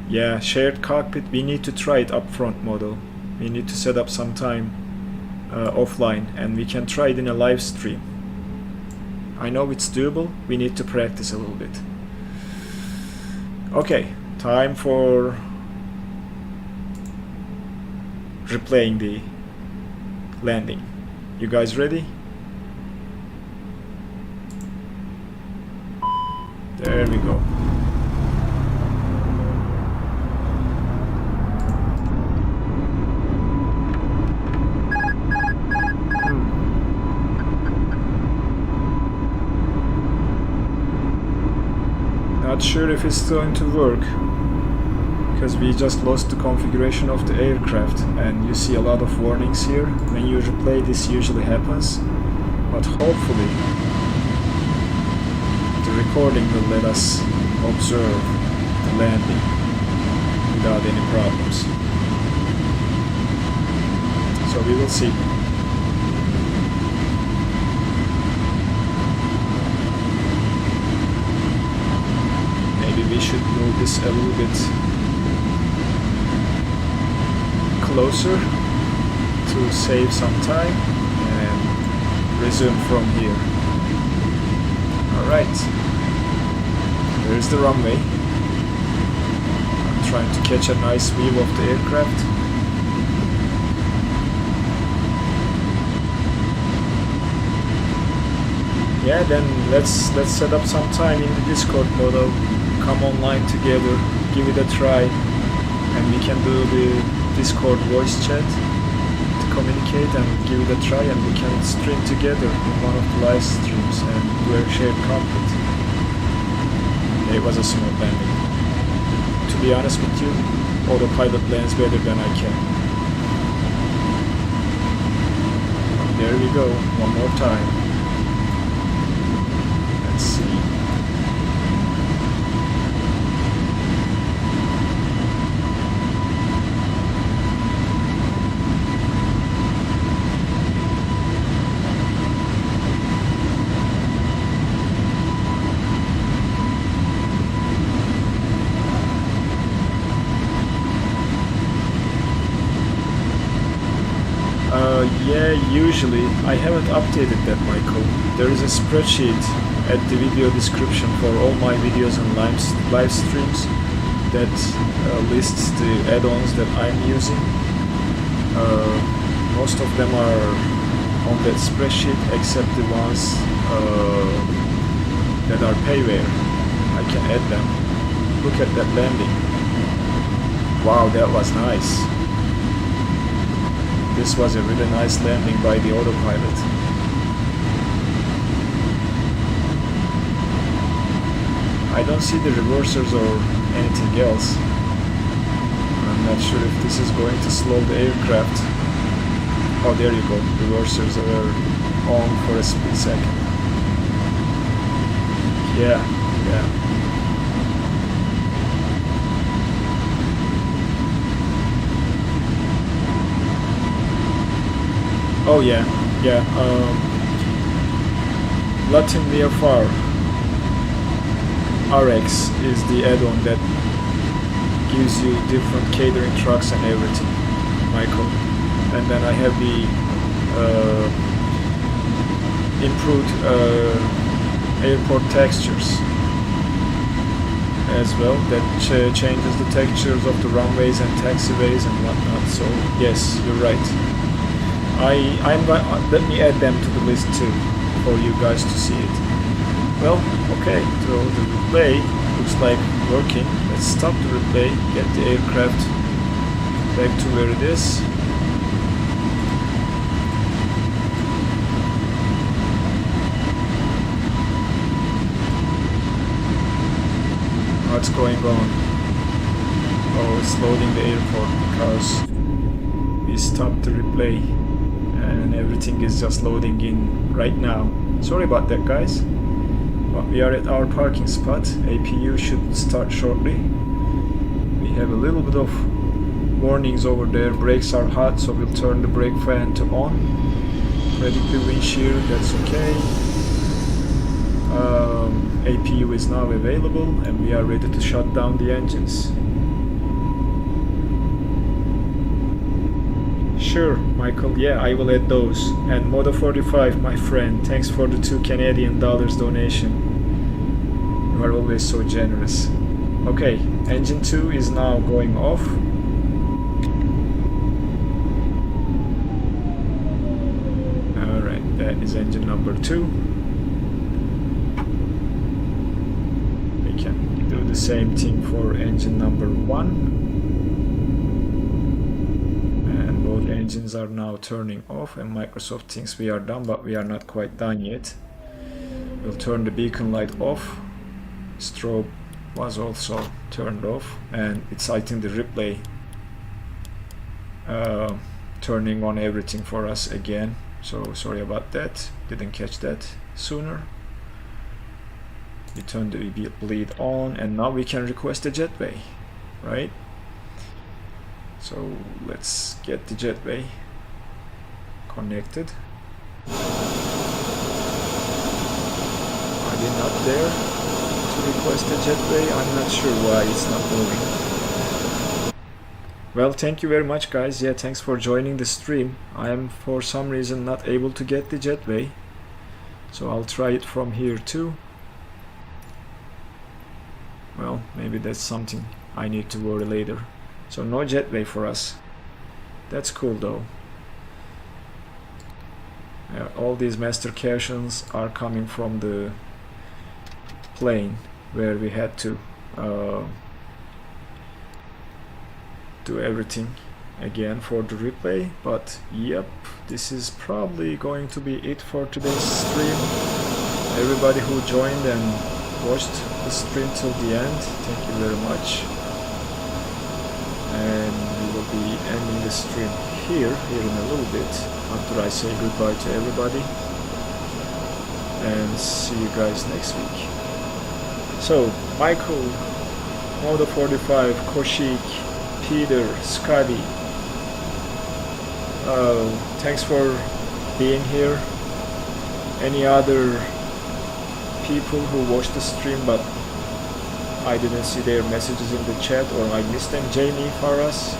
Yeah, shared cockpit, we need to try it up front model. We need to set up some time offline, and we can try it in a live stream. I know it's doable, we need to practice a little bit. Okay, time for replaying the landing. You guys ready? There we go. Not sure if it's going to work, because we just lost the configuration of the aircraft, and you see a lot of warnings here. When you replay, this usually happens, but hopefully the recording will let us observe the landing without any problems. So we will see. We should move this a little bit closer to save some time and resume from here. Alright, there's the runway. I'm trying to catch a nice view of the aircraft. Yeah, then let's set up some time in the Discord model. Come online together, give it a try, and we can do the Discord voice chat to communicate and give it a try, and we can stream together in one of the live streams and do a shared content. It was a smooth landing. To be honest with you, autopilot lands better than I can. There we go, one more time. Let's see. Yeah, usually. I haven't updated that, Michael. There is a spreadsheet at the video description for all my videos and live streams that lists the add-ons that I'm using. Most of them are on that spreadsheet except the ones that are payware. I can add them. Look at that landing. Wow, that was nice. This was a really nice landing by the autopilot. I don't see the reversers or anything else. I'm not sure if this is going to slow the aircraft. Oh, there you go. Reversers are on for a split second. Yeah. Oh yeah. Latin VFR RX is the add-on that gives you different catering trucks and everything, Michael. And then I have the improved airport textures as well, that changes the textures of the runways and taxiways and whatnot. So yes, you're right. Let me add them to the list too, for you guys to see it. Well, okay, so the replay looks like working. Let's stop the replay, get the aircraft back to where it is. What's going on? Oh, it's loading the airport because we stopped the replay. And everything is just loading in right now. Sorry about that, guys. But we are at our parking spot. APU should start shortly. We have a little bit of warnings over there. Brakes are hot, so we'll turn the brake fan to on. Predict the wind shear, that's okay. APU is now available, and we are ready to shut down the engines. Sure, Michael, yeah, I will add those. And Moda45, my friend, thanks for the $2 Canadian donation. You are always so generous. Okay, engine 2 is now going off. Alright, that is engine number 2. the same thing for engine number 1. And both engines are now turning off, and Microsoft thinks we are done, but we are not quite done yet. We'll turn the beacon light off. Strobe was also turned off, and it's, I think, the replay turning on everything for us again. So sorry about that, didn't catch that sooner. We turn the bleed on, and now we can request a jetway, right? So let's get the jetway connected. I did not dare to request a jetway. I'm not sure why it's not moving. Well, thank you very much, guys. Yeah, thanks for joining the stream. I am for some reason not able to get the jetway, so I'll try it from here too. Well, maybe that's something I need to worry later. So no jetway for us. That's cool though. All these master cations are coming from the plane where we had to do everything again for the replay. But yep, this is probably going to be it for today's stream. Everybody who joined and watched the stream till the end, thank you very much. And we will be ending the stream here in a little bit after I say goodbye to everybody, and see you guys next week. So Michael, Moda 45, Koshik, Peter, Scotty, thanks for being here. Any other people who watched the stream but I didn't see their messages in the chat, or I missed them? Jamie Faras,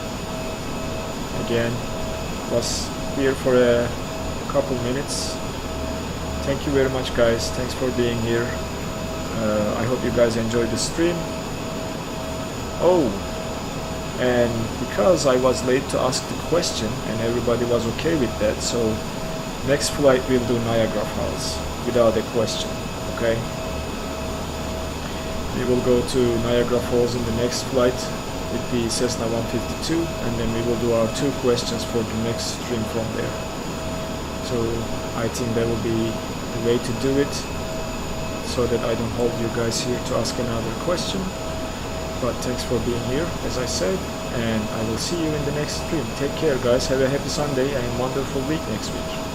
again, was here for a couple minutes. Thank you very much, guys. Thanks for being here. I hope you guys enjoyed the stream. Oh, and because I was late to ask the question and everybody was okay with that, so next flight we'll do Niagara Falls without a question, okay? We will go to Niagara Falls in the next flight with the Cessna 152, and then we will do our 2 questions for the next stream from there. So I think that will be the way to do it, so that I don't hold you guys here to ask another question. But thanks for being here, as I said, and I will see you in the next stream. Take care, guys. Have a happy Sunday and wonderful week next week.